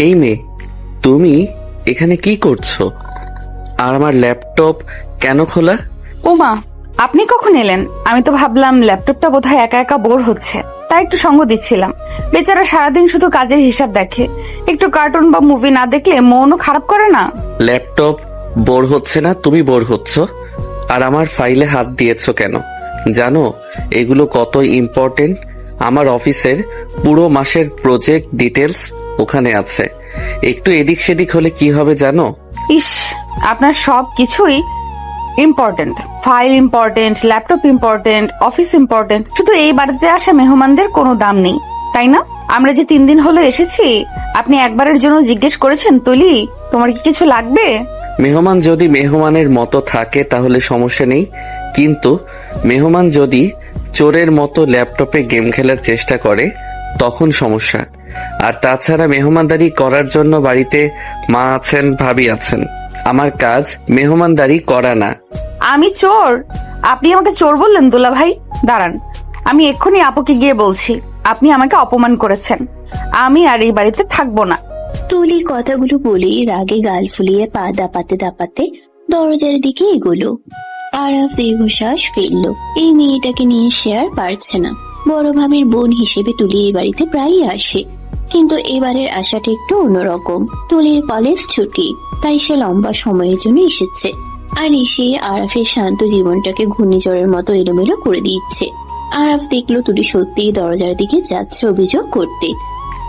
এই মেয়ে, তুমি এখানে কি করছো? আর আমার ল্যাপটপ কেন খোলা? ওমা, আপনি কখন এলেন? আমি তো ভাবলাম ল্যাপটপটা বোধহয় একা একা বোর হচ্ছে, তাই একটু সঙ্গ দিচ্ছিলাম। বেচারা সারাদিন শুধু কাজের হিসাব দেখে, একটু কার্টুন বা মুভি না দেখলে মনও খারাপ করে না। ল্যাপটপ বোর হচ্ছে না, তুমি বোর হচ্ছ। আর আমার ফাইলে হাত দিয়েছো কেন? জানো এগুলো কত ইম্পর্টেন্ট? আমার অফিসের পুরো মাসের প্রজেক্ট ডিটেলস ওখানে আছে। একটু এদিক সেদিক হলে কি হবে জানো? ইস, আপনার সব কিছুই important. File important, laptop important, office important, শুধু এই বাড়িতে আসা মেহমানদের কোনো দাম নেই, তাই না? আমরা যে 3 দিন হলো এসেছি, আপনি একবারের জন্য জিজ্ঞেস করেছেন তুলি তোমার কি কিছু লাগবে? মেহমান যদি মেহমানের মতো থাকে তাহলে সমস্যা নেই, কিন্তু মেহমান যদি চোরের মতো ল্যাপটপে গেম খেলার চেষ্টা করে তখন সমস্যা। আর তাছাড়া মেহমানদারি করার জন্য বাড়িতে মা আছেন, ভাবি আছেন। আমার কাজ মেহমানদারি করা না। আমি চোর? আপনি আমাকে চোর বললেন দুলা ভাই? দাঁড়ান, আমি এক্ষুনি আপুকে গিয়ে বলছি আপনি আমাকে অপমান করেছেন। আমি আর এই বাড়িতে থাকবো না। তুলি কথাগুলো বলেই রাগে গাল ফুলিয়ে পা দাপাতে দাপাতে দরজার দিকে এগোলো। আরাফ দীর্ঘশ্বাস ফেললো। এই মেয়েটাকে নিয়ে সে আর পারছে না। বড় ভাবির বোন হিসেবে তুলি এই বাড়িতে প্রায়ই আসে, কিন্তু এবারের আশাটা একটু অন্যরকম। তুলির কলেজ ছুটি, তাই সে লম্বা সময়ের জন্য এসেছে। আর এসে আরাফের শান্ত জীবনটাকে ঘূর্ণিঝড়ের মতো এলোমেলো করে দিচ্ছে। আরাফ দেখলো তুলি সত্যিই দরজার দিকে যাচ্ছে অভিযোগ করতে।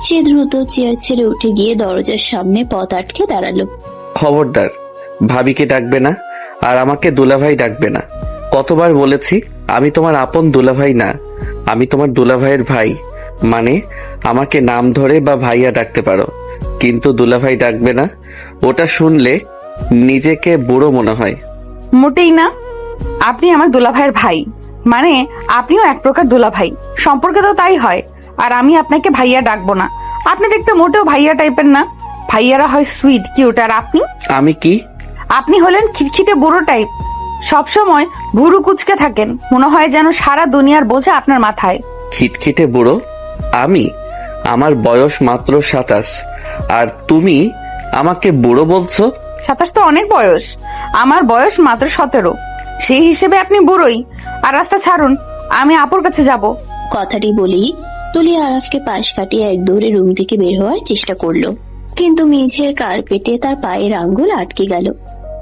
সে দ্রুত চেয়ার ছেড়ে উঠে গিয়ে দরজার সামনে পথ আটকে দাঁড়ালো। খবরদার, ভাবিকে ডাকবে না, আর আমাকে দুলাভাই ডাকবে না। কতবার বলেছি আমি তোমার আপন দুলাভাই না, আমি তোমার দুলাভাইয়ের ভাই। মানে আমাকে নাম ধরে বা ভাইয়া ডাকতে পারো, কিন্তু দুলাভাই ডাকবে না। ওটা শুনলে নিজেকে বুড়ো মনে হয়। মোটেই না, আপনি আমার দুলা ভাইয়ের ভাই, মানে আপনিও এক প্রকার দুলা ভাই। সম্পর্কে তো তাই হয়। আর আমি আপনাকে ভাইয়া ডাকবো না। আপনি দেখতে মোটেও ভাইয়া টাইপের না। ভাইয়ারা হয় সুইট কিউট, আর আপনি? আমি কি? আপনি হলেন খিটখিটে বুড়ো টাইপ। সবসময় ভুরু কুচকে থাকেন, মনে হয় যেন সারা দুনিয়ার বোঝা আপনার মাথায়। খিটখিটে বুড়ো আমি? আমার বয়স মাত্র 27, আর তুমি আমাকে বুড়ো বলছো? 27 তো অনেক বয়স, আমার বয়স মাত্র 17। সেই হিসেবে আপনি বুড়োই। আর রাস্তা ছাড়ুন, আমি আপুর কাছে যাব। কথাটি বলেই তুলি আরাফকে পাশ কাটিয়ে এক দৌড়ে রুম থেকে বের হওয়ার চেষ্টা করলো, কিন্তু মেঝের কার্পেটে তার পায়ের আঙ্গুল আটকে গেল।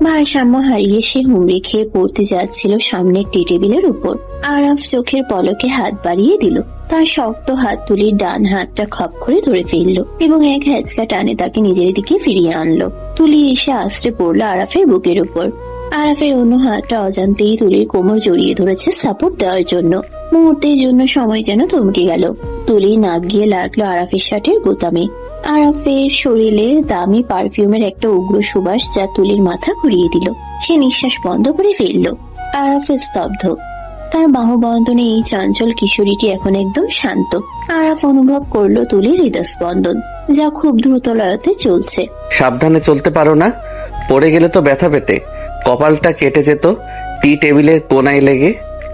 ভারসাম্য হারিয়ে সে হুমড়ি খেয়ে পড়তে যাচ্ছিল সামনের টি টেবিলের উপর। আরাফ চোখের পলকে হাত বাড়িয়ে দিল। তার শক্ত হাত তুলির ডান হাতটা খপ করে ধরে ফেললো এবং এক হ্যাচকা টানে তাকে নিজের দিকে ফিরিয়ে আনলো। তুলি এসে আশ্রে পড়লো আরাফের বুকের উপর। আরাফের অন্য হাতটা অজান্তেই তুলির কোমর জড়িয়ে ধরেছে সাপোর্ট দেওয়ার জন্য। মুহূর্তের জন্য সময় যেন থমকে গেল। তুলি নাক গিয়ে লাগলো আরাফের শার্টের বোতামে। আরাফের শরীরে দামি পারফিউমের একটা উগ্র সুবাস যা তুলির মাথা ঘুরিয়ে দিল। সে নিঃশ্বাস বন্ধ করে ফেলল। আরাফ স্তব্ধ। তার বাহুবন্ধনে এই চঞ্চল কিশোরীটি এখন একদম শান্ত। আরাফ অনুভব করলো তুলির হৃদস্পন্দন, যা খুব দ্রুত লয়তে চলছে। সাবধানে চলতে পারো না? পড়ে গেলে তো ব্যথা পেতে, কপালটা কেটে যেত টি টেবিলের কোনায় লেগে।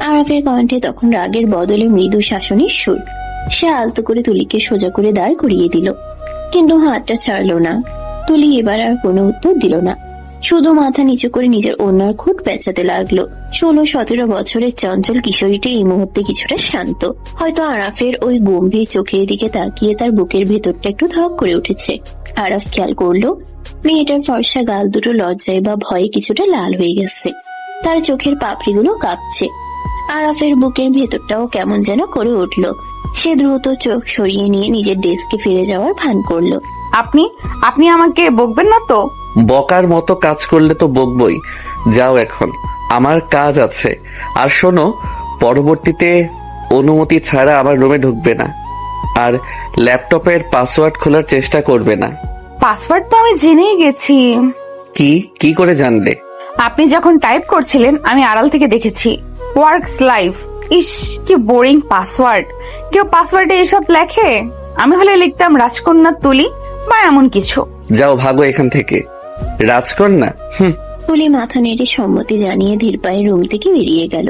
আরাফের কণ্ঠে তখন রাগের বদলে মৃদু শাসনের সুর। সে আলতো করে তুলিকে সোজা করে দাঁড় করিয়ে দিল, কিন্তু হাতটা ছাড়লো না। তুলি এবার আর কোনো উত্তর দিল না, শুধু মাথা নিচু করে নিজের ওড়নার খুঁট পেঁচাতে লাগলো। 16-17 বছরের চঞ্চল কিশোরীটি এই মুহূর্তে কিছুটা শান্ত। হয়তো আরাফের ওই গম্ভীর চোখের দিকে তাকিয়ে তার বুকের ভেতরটা একটু ধক করে উঠেছে। আরাফ খেয়াল করলো মেয়েটার ফর্সা গাল দুটো লজ্জায় বা ভয়ে কিছুটা লাল হয়ে গেছে। তার চোখের পাপড়িগুলো কাঁপছে। আরাফের বুকের ভেতরটাও কেমন যেন করে উঠলো। সে দ্রুত চোখ সরিয়ে নিয়ে নিজের ডেস্কে ফিরে যাওয়ার ভান করলো। আপনি আপনি আমাকে বকবেন না তো? বকার মতো কাজ করলে তো বকবই। যাও এখন, আমার কাজ আছে। আর শোনো, পরবর্তীতে অনুমতি ছাড়া আমার রুমে ঢুকবে না, আর ল্যাপটপের পাসওয়ার্ড খোলার চেষ্টা করবে না। পাসওয়ার্ড তো আমি জেনেই গেছি। কি করে জানলে? আপনি যখন টাইপ করছিলেন আমি আড়াল থেকে দেখেছি। Works life. ইস, কি বোরিং পাসওয়ার্ড। কেউ পাসওয়ার্ডে এসব লেখে? আমি হলে লিখতাম রাজকন্যা তুলি বা এমন কিছু। যাও, ভাগো এখান থেকে। রাজকন্যা? তুলি মাথা নেড়ে সম্মতি জানিয়ে ধীর পায়ে রুম থেকে বেরিয়ে গেল,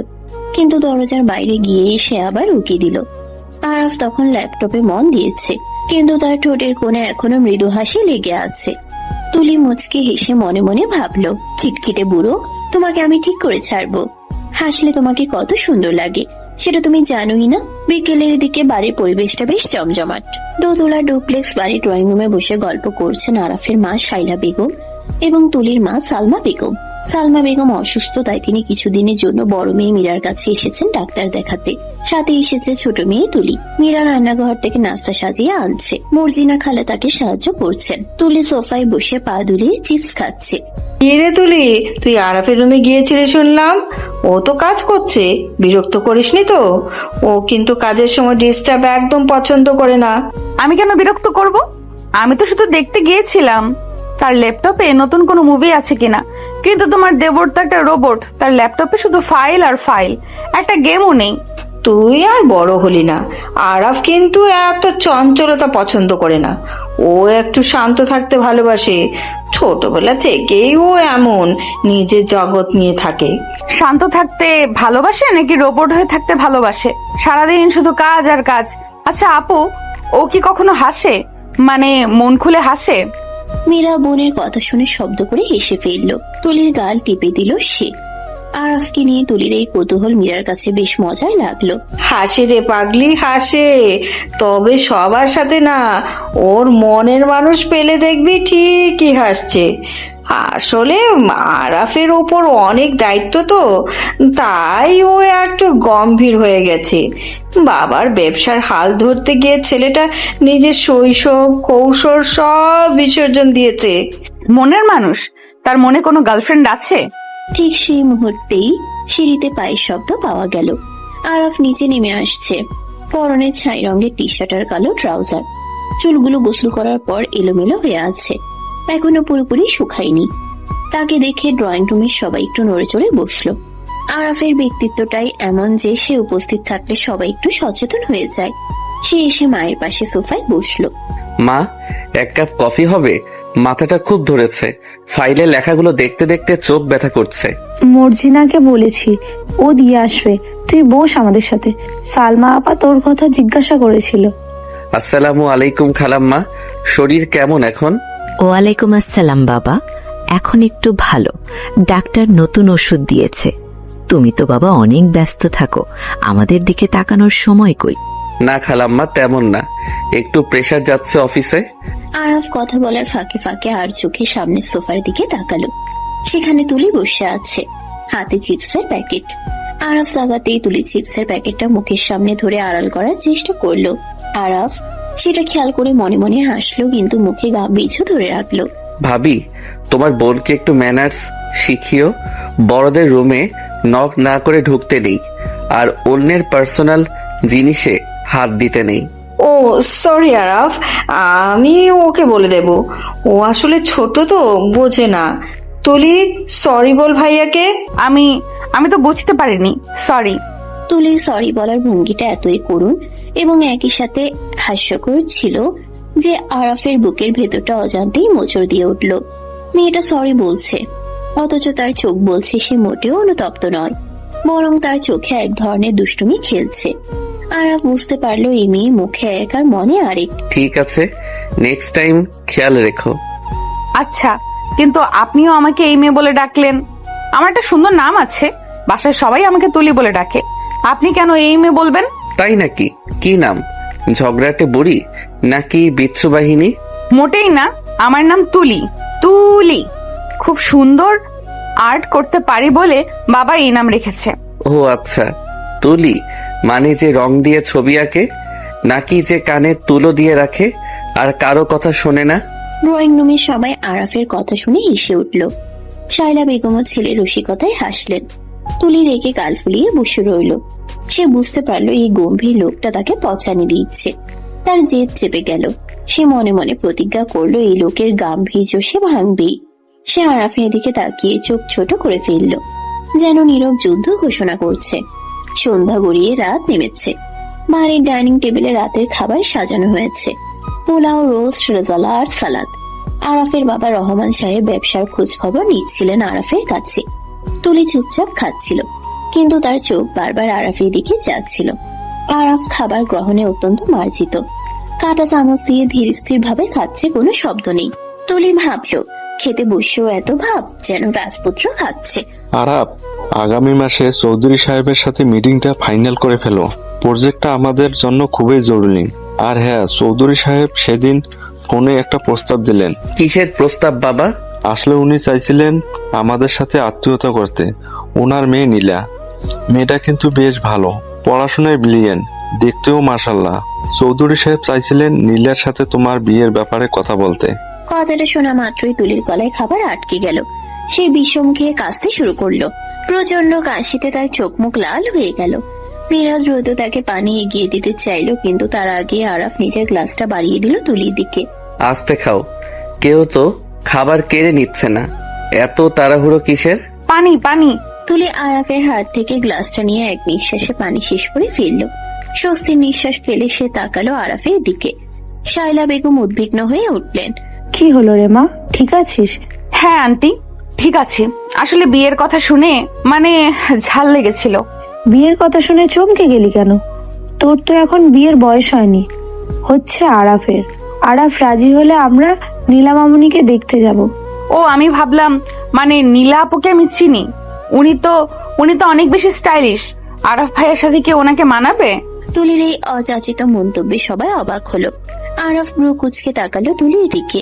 কিন্তু দরজার বাইরে গিয়ে সে আবার উকি দিল। আরাফ তখন ল্যাপটপে মন দিয়েছে। কিন্তু তার ঠোঁটের কোণে এখনো মৃদু হাসি লেগে আছে। তুলি মুচকি হেসে মনে মনে ভাবলো, খিটখিটে বুড়ো, তোমাকে আমি ঠিক করে ছাড়বো। হাসলে তোমাকে কত সুন্দর লাগে সেটা তুমি জানোই না। বিকেলের দিকে বাড়ির পরিবেশটা বেশ জমজমাট। দোতলা ডুপ্লেক্স বাড়ির ড্রয়িং রুমে বসে গল্প করছেন আরাফের মা শাইলা বেগম এবং তুলির মা সালমা বেগম। সালমা বেগম অসুস্থ, তাই তিনি কিছুদিনের জন্য বড় মেয়ে মীরার কাছে এসেছেন ডাক্তার দেখাতে। সাথে এসেছে ছোট মেয়ে তুলি। মীরা রান্নাঘর থেকে নাস্তা সাজিয়ে আনছে, মর্জিনা খালা তাকে সাহায্য করছেন। তুলি সোফায় বসে পা দুলিয়ে চিপস খাচ্ছে। রে তুলি, তুই আরাফের রুমে গিয়েছিলি শুনলাম। ও তো কাজ করছে, বিরক্ত করিসনি তো? ও কিন্তু কাজের সময় ডিস্টার্ব একদম পছন্দ করে না। আমি কেন বিরক্ত করব? আমি তো শুধু দেখতে গিয়েছিলাম তার ল্যাপটপে নতুন কোনো মুভি আছে কিনা। কিন্তু তোমার দেবর তো একটা রোবট, তার ল্যাপটপে শুধু ফাইল আর ফাইল, একটা গেমও নেই। তুই আর বড় হলি না। আরাফ কিন্তু এত চঞ্চলতা পছন্দ করে না, ও একটু শান্ত থাকতে ভালোবাসে। ছোটবেলা থেকেই ও এমন, নিজের জগৎ নিয়ে থাকে। শান্ত থাকতে ভালোবাসে নাকি রোবট হয়ে থাকতে ভালোবাসে? সারাদিন শুধু কাজ আর কাজ। আচ্ছা আপু, ও কি কখনো হাসে? মানে মন খুলে হাসে? মীরা বোনের কথা শুনে শব্দ করে হেসে ফেলল। তুলির গাল টিপে দিল সে। আরাফকে নিয়ে তুলির এই কৌতূহল মীরার কাছে বেশ মজার লাগলো। হাসে রে পাগলি, হাসে, তবে সবার সাথে না। ওর মনের মানুষ পেলে দেখবি ঠিকই হাসছে। আসলে আরাফের ওপর অনেক দায়িত্ব তো, তাই ও একটু গম্ভীর হয়ে গেছে। বাবার ব্যবসার হাল ধরতে গিয়ে ছেলেটা নিজের শৈশব কৌশল সব বিসর্জন দিয়েছে। মনের মানুষ? তার মনে কোনো গার্লফ্রেন্ড আছে? ঠিক সেই মুহূর্তেই সিঁড়িতে পায়ের শব্দ পাওয়া গেল। আরাফ নিচে নেমে আসছে। পরনে ছাই রঙের টি শার্ট আর কালো ট্রাউজার। চুলগুলো গোসল করার পর এলোমেলো হয়ে আছে, এখনো পুরোপুরি শুকায়নি। তাকে দেখে ড্রয়িং রুমের সবাই একটু নড়ে চড়ে বসলো। আরাফের ব্যক্তিত্বটাই এমন যে সে উপস্থিত থাকলে সবাই একটু সচেতন হয়ে যায়। সে এসে মায়ের পাশে সোফায় বসলো। মা, এক কাপ কফি হবে? মাথাটা খুব ধরেছে, ফাইলের লেখাগুলো দেখতে দেখতে চোখ ব্যথা করছে। মর্জিনাকে বলেছি, ও দিয়ে আসবে। তুই বস আমাদের সাথে। সালমা আপা তোর কথা জিজ্ঞাসা করেছিল। আসসালামু আলাইকুম খালাম্মা, শরীর কেমন এখন? ওয়ালাইকুম আসসালাম বাবা, এখন একটু ভালো। ডাক্তার নতুন ওষুধ দিয়েছে। তুমি তো বাবা অনেক ব্যস্ত থাকো, আমাদের দিকে তাকানোর সময় কই? না খালাম্মা, তেমন না, একটু প্রেসার যাচ্ছে অফিসে। আরাফ কথা বলার ফাঁকে ফাঁকে আর চোখে সামনের সোফার দিকে তাকালো। সেখানে তুলি বসে আছে, হাতে চিপসের প্যাকেট। আরাফ তাকাতেই তুলি চিপসের প্যাকেটটা মুখের সামনে ধরে আড়াল করার চেষ্টা করলো। আরাফ সেটা খেয়াল করে মনে মনে হাসলো, কিন্তু মুখে গাম্ভীর্য ধরে রাখলো। ভাবি, তোমার বোনকে একটু ম্যানার্স শিখিও। বড়দের রুমে নক না করে ঢুকতে নেই, আর অন্যের পার্সোনাল জিনিসে হাত দিতে নেই। ও সরি আরাফ, আমি ওকে বলে দেব। ও আসলে ছোট তো, বোঝে না। তুলি, সরি বল ভাইয়াকে। আমি তো বুঝতে পারিনি, সরি। তুলির সরি বলার ভঙ্গিটা এতই করুণ এবং একই সাথে হাস্যকর ছিল যে আরাফের বুকের ভেতরটা অজান্তেই মোচড় দিয়ে উঠল। মেয়েটা সরি বলছে, অথচ তার চোখ বলছে সে মোটেও অনুতপ্ত নয়, বরং তার চোখে এক ধরনের দুষ্টুমি খেলছে। আরাফ বুঝতে পারলো এই মেয়ে মুখে এক আর মনে আরেক। ঠিক আছে, নেক্সট টাইম খেয়াল রেখো। আচ্ছা, কিন্তু আপনিও আমাকে এই মেয়ে বলে ডাকলেন। আমার একটা সুন্দর নাম আছে, বাসায় সবাই আমাকে তুলি বলে ডাকে। আপনি কেন এই মেয়ে বলবেন? তাই নাকি? কি নাম? ঝগড়াটে বুড়ি নাকি বিচ্ছু বাহিনী? মোটেই না, আমার নাম তুলি। তুলি। খুব সুন্দর আর্ট করতে পারি বলে বাবা এই নাম রেখেছে। ও আচ্ছা, তুলি মানে যে রং দিয়ে ছবি আঁকে, নাকি যে কানে তুলো দিয়ে রাখে আর কারো কথা শোনে না? ড্রয়িং রুমে সবাই আরাফের কথা শুনে হেসে উঠল। শায়লা বেগমও ছেলে রসিকতায় হাসলেন। তুলি রেগে গাল ফুলিয়ে বসে রইল। সে বুঝতে পারলো এই গম্ভীর লোকটা তাকে পচানি দিচ্ছে। তার জেদ চেপে গেল। সে মনে মনে প্রতিজ্ঞা করলো এই লোকের গাম্ভীর্য সে ভাঙবেই। সে আরাফের দিকে তাকিয়ে চোখ ছোট করে ফেলল, যেন নীরব যুদ্ধ ঘোষণা করছে। সন্ধ্যা গড়িয়ে রাত নেমেছে। বাড়ির ডাইনিং টেবিলে রাতের খাবার সাজানো হয়েছে, পোলাও, রোস্ট, রেজালা আর সালাদ। আরাফের বাবা রহমান সাহেব ব্যবসার খোঁজ খবর নিচ্ছিলেন আরাফের কাছে। তুলি চুপচাপ খাচ্ছিল, কিন্তু তার চোখ বারবার আরাফের দিকে যাচ্ছিল। আরাফ খাবার গ্রহণে অত্যন্ত মার্জিত। কাঁটা চামচ দিয়ে ধীর স্থির ভাবে খাচ্ছে, কোনো শব্দ নেই। তুলি ভাবলো, খেতে বসেও এত ভাব, যেন রাজপুত্র খাচ্ছে। আরাপ, আগামী মাসে চৌধুরী সাহেবের সাথে মিটিংটা ফাইনাল করে ফেলো। প্রজেক্টটা আমাদের জন্য খুবই জরুরি। আর হ্যাঁ, চৌধুরী সাহেব সেদিন ফোনে একটা প্রস্তাব দিলেন। কিসের প্রস্তাব বাবা? আসলে উনি চাইছিলেন আমাদের সাথে আত্মীয়তা করতে। ওনার মেয়ে নীলা, মেয়েটা কিন্তু বেশ ভালো, পড়াশোনায় ব্রিলিয়েন্ট, দেখতেও মাশাল্লাহ। চৌধুরী সাহেব চাইছিলেন নীলার সাথে তোমার বিয়ের ব্যাপারে কথা বলতে। কথাটা শোনা মাত্রই তুলির গলায় খাবার আটকে গেল। সে বিষম খেয়ে কাশতে শুরু করলো। প্রচন্ড কাশিতে তার চোখ মুখ লাল হয়ে গেল। মীরা দ্রুত তাকে পানি এগিয়ে দিতে চাইলো, কিন্তু তার আগে আরাফ নিজের গ্লাসটা বাড়িয়ে দিল তুলির দিকে। আস্তে খাও, কেউ তো খাবার কেড়ে নিচ্ছে না। এত তাড়াহুড়ো কিসের? পানি পানি। তুলি আরাফের হাত থেকে গ্লাসটা নিয়ে এক নিঃশ্বাসে পানি শেষ করে ফেলল। স্বস্তির নিঃশ্বাস ফেলে সে তাকালো আরাফের দিকে। শাইলা বেগম উদ্বিগ্ন হয়ে উঠলেন। কি হলো রে মা, ঠিক আছিস? হ্যাঁ আন্টি, ঠিক আছে। আসলে বিয়ের কথা শুনে ঝাল লেগেছিল। বিয়ের কথা শুনে চমকে গেলি কেন? তোর তো এখন বিয়ের বয়স হয়নি, হচ্ছে আরাফের। আরাফ রাজি হলে আমরা নীলা মামুনিকে দেখতে যাব। ও, আমি ভাবলাম নীলা আপুকে আমি চিনি। উনি তো অনেক বেশি স্টাইলিশ। আরাফ ভাইয়ের সাথে কি ওনাকে মানাবে? তুলির এই অযাচিত মন্তব্যে সবাই অবাক হলো। আরাফ ব্রু কুচকে তাকালো তুলির দিকে,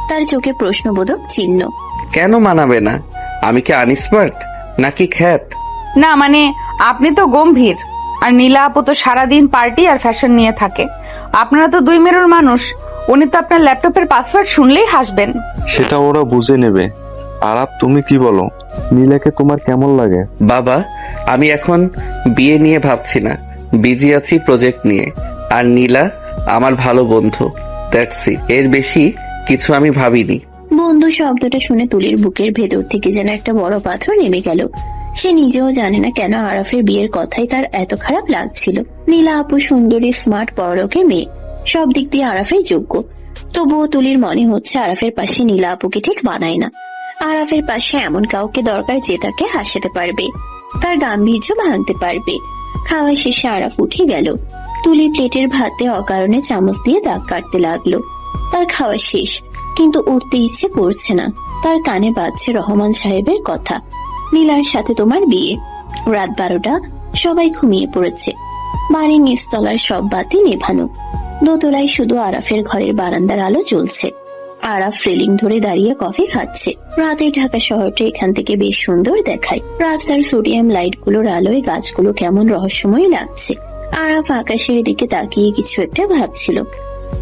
তার চোখে প্রশ্নবোধক চিহ্ন। কেন মানাবে না? আমি কি আনস্মার্ট নাকি খ্যাত? না, আপনি তো গম্ভীর, আর নীলা আপু তো সারাদিন পার্টি আর ফ্যাশন নিয়ে থাকে। আপনারা তো দুই মেরুর মানুষ। উনি তো আপনার ল্যাপটপের পাসওয়ার্ড শুনলেই হাসবেন। সেটা ওরা বুঝে নেবে। আরাপ, তুমি কি বলো? নীলাকে তোমার কেমন লাগে? বাবা, আমি এখন বিয়ে নিয়ে ভাবছি না, বিজি আছি প্রজেক্ট নিয়ে। আর নীলা আমার ভালো বন্ধু, দ্যাটস ইট। এর বেশি কিছু আমি ভাবিনি। বন্ধু শব্দটা শুনে তুলির বুকের ভেতর থেকে যেন একটা বড় পাথর নেমে গেল। সে নিজেও জানে না কেন আরাফের বিয়ের কথাই তার এত খারাপ লাগছিল। নীলা আপু সুন্দরী, স্মার্ট, পরলোকের মেয়ে, সব দিক দিয়ে আরাফের যোগ্য। তবুও তুলির মনে হচ্ছে আরাফের পাশে নীলা আপুকে ঠিক মানায় না। আরাফের পাশে এমন কাউকে দরকার যে তাকে হাসাতে পারবে, তার গাম্ভীর্য ভাঙতে পারবে। খাওয়া শেষে আরাফ উঠে গেল। তুলি প্লেটের ভাতে অকারণে চামচ দিয়ে দাগ কাটতে লাগলো। তার খাওয়া শেষ, কিন্তু উঠতে ইচ্ছে করছে না। তার কানে বাজছে রহমান সাহেবের কথা, নীলার সাথে তোমার বিয়ে। রাত 12টা, সবাই ঘুমিয়ে পড়েছে। বাড়ির নিচতলার সব বাতি নেভানো। দোতলায় শুধু আরাফের ঘরের বারান্দার আলো জ্বলছে। আরাফ রেলিং ধরে দাঁড়িয়ে কফি খাচ্ছে। রাতের ঢাকা শহরটা এখান থেকে বেশ সুন্দর দেখায়। রাস্তার সোডিয়াম লাইটগুলোর আলোয় গাছগুলো কেমন রহস্যময় লাগছে। আরাফ আকাশের দিকে তাকিয়ে কিছু একটা ভাবছিল।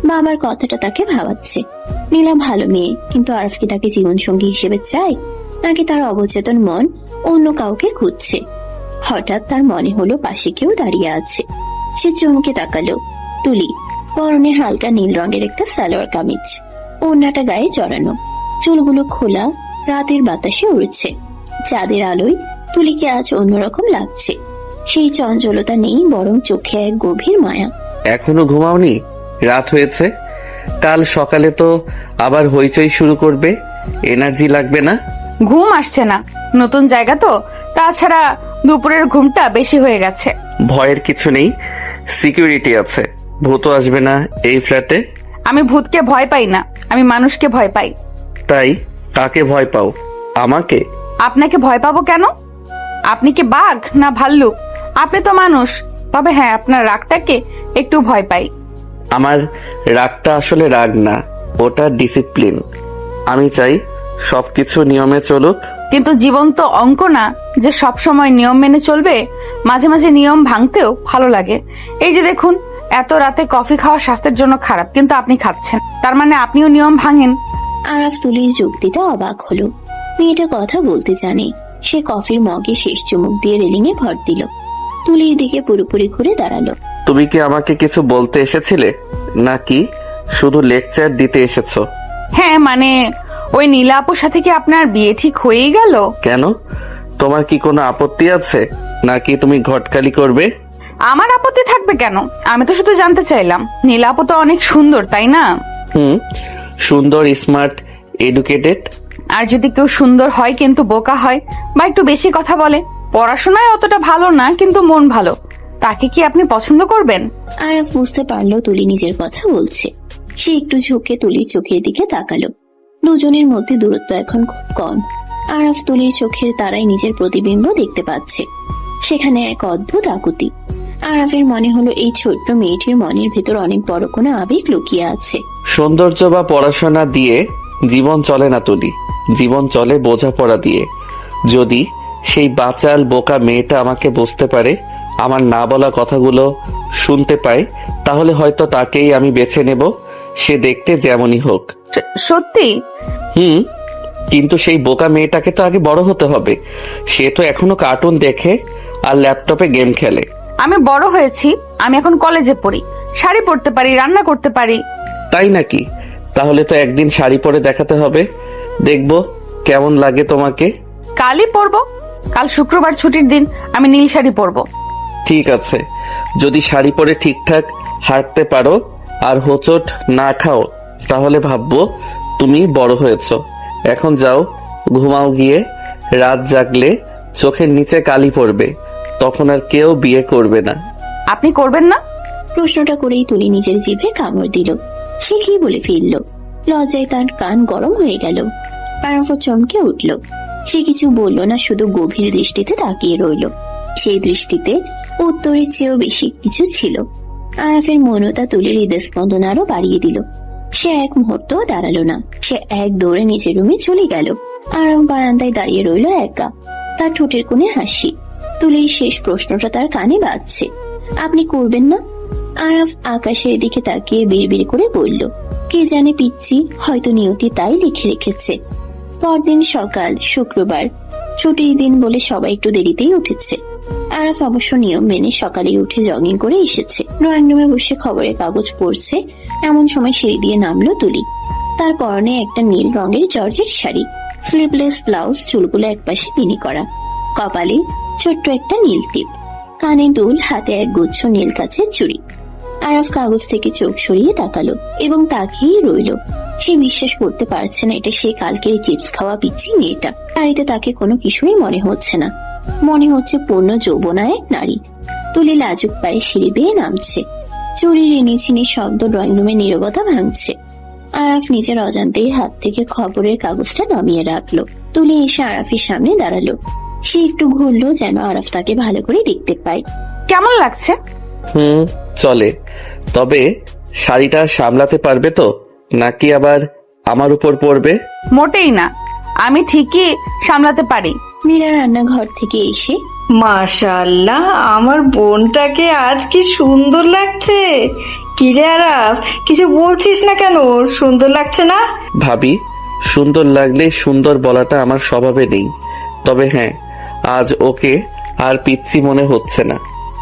বাবার কথাটা তাকে ভাবাচ্ছে। নীলা ভালো মেয়ে, কিন্তু আরাফ কি তাকে জীবনসঙ্গী হিসেবে চায়, নাকি তার অবচেতন মন অন্য কাউকে খুঁজছে? হঠাৎ তার মনে হলো পাশে কেউ দাঁড়িয়ে আছে। সে চমকে তাকালো। তুলি, পরনে হালকা নীল রঙের একটা সালোয়ার কামিজ, ওড়নাটা গায়ে জড়ানো, চুলগুলো খোলা, রাতের বাতাসে উড়ছে। চাঁদের আলোয় তুলিকে আজ অন্যরকম লাগছে। সেই চঞ্চলতা নেই, বরং চোখে এক গভীর মায়া। এখনো ঘুমাওনি? রাত হয়েছে। কাল সকালে তো আবার হইচই শুরু করবে, এনার্জি লাগবে না? ঘুম আসছে না, নতুন জায়গা তো। তাছাড়া দুপুরের ঘুমটা বেশি হয়ে গেছে। ভয়ের কিছু নেই, সিকিউরিটি আছে। ভূতও আসবে না এই ফ্ল্যাটে। আমি ভূতকে ভয় পাই না, আমি মানুষকে ভয় পাই। তাই কাকে ভয় পাও? আমাকে? আপনাকে ভয় পাবো কেন? আপনি কি বাঘ না ভাল্লুক? আপনি তো মানুষ। তবে হ্যাঁ, আপনার রাগটাকে একটু ভয় পাই। আমার রাগটা আসলে রাগ না, ওটা ডিসিপ্লিন। আমি চাই সবকিছু নিয়মে চলুক। কিন্তু জীবন তো অঙ্ক না যে সব সময় নিয়ম মেনে চলবে। মাঝে মাঝে নিয়ম ভাঙতেও ভালো লাগে। এই যে দেখুন, এত রাতে কফি খাওয়া স্বাস্থ্যের জন্য খারাপ, কিন্তু আপনি খাচ্ছেন, তার মানে আপনিও নিয়ম ভাঙেন। আরাফ তুলির যুক্তিটা অবাক হলো। মেয়েটা কথা বলতে জানে। সে কফির মগে শেষ চুমুক দিয়ে রেলিং এ ভর দিল। তুলির দিকে পুরোপুরি ঘুরে দাঁড়ালো। তুমি কি আমাকে কিছু বলতে এসেছিলে, নাকি শুধু লেকচার দিতে এসেছো? হ্যাঁ, ওই নীলা আপুর সাথে কি আপনার বিয়ে ঠিক হয়েই গেল? কেন, তোমার কি কোনো আপত্তি আছে, নাকি তুমি ঘটকালি করবে? আমার আপত্তি থাকবে কেন? আমি তো শুধু জানতে চাইলাম। নীলা আপু তো অনেক সুন্দর, তাই না? সুন্দর, স্মার্ট, এডুকেটেড। আর যদি কেউ সুন্দর হয় কিন্তু বোকা হয়, বা একটু বেশি কথা বলে, পড়াশোনায় অতটা ভালো না কিন্তু মন ভালো, তাকে কি আপনি পছন্দ করবেন? আরাফ বুঝতে পারলো তুলি নিজের কথা বলছে। সে একটু ঝুঁকে তুলির চোখের দিকে তাকালো। দুজনের মধ্যে দূরত্ব এখন খুব কম। আরাফ তুলির চোখের তারায় নিজের প্রতিবিম্ব দেখতে পাচ্ছে। সেখানে এক অদ্ভুত আকুতি। আরাফের মনে হলো এই ছোট্ট মেয়েটির মনের ভেতর অনেক বড় কোনো আবেগ লুকিয়ে আছে। সৌন্দর্য বা পড়াশোনা দিয়ে জীবন চলে না তুলি, জীবন চলে বোঝাপড়া দিয়ে। যদি সেই বাচাল বোকা মেয়েটা আমাকে বুঝতে পারে, আমার না বলা কথাগুলো শুনতে পায়, তাহলে হয়তো তাকেই আমি বেছে নেব, সে দেখতে যেমনই হোক। সত্যি? কিন্তু সেই বোকা মেয়েটাকে তো আগে বড় হতে হবে। সে তো এখনো কার্টুন দেখে আর ল্যাপটপে গেম খেলে। আমি বড় হয়েছি, আমি এখন কলেজে পড়ি, শাড়ি পরতে পারি, রান্না করতে পারি। তাই নাকি? তাহলে তো একদিন শাড়ি পরে দেখাতে হবে, দেখবো কেমন লাগে তোমাকে। কালই পরবো, কাল শুক্রবার ছুটির দিন, আমি নীল শাড়ি পরবো। ঠিক আছে, যদি শাড়ি পরে ঠিকঠাক হাঁটতে পারো আর হোঁচট না খাও, তাহলে ভাববো তুমি বড় হয়েছো। এখন যাও, ঘুমাও গিয়ে। রাত জাগলে চোখের নিচে কালি পড়বে, তখন আর কেউ বিয়ে করবে না। আপনি করবেন না? প্রশ্নটা করেই তুলি নিজের জিভে কামড় দিল। সে কি বলে ফিরল? লজ্জায় তার কান গরম হয়ে গেল। আরাফ চমকে উঠল। সে কিছু বলল না, শুধু গভীর দৃষ্টিতে তাকিয়ে রইল। সেই দৃষ্টিতে উত্তরের চেয়েও বেশি কিছু ছিল। আরাফের মনতা তুলির হৃদস্পন্দন আরো বাড়িয়ে দিল। সে এক মুহূর্ত দাঁড়ালো না, সে এক দৌড়ে নিজের রুমে চলে গেল। আরাফ বারান্দায় দাঁড়িয়ে রইল একা, তার ঠোঁটের কোণে হাসি। তুলির শেষ প্রশ্নটা তার কানে বাজছে, আপনি করবেন না? আরাফ আকাশের দিকে তাকিয়ে বিড়বিড় করে বলল, কে জানে পিচ্চি, হয়তো নিয়তি তাই লিখে রেখেছে। পরদিন সকাল, শুক্রবার, ছুটির দিন বলে সবাই একটু দেরিতেই উঠেছে। আরাফ অবশ্য নিয়ম মেনে সকালে উঠে জগিং করে এসেছে। ড্রয়িং রুমে বসে খবরের কাগজ পড়ছে, এমন সময় সিঁড়ি দিয়ে নামলো তুলি। তার পরনে একটা নীল রঙের জর্জেট শাড়ি, স্লিভলেস ব্লাউজ, চুলগুলো একপাশে পিনি করা, কপালে ছোট্ট একটা নীল টিপ, কানে দুল, হাতে এক গুচ্ছ নীল কাচের চুড়ি। আরাফ কাগজ থেকে চোখ সরিয়ে তাকালো এবং তাকিয়েই রইল। সে বিশ্বাস করতে পারছে না এটা সে কালকের চিপস খাওয়া পিচ্ছি মেয়েটা। বাড়িতে তাকে কোনো কিছুই মনে হচ্ছে না, মনে হচ্ছে পূর্ণ যৌবনা এক নারী। তুলি লাজুক পায়ে সিঁড়ি বেয়ে নামছে। চুরির রিনিঝিনি শব্দ ড্রয়িং রুমে নীরবতা ভাঙছে। আরাফ নিজের অজান্তেই হাত থেকে খবরের কাগজটা নামিয়ে রাখলো। তুলি এসে আরাফের সামনে দাঁড়ালো। সে একটু ঘুরলো যেন আরাফ তাকে ভালো করে দেখতে পায়। কেমন লাগছে? চলে, তবে শাড়িটা সামলাতে পারবে তো, নাকি আবার আমার উপর পড়বে? মোটেই না, আমি ঠিকই সামলাতে পারি। মীরা রান্নাঘর থেকে এসে, মাশাআল্লাহ, আমার বোনটাকে আজ কি সুন্দর লাগছে। কিরে আরাফ, কিছু বলছিস না কেন? সুন্দর লাগছে না? ভাবি, সুন্দর লাগলে সুন্দর বলাটা আমার স্বভাবে নেই, তবে হ্যাঁ, আজ ওকে আর পিচ্ছি মনে হচ্ছে না।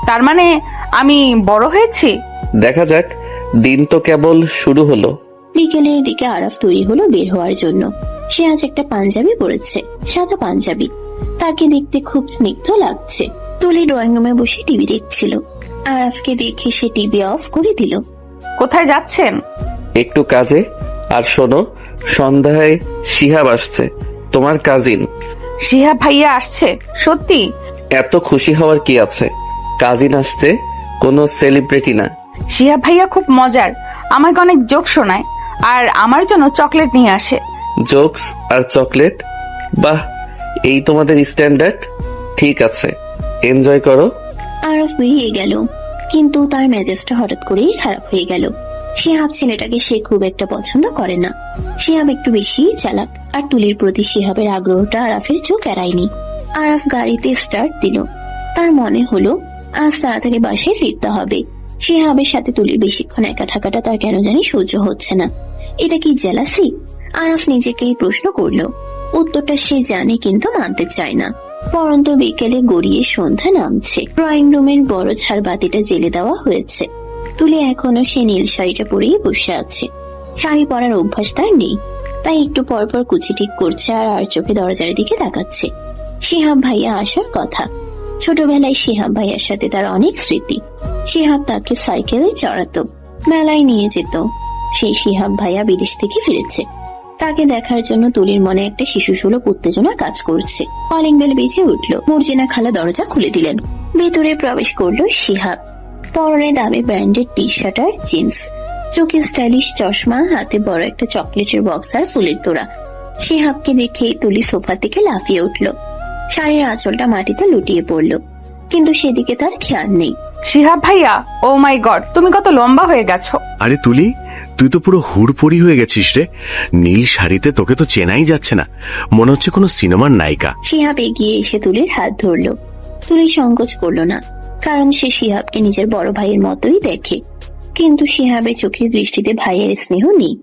তার মানে আমি বড় হয়েছি? দেখা যাক, দিন তো কেবল শুরু হলো। বিকেলের দিকে আরাফ তৈরি হলো বের হওয়ার জন্য। সে আজ একটা পাঞ্জাবি পরেছে, সাদা পাঞ্জাবি। তাকে দেখতে খুব স্নিগ্ধ লাগছে। তুলি ড্রয়িং রুমে বসে টিভি দেখছিল। আরাফকে দেখে সে টিভি অফ করে দিল। কোথায় যাচ্ছেন? একটু কাজে। আর শোনো, সন্ধ্যায় শিহাব আসছে, তোমার কাজিন। শিহাব ভাইয়া আসছে? সত্যি? এত খুশি হওয়ার কি আছে, কাজিন আসছে, কোনো সেলিব্রিটি না। শিহাব ভাইয়া খুব মজার, আমাকে অনেক জোক শোনায় আর আমার জন্য চকলেট নিয়ে আসে। জোকস আর চকলেট? বাহ, এই তোমাদের স্ট্যান্ডার্ড। ঠিক আছে, এনজয় করো। আরাফ বেরিয়ে গেল, কিন্তু তার মেজাজটা হঠাৎ করেই খারাপ হয়ে গেল। শিহাব ছেলেটাকে সে খুব একটা পছন্দ করে না। শিহাব একটু বেশি চালাক, আর তুলির প্রতি শিহাবের আগ্রহটা আরাফের চোখ এড়ায়নি। আরাফ গাড়িতে স্টার্ট দিল। তার মনে হলো আজ তাড়াতাড়ি বাসায় ফিরতে হবে। শিহাবের সাথে তুলির বেশিক্ষণ একা থাকাটা তার কেন জানি সহ্য হচ্ছে না। এটা কি জেলাসি? আরাফ নিজেকেই প্রশ্ন করলো। উত্তরটা সে জানে, কিন্তু মানতে চায় না। পরন্ত বিকেলে গড়িয়ে সন্ধ্যা নামছে। ড্রয়িং রুমের বড় ঝাড় বাতিটা জেলে দেওয়া হয়েছে। তুলি এখনো সে নীল শাড়িটা পরেই বসে আছে। শাড়ি পরার অভ্যাস তার নেই, তাই একটু পর পর কুচি ঠিক করছে আর চোখে দরজার দিকে তাকাচ্ছে। শিহাব ভাইয়া আসার কথা। ছোটবেলায় শিহাব ভাইয়ার সাথে তার অনেক স্মৃতি। শিহাব তাকে সাইকেলে চড়াতো, মেলায় নিয়ে যেত। সেই শিহাব ভাইয়া বিদেশ থেকে ফিরেছে। তাকে দেখার জন্য তুলির মনে একটা শিশুসুলভ উত্তেজনা কাজ করছে। কলিং বেল বেজে উঠলো। মর্জিনা খালা দরজা খুলে দিলেন। ভেতরে প্রবেশ করলো শিহাব। পরনে দামি ব্র্যান্ডেড টি শার্ট আর জিন্স, চোখে স্টাইলিশ চশমা, হাতে বড় একটা চকলেটের বক্স আর ফুলের তোড়া। শিহাবকে দেখে তুলি সোফা থেকে লাফিয়ে উঠল, শাড়ির আঁচলটা মাটিতে লুটিয়ে পড়লো, কিন্তু সেদিকে তার খেয়াল নেই। শিহাব ভাইয়া, ও মাই গড, তুমি কত লম্বা হয়ে গেছো। আরে তুলি, তুই তো পুরো হুড়পড়ি হয়ে গেছিস রে। নীল শাড়িতে তোকে তো চেনাই যাচ্ছে না, মনে হচ্ছে কোনো সিনেমার নায়িকা। শিহাব এগিয়ে এসে তুলির হাত ধরলো। তুলি সংকোচ করলো না, কারণ সে শিহাবকে নিজের বড় ভাইয়ের মতোই দেখে। কিন্তু শিহাবের চোখের দৃষ্টিতে ভাইয়ের স্নেহ নেই,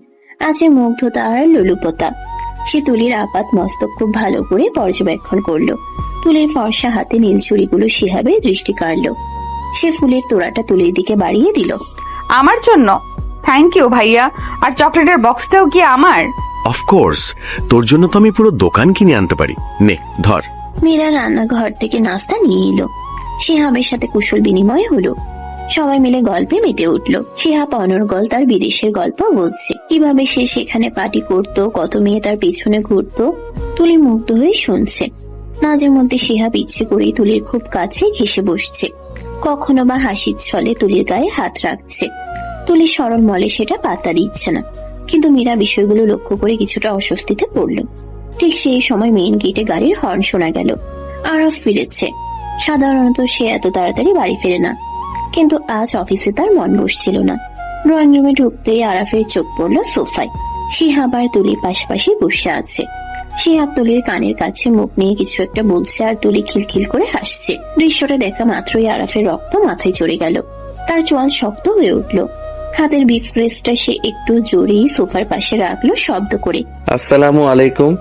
আছে মুগ্ধতা আর লোলুপতা। সে তুলির আপাত মস্তক খুব ভালো করে পর্যবেক্ষণ করলো। তুলির ফর্সা হাতে নীল চুড়িগুলো শিহাবের দৃষ্টি কাড়লো। সে ফুলের তোড়াটা তুলির দিকে বাড়িয়ে দিল। আমার জন্য? থ্যাংক ইউ ভাইয়া। আর চকলেটের বক্সটাও কি আমার? অফকোর্স, তোর জন্য তো আমি পুরো দোকান কিনে আনতে পারি। নে ধর। মীরা রান্নাঘর থেকে নাস্তা নিয়ে এলো। শিহাবের সাথে কুশল বিনিময় হলো। সবাই মিলে গল্পে মেতে উঠলো। শিহাব অনর্গল তার বিদেশের গল্প বলছে, কিভাবে সে সেখানে পার্টি করত, কত মেয়ে তার পেছনে ঘুরতো। তুলি মুগ্ধ হয়ে শুনছে। মাঝে মধ্যে শিহাব ইচ্ছে করেই তুলির খুব কাছে ঘেসে বসছে, কখনো বা হাসির ছলে তুলির গায়ে হাত রাখছে। তুলি সরল মলে সেটা পাত্তা দিচ্ছে না, কিন্তু মীরা বিষয়গুলো লক্ষ্য করে কিছুটা অস্বস্তিতে পড়ল। ঠিক সেই সময় মেইন গেটে গাড়ির হর্ন শোনা গেল। আরফ ফিরেছে। সাধারণত সে এত তাড়াতাড়ি বাড়ি ফেরে না, কিন্তু আজ অফিসে তার মন বসছিল না। ড্রয়িং রুমে ঢুকতেই আরাফের চোখ পড়ল সোফায়। শিহাব আর তুলির পাশাপাশি বসে আছে। শিহাব তুলির কানের কাছে মুখ নিয়ে কিছু একটা বলছে, আর তুলি খিলখিল করে হাসছে। দৃশ্যটা দেখা মাত্রই আরাফের রক্ত মাথায় চড়ে গেল। তার চোয়াল শক্ত হয়ে উঠল। হাতের বিগ প্রেসটা সে একটু জোরেই সোফার পাশে রাখলো শব্দ করে। আসসালামু আলাইকুম।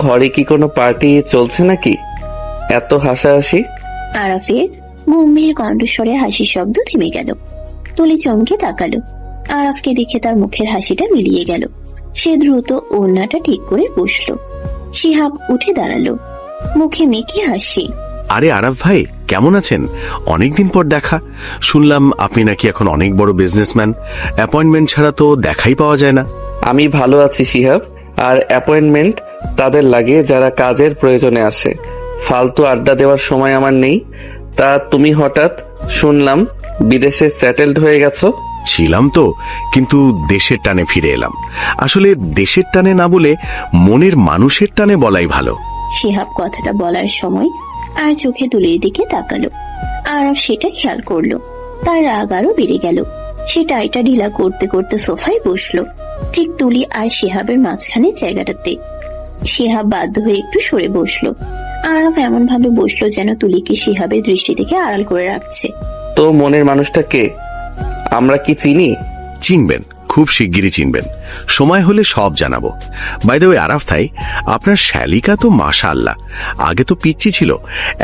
ঘরে কি কোনো পার্টি চলছে নাকি? এত হাসাহাসি। আরাফের গম্ভীর কণ্ঠস্বরে হাসির শব্দ থেমে গেল। তুলি চমকে তাকালো। আরাফকে দেখে তার মুখের হাসিটা মিলিয়ে গেল। সে দ্রুত ওড়নাটা ঠিক করে বসলো। শিহাব উঠে দাঁড়ালো, মুখে মেকি হাসি। আরে আরাফ ভাই, কেমন আছেন? অনেকদিন পর দেখা। শুনলাম আপনি নাকি এখন অনেক বড় বিজনেসম্যান। অ্যাপয়েন্টমেন্ট ছাড়া তো দেখাই পাওয়া যায় না। আমি ভালো আছি শিহাব। আর অ্যাপয়েন্টমেন্ট তাদের লাগে যারা কাজের প্রয়োজনে আসে। ফালতু আড্ডা দেওয়ার সময় আমার নেই। তা তুমি হঠাৎ শুনলাম বিদেশে সেটেলড হয়ে গেছো। ছিলাম তো, কিন্তু দেশের টানে ফিরে এলাম। আসলে দেশের টানে না বলে মনের মানুষের টানে বলাই ভালো। শিহাব কথাটা বলার সময় আর চোখে তুলির দিকে তাকালো। আরফ সেটা খেয়াল করলো। তার রাগ আরো বেড়ে গেল। সে টাইটা ঢিলা করতে করতে সোফায় বসলো, ঠিক তুলি আর শিহাবের মাঝখানে জায়গাটাতে। শিহাব বাধ্য হয়ে একটু সরে বসলো। আরফ এমন ভাবে বসলো যেন তুলিকে শিহাবের দৃষ্টি থেকে আড়াল করে রাখছে। তো মনের মানুষটা কে? আমরা কি চিনি? চিনবেন, খুব শিগগিরই চিনবেন। সময় হলে সব জানাবো। বাই দ্য ওয়ে আরাফ ভাই, আপনার শ্যালিকা তো মাশাআল্লাহ। আগে তো পিচ্চি ছিল,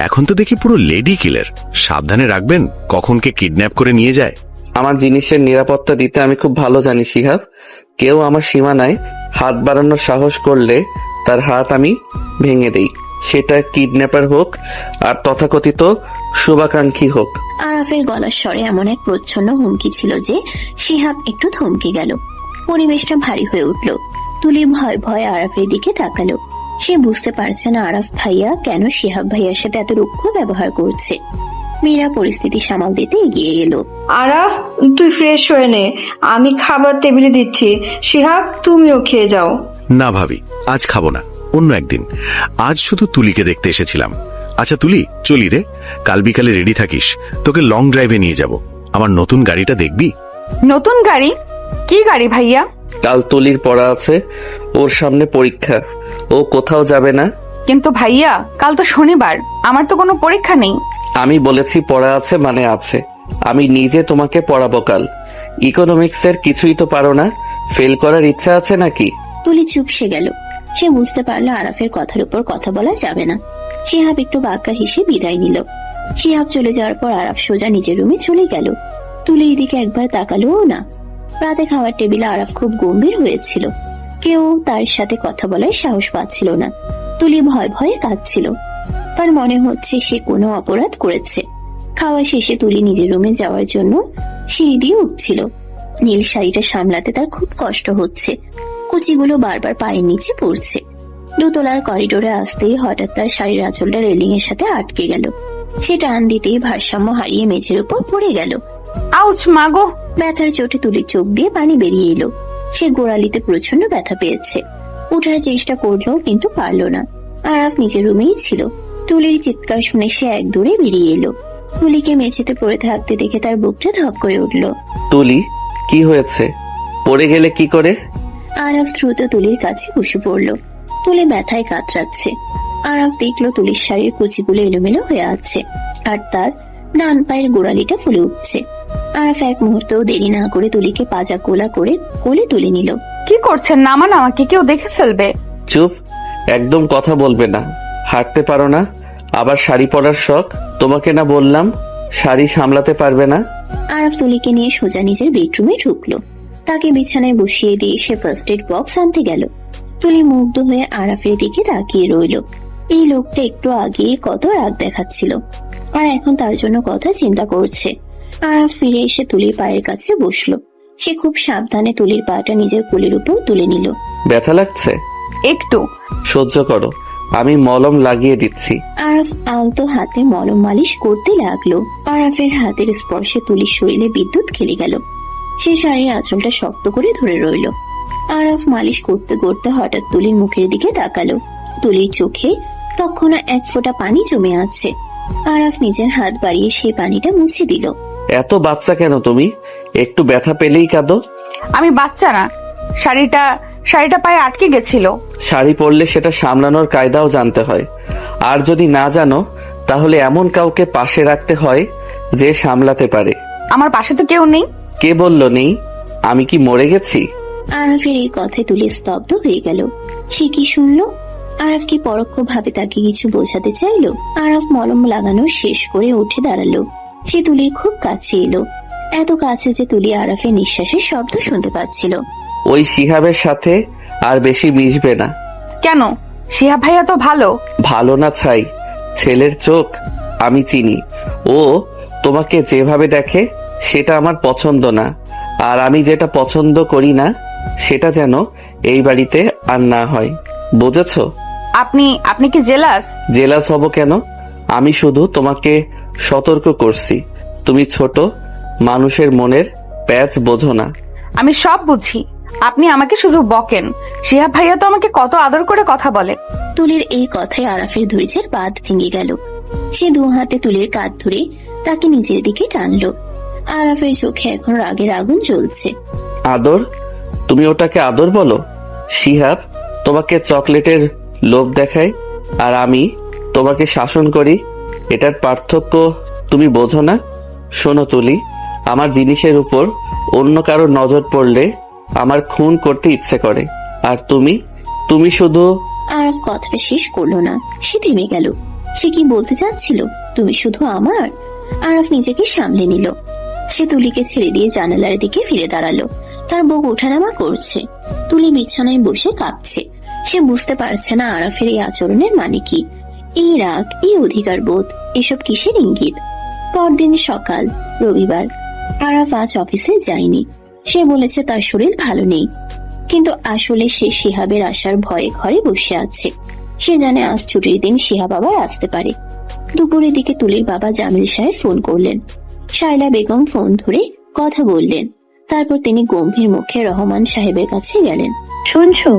এখন তো দেখি পুরো লেডি কিলার। সাবধানে রাখবেন, কখন কে কিডন্যাপ করে নিয়ে যায়। আমার জিনিসের নিরাপত্তা দিতে আমি খুব ভালো জানি শিহাব। কেউ আমার সীমানায় হাত বাড়ানোর সাহস করলে তার হাত আমি ভেঙে দেই, সেটা কিডন্যাপার হোক আর তথাকথিত শুভাকাঙ্ক্ষী হোক। আরাফের গলার স্বরে এমন এক প্রচ্ছন্ন হুমকি ছিল যে শিহাব একটু থমকে গেল। পরিবেশটা ভারী হয়ে উঠল। তুলি ভয় ভয় আরাফের দিকে তাকালো। সে বুঝতে পারছে না আরাফ ভাইয়া কেন শিহাব ভাইয়ার সাথে এত রুক্ষ ব্যবহার করছে। মীরা পরিস্থিতি সামাল দিতে এগিয়ে এলো। আরাফ, তুই ফ্রেশ হয়ে নে, আমি খাবার টেবিলে দিচ্ছি। শিহাব, তুমিও খেয়ে যাও। না ভাবি, আজ খাবো না, অন্য একদিন। আজ শুধু তুলিকে দেখতে এসেছিলাম। আচ্ছা তুলি, চলি রে। কাল বিকালে রেডি থাকিস, তোকে লং ড্রাইভে নিয়ে যাব। আমার নতুন গাড়িটা দেখবি? নতুন গাড়ি? কি গাড়ি ভাইয়া? কাল তুলির পড়া আছে, ওর সামনে পরীক্ষা, ও কোথাও যাবে না। কিন্তু ভাইয়া, কাল তো শনিবার, আমার তো কোনো পরীক্ষা নেই। আমি বলেছি পড়া আছে মানে আছে। আমি নিজে তোমাকে পড়াবো কাল। ইকোনমিক্সের কিছুই তো পারো না, ফেল করার ইচ্ছা আছে নাকি? তুলি চুপসে গেল। সে বুঝতে পারলো আরাফের কথার উপর কথা বলা যাবে না। শিহাব একটু বাঁকা হেসে বিদায় নিল। শিহাব চলে যাওয়ার পর আরাফ সোজা নিজের রুমে চলে গেল। তুলি এদিকে একবার তাকালোও না। রাতে খাওয়ার টেবিলে আরাফ খুব গম্ভীর হয়েছিল। কেউ তার সাথে কথা বলার সাহস পাচ্ছিল না। তুলি ভয় ভয়ে কাঁদছিল। তার মনে হচ্ছে সে কোনো অপরাধ করেছে। খাওয়া শেষে তুলি নিজের রুমে যাওয়ার জন্য সিঁড়ি দিয়ে উঠছিল। নীল শাড়িটা সামলাতে তার খুব কষ্ট হচ্ছে। কুচিগুলো বারবার পায়ের নিচে পড়ছে। দোতলার করিডোরে আসতেই হঠাৎ তার শাড়ির আঁচলটা রেলিং এর সাথে আটকে গেল। সে টান দিতেই ভারসাম্য হারিয়ে মেঝের উপর পড়ে গেল। আউচ মাগো! ব্যথার চোটে তুলির চোখ দিয়ে পানি বেরিয়ে এলো। সে গোড়ালিতে প্রচন্ড ব্যথা পেয়েছে। ওঠার চেষ্টা করলো কিন্তু পারলো না। আরাফ নিজের রুমেই ছিল। তুলির চিৎকার শুনে সে এক দৌড়ে বেরিয়ে এলো। তুলিকে মেঝেতে পড়ে থাকতে দেখে তার বুকটা ধক করে উঠল। তুলি, কি হয়েছে? পড়ে গেলে কি করে? আরাফ দ্রুত তুলির কাছে বসে পড়ল। তুলি ব্যথায় কাতরাচ্ছে। আরাফ দেখলো তুলির শাড়ির কুচিগুলো এলোমেলো হয়ে আছে, আর তার ডান পায়ের গোড়ালিটা ফুলে উঠছে। আরাফ এক মুহূর্তেও দেরি না করে তুলিকে পাজা কোলা করে কোলে তুলে নিল। কি করছেন? নামান, আমাকে কেউ দেখে ফেলবে। চুপ, একদম কথা বলবে না। হাঁটতে পারো না, আবার শাড়ি পরার শখ। তোমাকে না বললাম শাড়ি সামলাতে পারবে না? আরাফ তুলিকে নিয়ে সোজা নিজের বেডরুমে ঢুকলো। তাকে বিছানায় বসিয়ে দিয়ে সে ফার্স্ট এড বক্স আনতে গেল। তুলি মুগ্ধ হয়ে আরাফের দিকে তাকিয়ে রইল। এই লোকটা একটু আগে কত রাগ দেখাচ্ছিল, আর এখন তার জন্য কথা চিন্তা করছে। আরাফ ফিরে এসে তুলির পায়ের কাছে বসলো। সে খুব সাবধানে তুলির পাটা নিজের কোলের উপর তুলে নিল। ব্যথা লাগছে? একটু। সহ্য করো, আমি মলম লাগিয়ে দিচ্ছি। আরাফ আলতো হাতে মলম মালিশ করতে লাগলো। আরাফের হাতের স্পর্শে তুলির শরীরে বিদ্যুৎ খেলে গেল। সে শাড়ির আঁচলটা শক্ত করে ধরে রইল। আরাফ মালিশ করতে করতে হঠাৎ তুলির মুখের দিকে তাকালো। তুলির চোখে তখনও এক ফোঁটা পানি জমে আছে। আরাফ নিজের হাত বাড়িয়ে সেই পানিটা মুছে দিল। এত বাচ্চা কেন তুমি? একটু ব্যথা পেলেই কাঁদো। আমি বাচ্চা না। শাড়িটা পায়ে আটকে গেছিল। শাড়ি পরলে সেটা সামলানোর কায়দাও জানতে হয়, আর যদি না জানো তাহলে এমন কাউকে পাশে রাখতে হয় যে সামলাতে পারে। আমার পাশে তো কেউ নেই। কে বললো নেই? আমি কি মরে গেছি? আরাফের এই কথায় তুলি স্তব্ধ হয়ে গেল। সে কি শুনলো? আরাফ কি পরোক্ষভাবে তাকে কিছু বোঝাতে চাইলো? আরাফ মলম লাগানো শেষ করে উঠে দাঁড়ালো। সে তুলির খুব কাছে এলো, এত কাছে যে তুলি আরাফের নিঃশ্বাসের শব্দ শুনতে পাচ্ছিল। ওই শিহাবের সাথে আর বেশি মিশবে না। কেন? শিহাব ভাইয়া তো ভালো। ভালো না ছাই, ছেলের চোখ আমি চিনি। ও তোমাকে যেভাবে দেখে সেটা আমার পছন্দ না, আর আমি যেটা পছন্দ করি না সেটা যেন এই বাড়িতে আর না হয়, বুঝেছো? আপনি কি জেলাস? জেলাস হব কেন? আমি শুধু তোমাকে সতর্ক করছি, তুমি ছোট, মানুষের মনের প্যাচ বোঝো না। আমি সব বুঝি, আপনি আমাকে শুধু বকেন। শিহাব ভাইয়া তো আমাকে কত আদর করে কথা বলে। তুলির এই কথায় আরাফের ধৈর্যের বাঁধ ভেঙে গেল। সে দু হাতে তুলির কাঁধ ধরে তাকে নিজের দিকে টানলো। আরাফের চোখে এখন রাগের আগুন জ্বলছে। আদর? তুমি ওটাকে আদর বলো? শিহাব তোমাকে চকলেটের লোভ দেখায় আর আমি তোমাকে শাসন করি, এটার পার্থক্য তুমি বোঝো না? শোনো তুলি, আমার জিনিসের উপর অন্য কারোর নজর পড়লে আমার খুন করতে ইচ্ছে করে, আর তুমি শুধু। আরাফ কথাটা শেষ করলো না, সে থেমে গেল। সে কি বলতে চাচ্ছিল? তুমি শুধু আমার? আরাফ নিজেকে সামলে নিল। সে তুলিকে ছেড়ে দিয়ে জানালার দিকে ফিরে দাঁড়ালো। তার বুক ওঠানামা করছে। তুলি বিছানায় বসে কাঁপছে। সে বুঝতে পারছে না আরাফের এই আচরণের মানে কি। এই রাগ, এই অধিকার বোধ, এসব কিসের ইঙ্গিত? পরদিন সকাল, রবিবার। আরাফ আজ অফিসে যায়নি। সে বলেছে তার শরীর ভালো নেই, কিন্তু আসলে সে শিহাবের আসার ভয়ে ঘরে বসে আছে। সে জানে আজ ছুটির দিন শিহাব আবার আসতে পারে। দুপুরের দিকে তুলির বাবা জামিল সাহেব ফোন করলেন। শায়লা বেগম ফোন ধরে কথা বললেন। তারপর তিনি গম্ভীর মুখে রহমান সাহেবের কাছে গেলেন। শুনছো,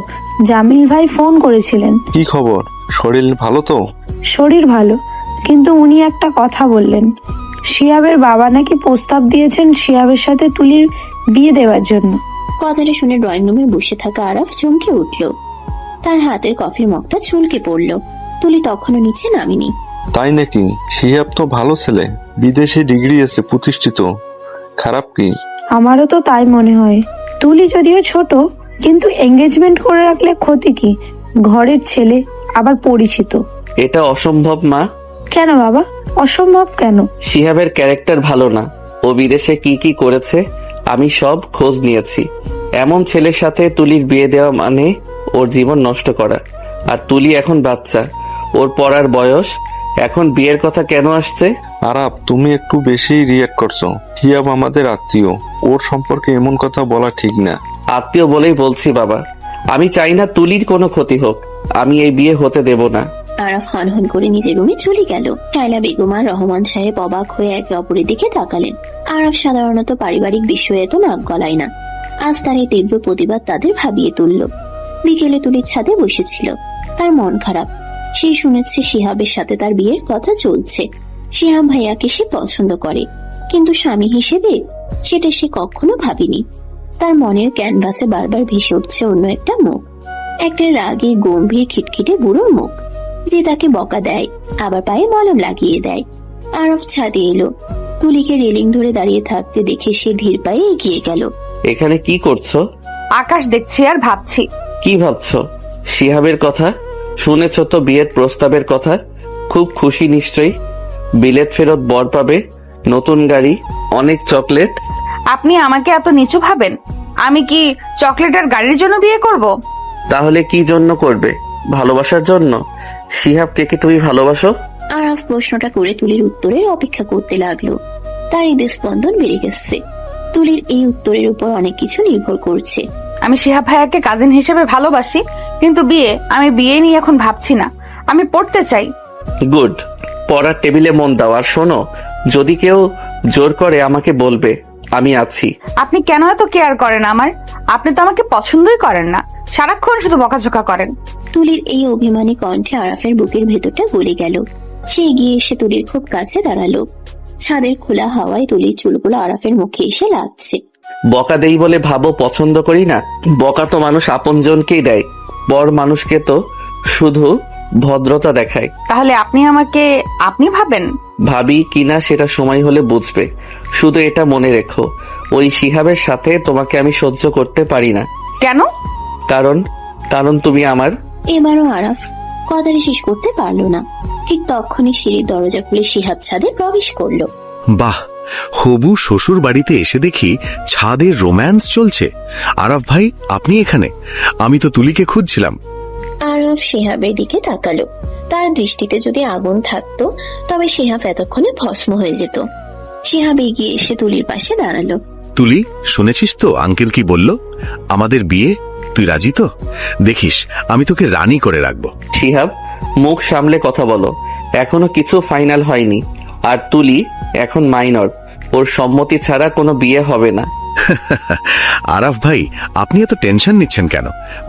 জামিল ভাই ফোন করেছিলেন। কি খবর? শরীর ভালো তো? শরীর ভালো, কিন্তু উনি একটা কথা বললেন। শিহাবের বাবা নাকি প্রস্তাব দিয়েছেন শিহাবের সাথে তুলির বিয়ে দেওয়ার জন্য। কথাটা শুনে ড্রয়িং রুমে বসে থাকা আরাফ চমকে উঠল। তার হাতের কফির মগটা চুলকে পড়ল। তুলি তখনও নিচে নামেনি। তাই নাকি? শিহাব তো ভালো ছেলে, বিদেশে ডিগ্রি আছে, প্রতিষ্ঠিত। খারাপ কি? আমারও তো তাই মনে হয়। তুলি যদিও ছোট, কিন্তু এঙ্গেজমেন্ট করে রাখলে ক্ষতি কি? ঘরের ছেলে, আবার পরিচিত। এটা অসম্ভব মা। কেন বাবা, অসম্ভব কেন? শিহাবের ক্যারেক্টার ভালো না। ও বিদেশে কি কি করেছে আমি সব খোঁজ নিয়েছি। এমন ছেলের সাথে তুলির বিয়ে দেওয়া মানে ওর জীবন নষ্ট করা। আর তুলি এখন বাচ্চা, ওর পড়ার বয়স। এখন বিয়ের কথা কেন আসছে? আরাপ, তুমি একটু বেশি রিয়াক্ট করছো। শিহাব আমাদের আত্মীয়, ওর সম্পর্কে এমন কথা বলা ঠিক না। আত্মীয় বলেই বলছি বাবা, আমি চাই না তুলির কোনো ক্ষতি হোক। আমি এই বিয়ে হতে দেব না। আরাফ হনহন করে নিজের রুমে চলে গেল। শায়লা বেগম আর রহমান সাহেব অবাক হয়ে একে অপরের দিকে তাকালেন। আরাফ সাধারণত পারিবারিক বিষয়ে এত নাক গলায় না, আজ তার এই তীব্র প্রতিবাদ তাদের ভাবিয়ে তুলল। বিকেলে তুলির ছাদে বসেছিল, তার মন খারাপ। সে শুনেছে শিহাবের সাথে তার বিয়ের কথা চলছে। শিহাব ভাইয়াকে সে পছন্দ করে, কিন্তু স্বামী হিসেবে সেটা সে কখনো ভাবেনি। তার মনের ক্যানভাসে বারবার ভেসে উঠছে অন্য একটা মুখ, একটা রাগে গম্ভীর খিটখিটে বুড়ো মুখ, যে তাকে বকা দেয় আবার পায়ে মলম লাগিয়ে দেয়। আরফ ছাদে এলো। তুলিকে রেলিং ধরে দাঁড়িয়ে থাকতে দেখে সে ধীর পায়ে এগিয়ে গেল। এখানে কি করছো? আকাশ দেখছি আর ভাবছি। কি ভাবছো? শিহাবের কথা শুনেছ তো? বিয়ের প্রস্তাবের কথা। খুব খুশি নিশ্চয়ই। বিলেত ফেরত বর পাবে, নতুন গাড়ি, অনেক চকলেট। আপনি আমাকে এত নিচু ভাবেন? আমি কি চকলেট আর গাড়ির জন্য বিয়ে করব? তাহলে কি জন্য করবে? ভালোবাসার জন্য? শিহাবকে কি তুমি ভালোবাসো? আরাফ প্রশ্নটা করে তুলির উত্তরের অপেক্ষা করতে লাগলো। তার হৃদয় স্পন্দন বেড়ে গেছে। তুলির এই উত্তরের উপর অনেক কিছু নির্ভর করছে। আমি শিহাব ভাইয়াকে কাজিন হিসেবে ভালোবাসি, কিন্তু আমি বিয়ে নিয়ে এখন ভাবছি না। আমি পড়তে চাই। গুড। পড়ার টেবিলে মন দাও। আর শোনো, যদি কেউ জোর করে আমাকে বলবে, আমি আছি। আপনি কেন এত কেয়ার করেন আমার? আপনি তো আমাকে পছন্দই করেন না, সারাক্ষণ শুধু বকাঝকা করেন। তুলির এই অভিমানী কণ্ঠে আরাফের বুকের ভেতরটা গলে গেল। সে এগিয়ে এসে তুলির খুব কাছে দাঁড়ালো। ছাদের খোলা হাওয়ায় তুলির চুলগুলো আরাফের মুখে এসে লাগছে। বকা দেই বলে ভাবো পছন্দ করি না? বকা তো মানুষ আপনজনকেই দেয়, বড় মানুষকে তো শুধু ভদ্রতা দেখায়। তাহলে আপনি আমাকে আপনি ভাবেন? ভাবি কিনা সেটা সময় হলে বুঝবে। শুধু এটা মনে রেখো, ওই শিহাবের সাথে তোমাকে আমি সহ্য করতে পারি না। কেন? কারণ তুমি আমার। এবারও আরাফ কথাটি শেষ করতে পারলো না। ঠিক তখনই সিঁড়ির দরজা খুলে শিহাব ছাদে প্রবেশ করলো। বাহ, হবু শ্বশুর বাড়িতে এসে দেখি ছাদে রোম্যান্স চলছে। আরাফ ভাই, আপনি এখানে? আমি তো তুলিকে খুঁজছিলাম। আরাফ শিহাবের দিকে তাকালো। তার দৃষ্টিতে যদি আগুন থাকতো তবে শিহাব এতক্ষণে ভস্ম হয়ে যেত। শিহাব এগিয়ে এসে তুলির পাশে দাঁড়ালো। তুলি, শুনেছিস তো আঙ্কেল কি বলল? আমাদের বিয়ে, তুই রাজি তো? দেখিস আমি তোকে রানী করে রাখবো। শিহাব, মুখ সামলে কথা বলো। এখনো কিছু ফাইনাল হয়নি। আর তুলি এখন মাইনর, ওর সম্মতি ছাড়া কোনো বিয়ে হবে না। আরাফ ভাই, আপনি এত টেনশন নিচ্ছেন কেন?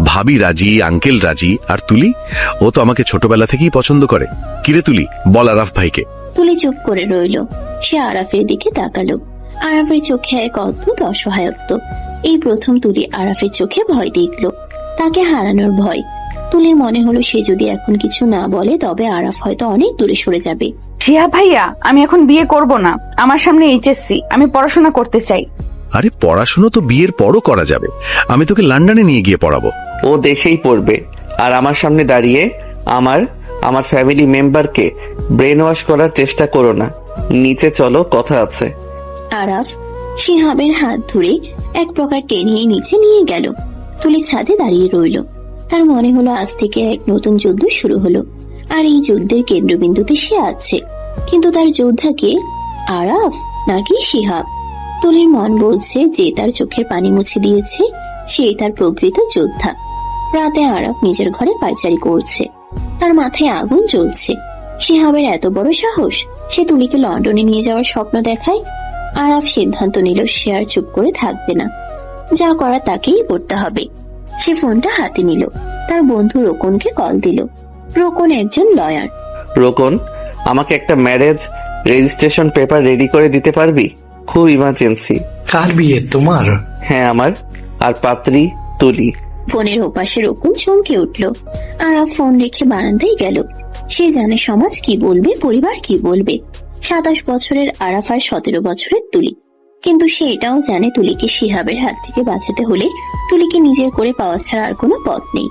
ভাবি রাজি, আঙ্কেল রাজি, আর তুলি? ও তো আমাকে ছোটবেলা থেকেই পছন্দ করে। কিরে তুলি, বল আরাফ ভাইকে। তুলি চুপ করে রইল। সে আরাফের দিকে তাকালো। আরাফের চোখে এক অদ্ভুত অসহায়ত্ব। এই প্রথম তুলি আরাফের চোখে ভয় দেখলো, তাকে হারানোর ভয়। তুলির মনে হলো সে যদি এখন কিছু না বলে তবে আরাফ হয়তো অনেক দূরে সরে যাবে। শিহাব ভাইয়া, আমি এখন বিয়ে করব না। আমার সামনে এইচএসসি, আমি পড়াশোনা করতে চাই। আরে পড়াশুনো তো বিয়ের পরও করা যাবে। আমি তোকে লন্ডনে নিয়ে গিয়ে পড়াবো। ও দেশেই পড়বে, আর আমার সামনে দাঁড়িয়ে আমার ফ্যামিলি মেম্বারকে ব্রেন ওয়াশ করার চেষ্টা করো না। নিচে চলো, কথা আছে। আরাফ শিহাবের হাত ধরে এক প্রকার টেনে নিচে নিয়ে গেল। তুলি ছাদে দাঁড়িয়ে রইল। তার মনে হলো আজ থেকে এক নতুন যুদ্ধ শুরু হলো, আর এই যুদ্ধের কেন্দ্রবিন্দুতে সে আছে। কিন্তু তার যোদ্ধাকে আরাফ নাকি শিহাব? তুলির মন বলছে যে তার চোখের পানি মুছে দিয়েছে সেই তার প্রকৃত যোদ্ধা। রাতে আরাফ নিজের ঘরে পায়চারি করছে, তার মাথায় আগুন জ্বলছে। শিহাবের এত বড় সাহস, সে তুলিকে লন্ডনে নিয়ে যাওয়ার স্বপ্ন দেখায়। আরাফ সিদ্ধান্ত নিল সে আর চুপ করে থাকবে না, যা করা তাকেই করতে হবে। সে ফোনটা হাতে নিল, তার বন্ধু রোকনকে কল দিল। রোকন একজন লয়ার। রোকন, আমাকে একটা ম্যারেজ রেজিস্ট্রেশন পেপার রেডি করে দিতে পারবি? খুব ইমার্জেন্সি। কার বিয়ে? তোমার? হ্যাঁ আমার। আর পাত্রী তুলি। ফোনের ওপাশে রোকন চমকে উঠল। আরাফ ফোন রেখে বারান্দায় গেল। সে জানে সমাজ কি বলবে, পরিবার কি বলবে। 27 বছরের আরাফ আর 17 বছরের তুলি। কিন্তু সে এটাও জানে তুলিকে শিহাবের হাত থেকে বাঁচাতে হলে তুলিকে নিজের করে পাওয়া ছাড়া আর কোনো পথ নেই।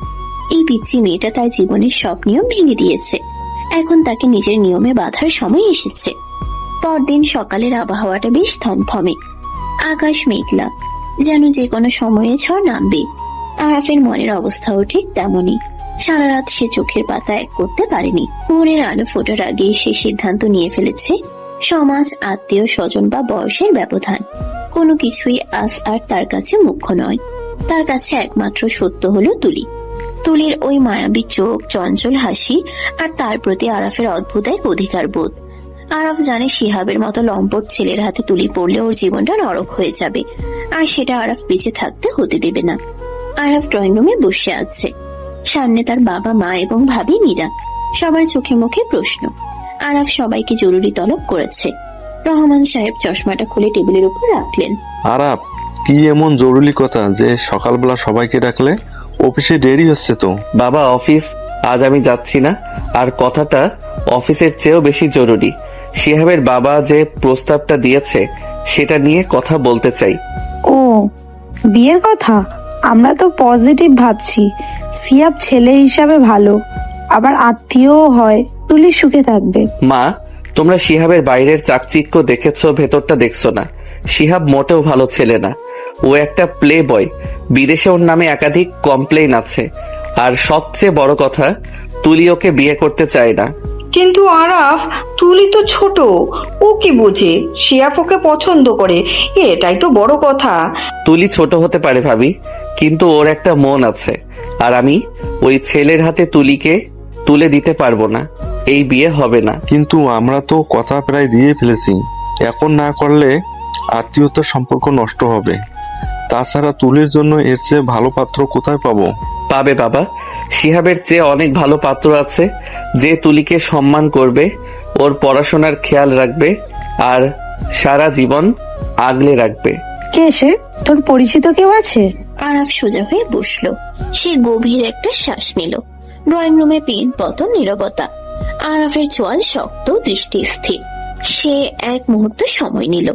এই পিচ্চি মেয়েটা তার জীবনের সব নিয়ম ভেঙে দিয়েছে। এখন তাকে নিজের নিয়মে বাঁধার সময় এসেছে। পরদিন সকালের আবহাওয়াটা বেশ থমথমে। আকাশ মেঘলা, যেন যে কোনো সময়ে ঝড় নামবে। আরাফের মনের অবস্থাও ঠিক তেমনই। সারা রাত সে চোখের পাতা এক করতে পারেনি। ভোরের আলো ফোটার আগে সে সিদ্ধান্ত নিয়ে ফেলেছে সমাজ, আত্মীয় স্বজন বা বয়সের ব্যবধান কোনো কিছুই আজ আর তার কাছে মুখ্য নয়। তার কাছে একমাত্র সত্য হলো তুলি। তুলির ওই মায়াবী চোখ, চঞ্চল হাসি আর তার প্রতি আরাফের অদ্ভুত এক অধিকার বোধ। আরাফ জানে শিহাবের মতো লম্পট ছেলের হাতে তুলি পড়লে ওর জীবনটা নরক হয়ে যাবে, আর সেটা আরাফ বেঁচে থাকতে হতে দেবে না। আরাফ ড্রয়িং রুমে বসে আছে, সামনে তার বাবা, মা এবং ভাবি মীরা। সবার চোখে মুখে প্রশ্ন। আরাফ সবাইকে জরুরি তলব করেছে। রহমান সাহেব চশমাটা খুলে টেবিলের উপর রাখলেন। আরাপ, কি এমন জরুরি কথা যে সকালবেলা সবাইকে ডাকলে? অফিসে দেরি হচ্ছে তো। বাবা, অফিস আজ আমি যাচ্ছি না, আর কথাটা অফিসের চেয়েও বেশি জরুরি। শিহাবের বাবা যে প্রস্তাবটা দিয়েছে সেটা নিয়ে কথা বলতে চাই। ও, বিয়ের কথা? আমরা তো পজিটিভ ভাবছি। সিয়াব ছেলে হিসাবে ভালো, আবার আত্মীয়ও হয়। তুলি সুখে থাকবে। মা, তোমরা শিহাবের বাইরের চাকচিক্য দেখেছো, ভেতরটা দেখছো না। শিহাব মোটেও ভালো ছেলে না। ও একটা প্লে বয়। বিদেশে ওর নামে একাধিক কমপ্লেইন আছে। আর সবচেয়ে বড় কথা, তুলি ওকে বিয়ে করতে চায় না। কিন্তু আরাফ, তুলি তো ছোট, ও কি বোঝে? শিহাব ওকে পছন্দ করে, এটাই তো বড় কথা। তুলি ছোট হতে পারে ভাবি, কিন্তু ওর একটা মন আছে। আর আমি ওই ছেলের হাতে তুলিকে তুলে দিতে পারবো না। এই বিয়ে হবে না। কিন্তু আমরা তো কথা প্রায় দিয়ে ফেলেছি। এখন না করলে আত্মীয়তার সম্পর্ক নষ্ট হবে। তাছাড়া তুলির জন্য এর চেয়ে ভালো পাত্র কোথায় পাবো? পাবে বাবা, শিহাবের চেয়ে অনেক ভালো পাত্র আছে, যে তুলিকে সম্মান করবে, ওর পড়াশোনার খেয়াল রাখবে, আর সারা জীবন আগলে রাখবে। কে সে? তোর পরিচিত কেউ আছে? আরাফ সোজা হয়ে বসলো। সে গভীর একটা শ্বাস নিল। ড্রয়িং রুমে পিন পতন, নীরবতা। আরাফের চোয়াল শক্ত, দৃষ্টি স্থির। সে এক মুহূর্ত সময় নিল,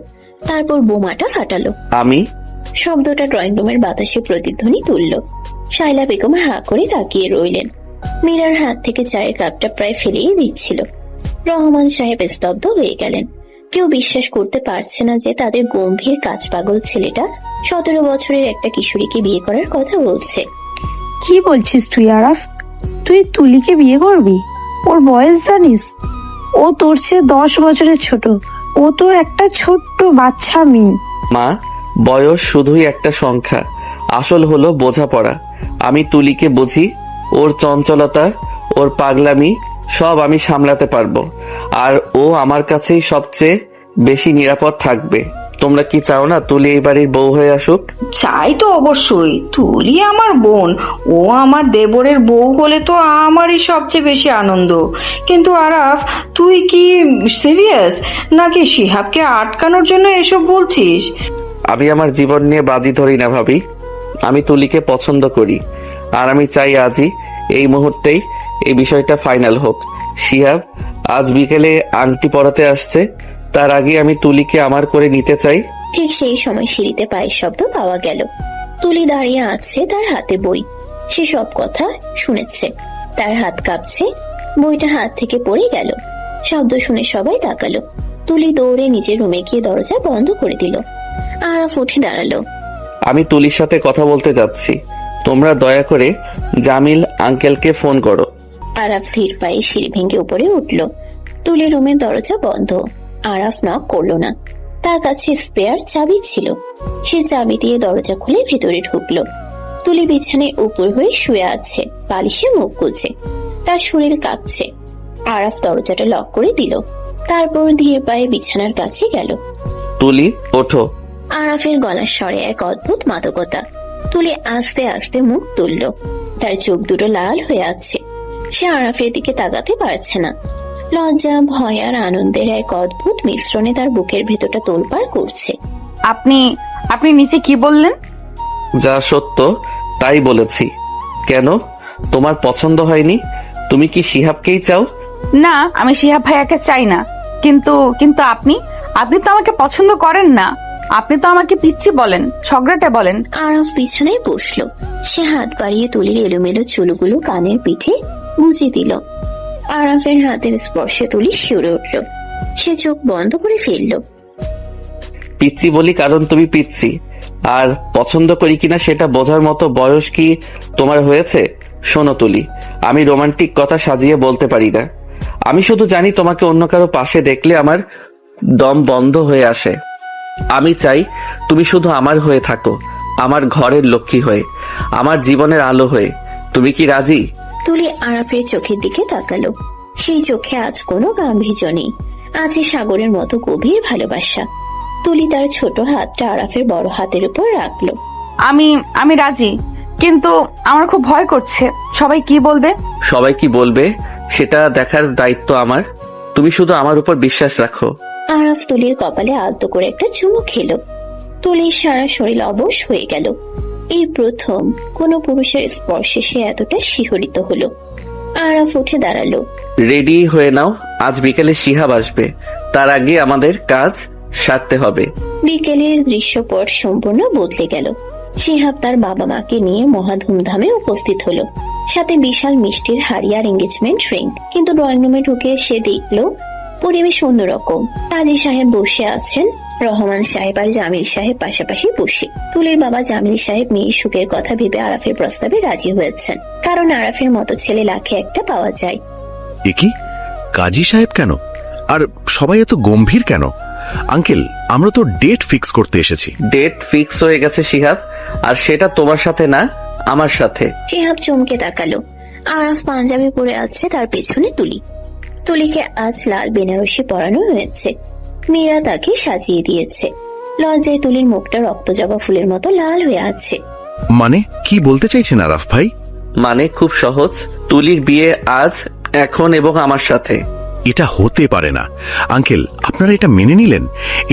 তারপর বোমাটা ফাটালো। আমি শব্দটা ড্রয়িং রুমের বাতাসে প্রতিধ্বনি তুলল। শাইলা বেগম হাঁ করে তাকিয়ে রইলেন। মীরার হাত থেকে চায়ের কাপটা প্রায় ফেলেই দিচ্ছিল। রহমান সাহেব স্তব্ধ হয়ে গেলেন। কেউ বিশ্বাস করতে পারছে না যে তাদের গম্ভীর কাজ পাগল ছেলেটা 17 বছরের একটা কিশোরীকে বিয়ে করার কথা বলছে। কি বলছিস তুই আরাফ? তুই তুলিকে বিয়ে করবি? ওর বয়স জানিস? ও তোর চেয়ে 10 বছরের ছোট। ও তো একটা ছোট্ট বাচ্চা মেয়ে। মা, বয়স শুধুই একটা সংখ্যা, আসল হলো বোঝাপড়া। আমি তুলিকে বুঝি, ওর চঞ্চলতা, ওর পাগলামি সব আমি সামলাতে পারবো। আর ও আমার কাছেই সবচেয়ে বেশি নিরাপদ থাকবে। তোমরা কি চাও না তুলি এই বাড়ির বউ হয়ে আসুক? চাই তো অবশ্যই। তুলি আমার বোন, ও আমার দেবরের বউ হলে তো আমারই সবচেয়ে বেশি আনন্দ। কিন্তু আরাফ, তুই কি সিরিয়াস, নাকি শিহাবকে আটকানোর জন্য এসব বলছিস? আমি আমার জীবন নিয়ে বাজি ধরি না ভাবি। আমি তুলিকে পছন্দ করি, আর আমি চাই আজই, এই মুহূর্তেই এই বিষয়টা ফাইনাল হোক। শিহাব আজ বিকেলে আংটি পরাতে আসছে, তার আগে আমি তুলিকে আমার করে নিতে চাই। ঠিক সেই সময় সিঁড়িতে পায়ের শব্দ পাওয়া গেল। তুলি দাঁড়িয়ে আছে, তার হাতে বই। সে সব কথা শুনেছে। তার হাত কাঁপছে, বইটা হাত থেকে পড়ে গেল। শব্দ শুনে সবাই তাকালো। তুলি দৌড়ে নিজের রুমে গিয়ে দরজা বন্ধ করে দিল। আরাফ উঠে দাঁড়ালো। আমি তুলির সাথে কথা বলতে যাচ্ছি, তোমরা দয়া করে জামিল আঙ্কেলকে ফোন করো। আরাফ ধীর পায়ে সিঁড়ি ভেঙে উপরে উঠল। তুলি রুমের দরজা বন্ধ। আরাফ নক করলো না। তার কাছে স্পেয়ার চাবি ছিল। সে চাবি দিয়ে দরজা খুলে ভেতরে ঢুকলো। তুলি বিছানায় উপর হয়ে শুয়ে আছে, বালিশে মুখ গুজে। তার শরীর কাঁপছে। আরাফ দরজাটা লক করে দিল। তারপর ধীর পায়ে বিছানার কাছে গেল। তুলি, ওঠো। আরাফের গলার স্বরে এক অদ্ভুত মাদকতা। তুলি আস্তে আস্তে মুখ তুলল। তার চোখ দুটো লাল হয়ে আছে। সে আরাফের দিকে তাকাতে পারছে না। লজ্জা, ভয় আর আনন্দের এক অদ্ভুত মিশ্রণে তার বুকের ভেতরটা তোলপাড় করছে। আপনি নিচে কি বললেন? যা সত্য তাই বলেছি। কেন, তোমার পছন্দ হয়নি? তুমি কি শিহাবকেই চাও? না, আমি শিহাব ভাইয়াকে চাই না। কিন্তু কিন্তু আপনি তো আমাকে পছন্দ করেন না। আপনি তো আমাকে পিচ্ছি বলেন, ঝগড়াটে বলেন। আরাফ বিছানায় বসলো। সে হাত বাড়িয়ে তুলির এলোমেলো চুলগুলো কানের পিঠে গুজে দিল। আরাফের হাতের স্পর্শে তুলি শিউরে উঠল। সে চোখ বন্ধ করে ফেলল। পিচ্ছি বলি কারণ তুমি পিচ্ছি, আর পছন্দ করি কিনা সেটা বোঝার মতো বয়স কি তোমার হয়েছে? শোনো তুলি, আমি রোমান্টিক কথা সাজিয়ে বলতে পারি না। আমি শুধু জানি তোমাকে অন্য কারো পাশে দেখলে আমার দম বন্ধ হয়ে আসে। আমি চাই তুমি শুধু আমার হয়ে থাকো, আমার ঘরের লক্ষ্মী হয়ে, আমার জীবনের আলো হয়ে। তুমি কি রাজি? তুলি আরাফের চোখের দিকে তাকালো। সেই চোখে আজ কোনো গাম্ভীর্য নেই, আছে সাগরের মতো গভীর ভালোবাসা। তুলি তার ছোট হাতটা আরাফের বড় হাতের উপর রাখলো। আমি রাজি, কিন্তু আমার খুব ভয় করছে। সবাই কি বলবে? সবাই কি বলবে সেটা দেখার দায়িত্ব আমার। তুমি শুধু আমার উপর বিশ্বাস রাখো। আরাফ তুলির কপালে আলতো করে একটা চুমু খেলো। তুলির সারা শরীর অবশ হয়ে গেল। এই প্রথম কোনো পুরুষের স্পর্শে সে এতটা শিহরিত হলো। আরাফ উঠে দাঁড়ালো। রেডি হয়ে নাও, আজ বিকেলে শিহাব আসবে। তার আগে আমাদের কাজ সারতে হবে। বিকেলের দৃশ্যপট সম্পূর্ণ বদলে গেল। শিহাব তার বাবা মাকে নিয়ে মহা ধুমধামে উপস্থিত হলো, সাথে বিশাল মিষ্টির হাড়ি আর এঙ্গেজমেন্ট রিং। কিন্তু ড্রয়িং রুমে ঢুকে সে দেখলো পরিবেশ অন্যরকম। কাজী সাহেব বসে আছেন, রহমান সাহেব আর জামিল সাহেব পাশাপাশি বসে। তুলির বাবা জামিল সাহেব মেয়ের সুখের কথা ভেবে আরাফের প্রস্তাবে রাজি হয়েছেন, কারণ আরাফের মতো ছেলে লাখে একটা পাওয়া যায়। এ কি, কাজী সাহেব কেন? আর সবাই এত গম্ভীর কেন? আঙ্কেল, আমরা তো ডেট ফিক্স করতে এসেছি। ডেট ফিক্স হয়ে গেছে শিহাব, আর সেটা তোমার সাথে না, আমার সাথে। শিহাব চমকে তাকালো। আরাফ পাঞ্জাবি পরে আছে, তার পেছনে তুলি। তুলিকে আজ লাল বেনারসি পরানো হয়েছে। মীরা তাকে সাজিয়ে দিয়েছে। লজ্জায় তুলির মুখটা রক্তজবা ফুলের মতো লাল হয়ে আছে। মানে কি বলতে চাইছেন আরাফ ভাই? মানে খুব সহজ, তুলির বিয়ে আজ, এখন এবং আমার সাথে। এটা হতে পারে না আঙ্কেল, আপনারা এটা মেনে নিলেন?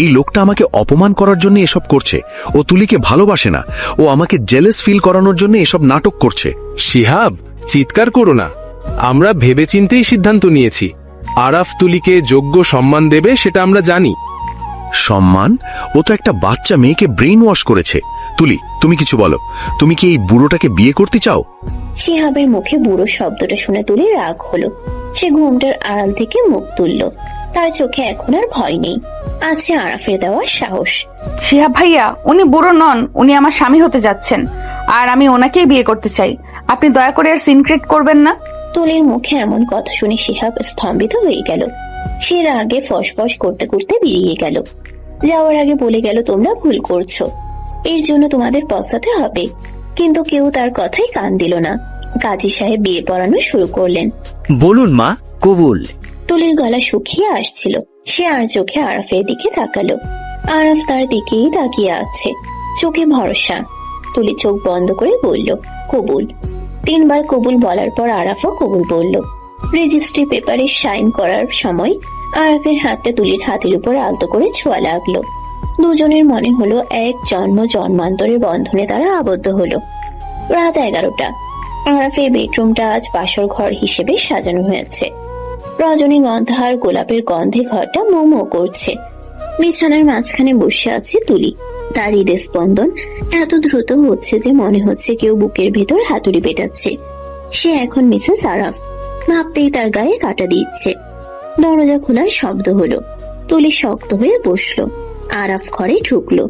এই লোকটা আমাকে অপমান করার জন্য এসব করছে। ও তুলিকে ভালোবাসে না, ও আমাকে জেলাস ফিল করানোর জন্য এসব নাটক করছে। শিহাব, চিৎকার করো না। আমরা ভেবেচিন্তেই সিদ্ধান্ত নিয়েছি। আরাফ তুলিকে যোগ্য সম্মান দেবে, সেটা আমরা জানি। সম্মান? ও তো একটা বাচ্চা মেয়েকে ব্রেইন ওয়াশ করেছে। তুলি, তুমি কিছু বলো। তুমি কি এই বুড়োটাকে বিয়ে করতে চাও? শিহাবের মুখে বুড়ো শব্দটা শুনে তুলি রাগ হলো। সে ঘুমটার আড়াল থেকে মুখ তুলল। তার চোখে এখন আর ভয় নেই, আছে আরাফের দেওয়া সাহস। শিহাব ভাইয়া, উনি বুড়ো নন, উনি আমার স্বামী হতে যাচ্ছেন, আর আমি ওনাকেই বিয়ে করতে চাই। আপনি দয়া করে আর সিন ক্রিয়েট করবেন না। তুলির মুখে এমন কথা শুনে শিহাব স্তম্ভিত হয়ে গেল। সে রাগে ফসফস করতে করতে বেরিয়ে গেল। যাওয়ার আগে বলে গেল, তোমরা ভুল করছো, এর জন্য তোমাদের পস্তাতে হবে। কিন্তু কেউ তার কথাই কান দিল না। কাজী সাহেব বিয়ে পড়ানো শুরু করলেন। বলুন মা, কবুল। তুলির গলা শুকিয়ে আসছিল। সে আর চোখে আরাফের দিকে তাকালো। আরাফ তার দিকেই তাকিয়ে আছে, চোখে ভরসা। তুলি চোখ বন্ধ করে বলল, কবুল। 3 বার কবুল বলার পর আরাফও কবুল বলল। রেজিস্ট্রি পেপারে সাইন করার সময় আরাফের হাতটা তুলির হাতের উপর আলতো করে ছোঁয়া লাগলো। দুজনের মনে হলো এক জন্ম জন্মান্তরের বন্ধনে তারা আবদ্ধ হলো। রাত 11টা। আরাফের বেডরুমটা আজ বাসর ঘর হিসেবে সাজানো হয়েছে। রজনীগন্ধা আর গোলাপের গন্ধে ঘরটা মো মো করছে। বিছানার মাঝখানে বসে আছে তুলি। তার হৃদয় স্পন্দন এত দ্রুত হচ্ছে যে মনে হচ্ছে কেউ বুকের ভেতর হাতুড়ি পেটাচ্ছে। সে এখন মিসেস আরাফ, ভাবতেই তার গায়ে কাটা দিচ্ছে। দরজা খোলার শব্দ হলো। তুলি শক্ত হয়ে বসলো। আরাফ ঘরে ঢুকলো।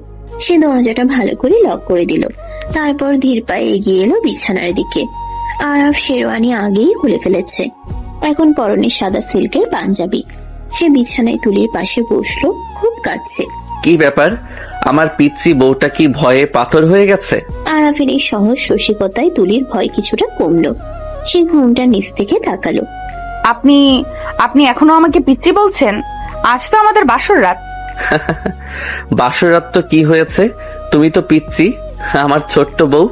সে দরজাটা ভালো করে লক করে দিল। তারপর ধীর পায়ে এগিয়ে এলো বিছানার দিকে। আরাফ শেরওয়ানি আগেই খুলে ফেলেছে, এখন পরনে সাদা সিল্কের পাঞ্জাবি। সে বিছানায় তুলির পাশে বসলো, খুব কাঁদছে। কি ব্যাপার, আমার পিচ্চি বউটা কি ভয়ে পাথর হয়ে গেছে? আরাফের এই সহজ রসিকতায় তুলির ভয় কিছুটা কমলো। সে ঘুমটা নিচ থেকে তাকালো। আপনি এখনো আমাকে পিচ্চি বলছেন? আজ তো আমাদের বাসর রাত। বাসর রাত তো কি হয়েছে, তুমি তো পিচ্চি, আমার ছোট্ট বউ।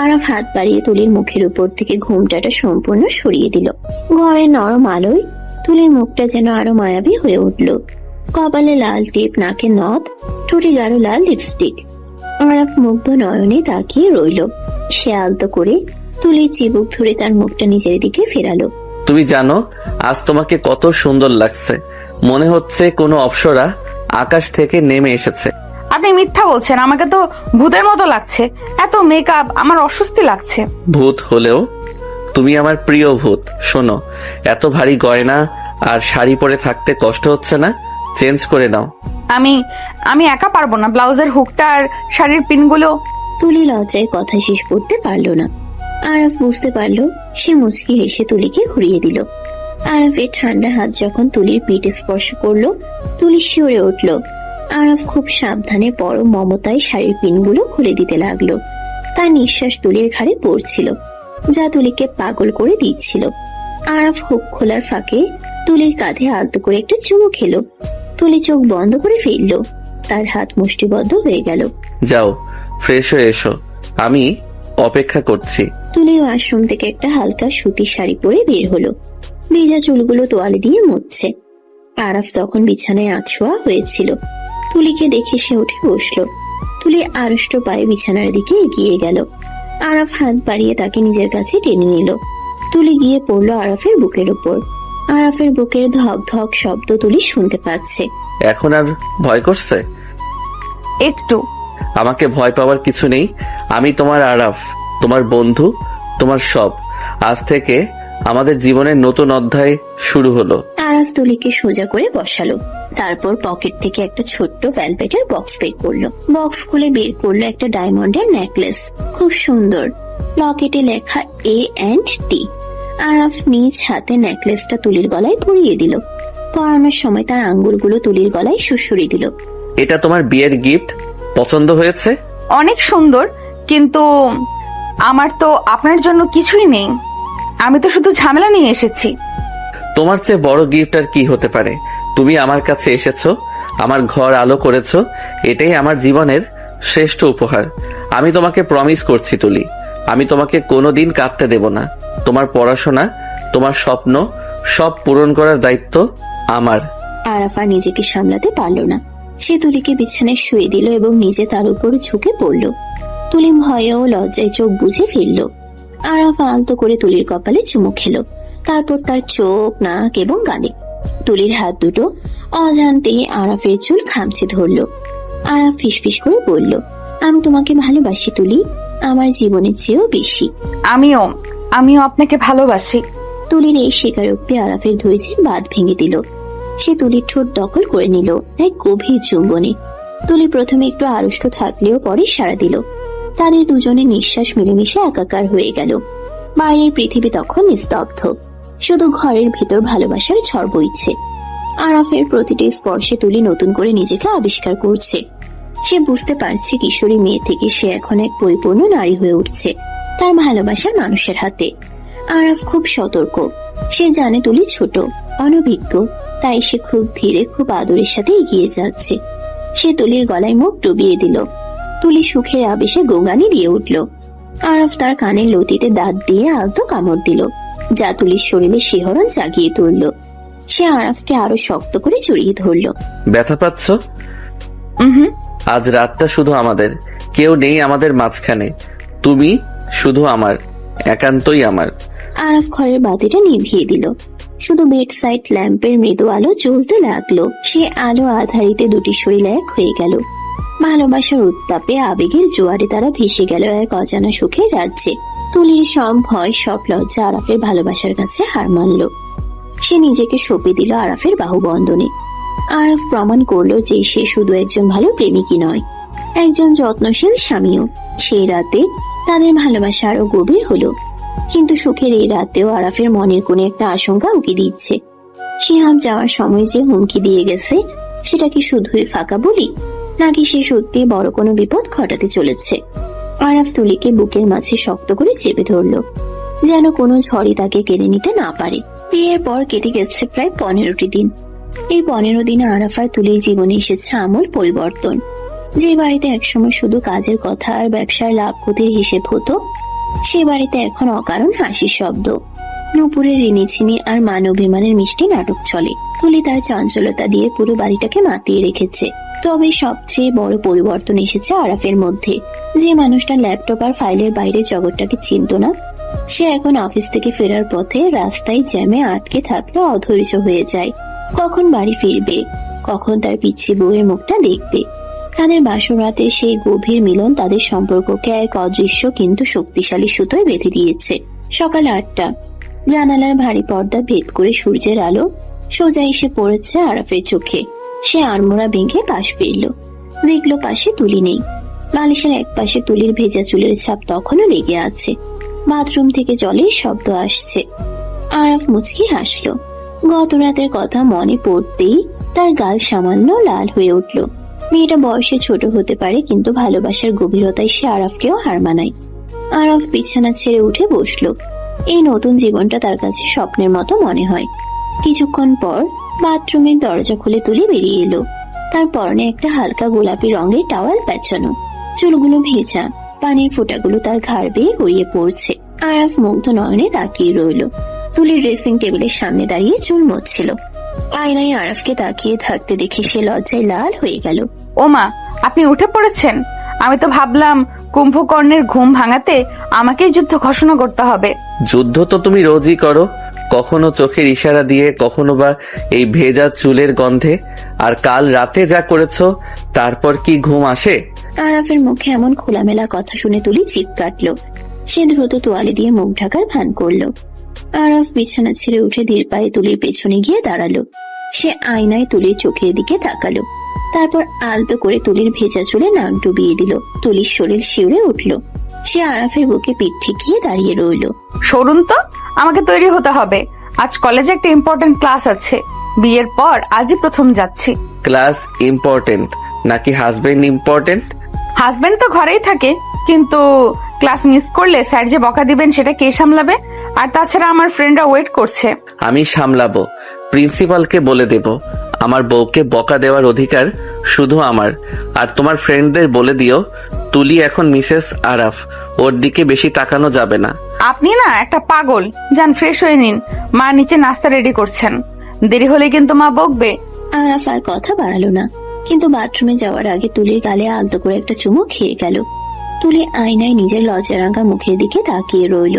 আরাফ হাত বাড়িয়ে তুলির মুখের উপর থেকে ঘুমটাটা সম্পূর্ণ সরিয়ে দিল। ঘরের নরম আলোয় তুলির মুখটা যেন আরো মায়াবী হয়ে উঠল। কপালে লাল টিপ, নাকে নথ, ঠোঁটে গাঢ় লাল লিপস্টিক। আরাফ মুগ্ধ নয়নে তাকিয়ে রইল। সে আলতো করে তুলির চিবুক ধরে তার মুখটা নিজের দিকে ফেরালো। তুমি জানো আজ তোমাকে কত সুন্দর লাগছে, মনে হচ্ছে কোনো অপ্সরা আকাশ থেকে নেমে এসেছে। আপনি মিথ্যা বলছেন, আমাকে তো ভূতের মতো লাগছে। এত মেকআপ, আমার অস্বস্তি লাগছে। ভূত হলেও তুমি আমার প্রিয় ভূত। শোনো, এত ভারী গয়না আর শাড়ি পরে থাকতে কষ্ট হচ্ছে না? চেঞ্জ করে নাও। আমি একা পারবো না, ব্লাউজের হুকটা আর শাড়ির পিনগুলো। তুলি লজ্জায় কথা শেষ করতে পারলো না। আরাফ বুঝতে পারলো। সে মুচকি হেসে তুলিকে ঘুরিয়ে দিল। আরাফের ঠান্ডা হাত যখন তুলির পিঠে স্পর্শ করলো, তুলি শিউরে উঠল। আরাফ খুব সাবধানে পরম মমতায় শাড়ির পিনগুলো খুলে দিতে লাগলো। তার নিঃশ্বাস তুলির ঘাড়ে পড়ছিল। যা তুলিকে পাগল করে দিচ্ছিল। আরাফ হুক খোলার ফাঁকে তুলির কাঁধে আলতো করে একটা চুমু খেলো। তুলি চোখ বন্ধ করে ফেলল, তার হাত মুষ্টিবদ্ধ হয়ে গেল। যাও, ফ্রেশ হয়ে এসো, আমি অপেক্ষা করছি। তুলি ওয়াশরুম থেকে একটা হালকা সুতির শাড়ি পরে বের হলো, ভেজা চুলগুলো তোয়ালে দিয়ে মুছছে। আরাফ তখন বিছানায় আছোয়া হয়েছিল। তুলিকে দেখে সে উঠে বসলো। তুলি আড়ষ্ট পায়ে বিছানার দিকে এগিয়ে গেল। আরাফ হাত বাড়িয়ে তাকে নিজের কাছে টেনে নিল। তুলি গিয়ে পড়লো আরাফের বুকের উপর। আরাফের বুকের ধক ধক শব্দ তুলি শুনতে পাচ্ছে। এখন আর ভয় করছে? একটু। আমাকে ভয় পাওয়ার কিছু নেই। আমি তোমার আরাফ, তোমার বন্ধু, তোমার সব। আজ থেকে আমাদের জীবনের নতুন অধ্যায় শুরু হলো। আরাফ তুলিকে সোজা করে বসালো, তারপর পকেট থেকে একটা ছোট্ট ভেলভেটের বক্স বের করলো। বক্স খুলে বের করলো একটা ডায়মন্ডের নেকলেস, খুব সুন্দর। লকেটে লেখা A&T। আরাফ নিজ হাতে নেকলেসটা তুলির গলায় পরিয়ে দিল। পরানোর সময় তার আঙ্গুলগুলো তুলির গলায় সুড়সুড়ি দিল। এটা তোমার বিয়ের গিফট, পছন্দ হয়েছে? অনেক সুন্দর, কিন্তু আমার তো আপনার জন্য কিছুই নেই। আমি তো শুধু ঝামেলা নিয়ে এসেছি। তোমার চেয়ে বড় গিফট আর কি হতে পারে? তুমি আমার কাছে এসেছো, আমার ঘর আলো করেছো, এটাই আমার জীবনের শ্রেষ্ঠ উপহার। আমি তোমাকে প্রমিস করছি তুলি, আমি তোমাকে কোনোদিন কাঁদতে দেব না। তোমার পড়াশোনা, তোমার স্বপ্ন সব পূরণ করার দায়িত্ব আমার। আরাফা নিজেকে সামলাতে পারল না। সে তুলিকে বিছানায় শুয়ে দিল এবং নিজে তার উপর ঝুঁকে পড়ল। তুলি ভয়ে ও লজ্জায় চোখ বুজে ফেলল। আরাফা আলতো করে তুলির কপালে চুমু খেলো, তারপর তার চোখ, নাক এবং গালে। তুলির হাত দুটো অজান্তেই আরাফের চুল খামচে ধরল। আরাফ ফিসফিস করে বলল, আমি তোমাকে ভালোবাসি তুলি, আমার জীবনের চেয়েও বেশি। আমিও আপনাকে ভালোবাসি। তুলির এই স্বীকারোক্তি আরাফের ধৈর্যের বাঁধ ভেঙে দিল। সে তুলির ঠোঁট দখল করে নিল এক গভীর চুম্বনে। তুলি প্রথমে একটু আড়ষ্ট থাকলেও পরে সাড়া দিল। তাদের দুজনের নিঃশ্বাস মিলেমিশে একাকার হয়ে গেল। বাইরের পৃথিবী তখন নিস্তব্ধ, শুধু ঘরের ভেতর ভালোবাসার ঝড় বইছে। আরাফের প্রতিটি স্পর্শে তুলি নতুন করে নিজেকে আবিষ্কার করছে। সে বুঝতে পারছে কিশোরী মেয়ে থেকে সে এখন এক পরিপূর্ণ নারী হয়ে উঠছে তার ভালোবাসার মানুষের হাতে। আরাফ খুব সতর্ক। সে জানে তুলি ছোট, অনভিজ্ঞ, তাই সে খুব ধীরে, খুব আদরের সাথে এগিয়ে যাচ্ছে। সে তুলির গলায় মুখ ডুবিয়ে দিল। তুলি সুখের আবেশে গোঙানি দিয়ে উঠল। আরাফ তার কানের লতিতে দাঁত দিয়ে আলতো কামড় দিল, যা তুলির শরীরে শিহরণ জাগিয়ে তুলল। সে আরাফকে আরো শক্ত করে জড়িয়ে ধরল। ব্যথা পাচ্ছ? আজ রাতটা শুধু আমাদের, কেউ নেই আমাদের মাঝখানে। তুমি শুধু আমার, একান্তই আমার। আরাফ ঘরের বাতিটা নিভিয়ে দিল। শুধু বেড সাইড ল্যাম্পের মৃদু আলো জ্বলতে লাগলো। সে আলো আধারিতে দুটি শরীর এক হয়ে গেল। ভালোবাসার উত্তাপে, আবেগের জোয়ারে তারা ভেসে গেল এক অজানা সুখের রাজ্যে। তুলির সব ভয়, সব লজ্জা আরাফের ভালোবাসার কাছে হার মানল। সে নিজেকে সঁপে দিল আরাফের বাহুবন্ধনে। আরাফ প্রমাণ করলো যে সে শুধু একজন ভালো প্রেমিকই নয়, একজন যত্নশীল স্বামীও। সেই রাতে তাদের ভালোবাসা আরো গভীর হলো। কিন্তু সুখের এই রাতেও আরাফের মনের কোণে একটা আশঙ্কা উকি দিচ্ছে। শিহাব যাওয়ার সময় যে হুমকি দিয়ে গেছে, সেটা কি শুধুই ফাঁকা বলি, নাকি সে সত্যি বড় কোনো বিপদ ঘটাতে চলেছে? আরাফ তুলিকে বুকের মাঝে শক্ত করে চেপে ধরলো, যেন কোনো ঝড়ই তাকে কেড়ে নিতে না পারে। বিয়ের পর কেটে গেছে প্রায় 15টি দিন। এই 15 দিনে আরাফার তুলির জীবনে এসেছে আমূল পরিবর্তন। যে বাড়িতে একসময় শুধু কাজের কথা আর ব্যবসার লাভ ক্ষতির হিসেব হতো, সে বাড়িতে এখন অকারণ হাসির শব্দ, নুপুরের ঋণিছিনি আর মান অভিমানের মিষ্টি নাটক চলে। তুলি তার চঞ্চলতা দিয়ে পুরো বাড়িটাকে মাতিয়ে রেখেছে। তবে সবচেয়ে বড় পরিবর্তন এসেছে আরাফের মধ্যে। যে মানুষটা ল্যাপটপ আর ফাইলের বাইরে জগৎটাকে চিনত না, সে এখন অফিস থেকে ফেরার পথে রাস্তায় জ্যামে আটকে থাকলে অধৈর্য হয়ে যায়। কখন বাড়ি ফিরবে, কখন তার পিচ্ছি বউয়ের মুখটা দেখবে। তাদের বাসর রাতে সেই গভীর মিলন তাদের সম্পর্ককে এক অদৃশ্য কিন্তু শক্তিশালী সুতোয় বেঁধে দিয়েছে। সকাল 8টা, জানালার ভারী পর্দা ভেদ করে সূর্যের আলো সোজা এসে পড়েছে আরাফের চোখে। সে আড়মোড়া ভেঙে পাশ ফিরল, দেখলো পাশে তুলি নেই। বালিশের এক পাশে তুলির ভেজা চুলের ছাপ তখনও লেগে আছে। বাথরুম থেকে জলের শব্দ আসছে। আরাফ মুচকি হাসলো। গত রাতের কথা মনে পড়তেই তার গাল সামান্য লাল হয়ে উঠল। মেয়েটা বয়সে ছোট হতে পারে, কিন্তু ভালোবাসার গভীরতায় সে আরাফকেও হার মানায়। আরাফ বিছানা ছেড়ে উঠে বসলো। এই নতুন জীবনটা তার কাছে স্বপ্নের মতো মনে হয়। কিছুক্ষণ পর বাথরুমের দরজা খুলে তুলি বেরিয়ে এলো। তার পরনে একটা হালকা গোলাপি রঙের টাওয়াল পেঁচানো, চুলগুলো ভেজা, পানির ফোঁটাগুলো তার ঘাড় বেয়ে গড়িয়ে পড়ছে। আরাফ মুগ্ধ নয়নে তাকিয়ে রইল। তুলি ড্রেসিং টেবিলের সামনে দাঁড়িয়ে চুল মুছছিল। আয়নায় আরাফকে তাকিয়ে থাকতে দেখে সে লজ্জায় লাল হয়ে গেল। ওমা, আপনি উঠে পড়েছেন? আমি তো ভাবলাম কুম্ভকর্ণের ঘুম ভাঙাতে আমাকেই যুদ্ধ ঘোষণা করতে হবে। যুদ্ধ তো তুমি রোজই করো, কখনো চোখের ইশারা দিয়ে, কখনো বা এই ভেজা চুলের গন্ধে। আর কাল রাতে যা করেছো, তারপর কি ঘুম আসে? আরাফের মুখে এমন খোলামেলা কথা শুনে তুলি চিৎ কাটলো। সে দ্রুত তোয়ালে দিয়ে মুখ ঢাকার ভান করলো। আরাফ বিছানা ছেড়ে উঠে ধীর পায়ে তুলির পেছনে গিয়ে দাঁড়ালো। সে আয়নায় তুলির চোখের দিকে তাকালো, তারপর আলতো করে তুলির ভেজা চুলে নাক ডুবিয়ে দিল। তুলির শরীর শিউরে উঠল। সে আরাফের বুকে পিঠ ঠেকিয়ে দাঁড়িয়ে রইল। সরুন তো, আমাকে তৈরি হতে হবে। আজ কলেজে একটা ইম্পর্টেন্ট ক্লাস আছে। বিয়ের পর আজই প্রথম যাচ্ছি। ক্লাস ইম্পর্টেন্ট নাকি হাজবেন্ড ইম্পর্টেন্ট? হাজবেন্ড তো ঘরেই থাকে, কিন্তু ক্লাস মিস করলে স্যার যে বকা দিবেন সেটা কে সামলাবে? আর তাছাড়া আমার ফ্রেন্ডরা ওয়েট করছে। আমি সামলাবো, প্রিন্সিপালকে বলে দেব। আমার বউকে বকা দেওয়ার অধিকার শুধু আমার। আর তোমার ফ্রেন্ডদের বলে দিও, তুলি এখন মিসেস আরাফ, ওর দিকে বেশি তাকানো যাবে না। আপনি না একটা পাগল। যান ফ্রেশ হয়ে নিন, মা নিচে নাস্তা রেডি করছেন। দেরি হলে কিন্তু মা বকবে। আরাফ আর কথা বাড়ালো না, কিন্তু বাথরুমে যাওয়ার আগে তুলির গালে আলতো করে একটা চুমু খেয়ে গেল। তুলি আয়নায় নিজের লজ্জারাঙা মুখের দিকে তাকিয়ে রইল।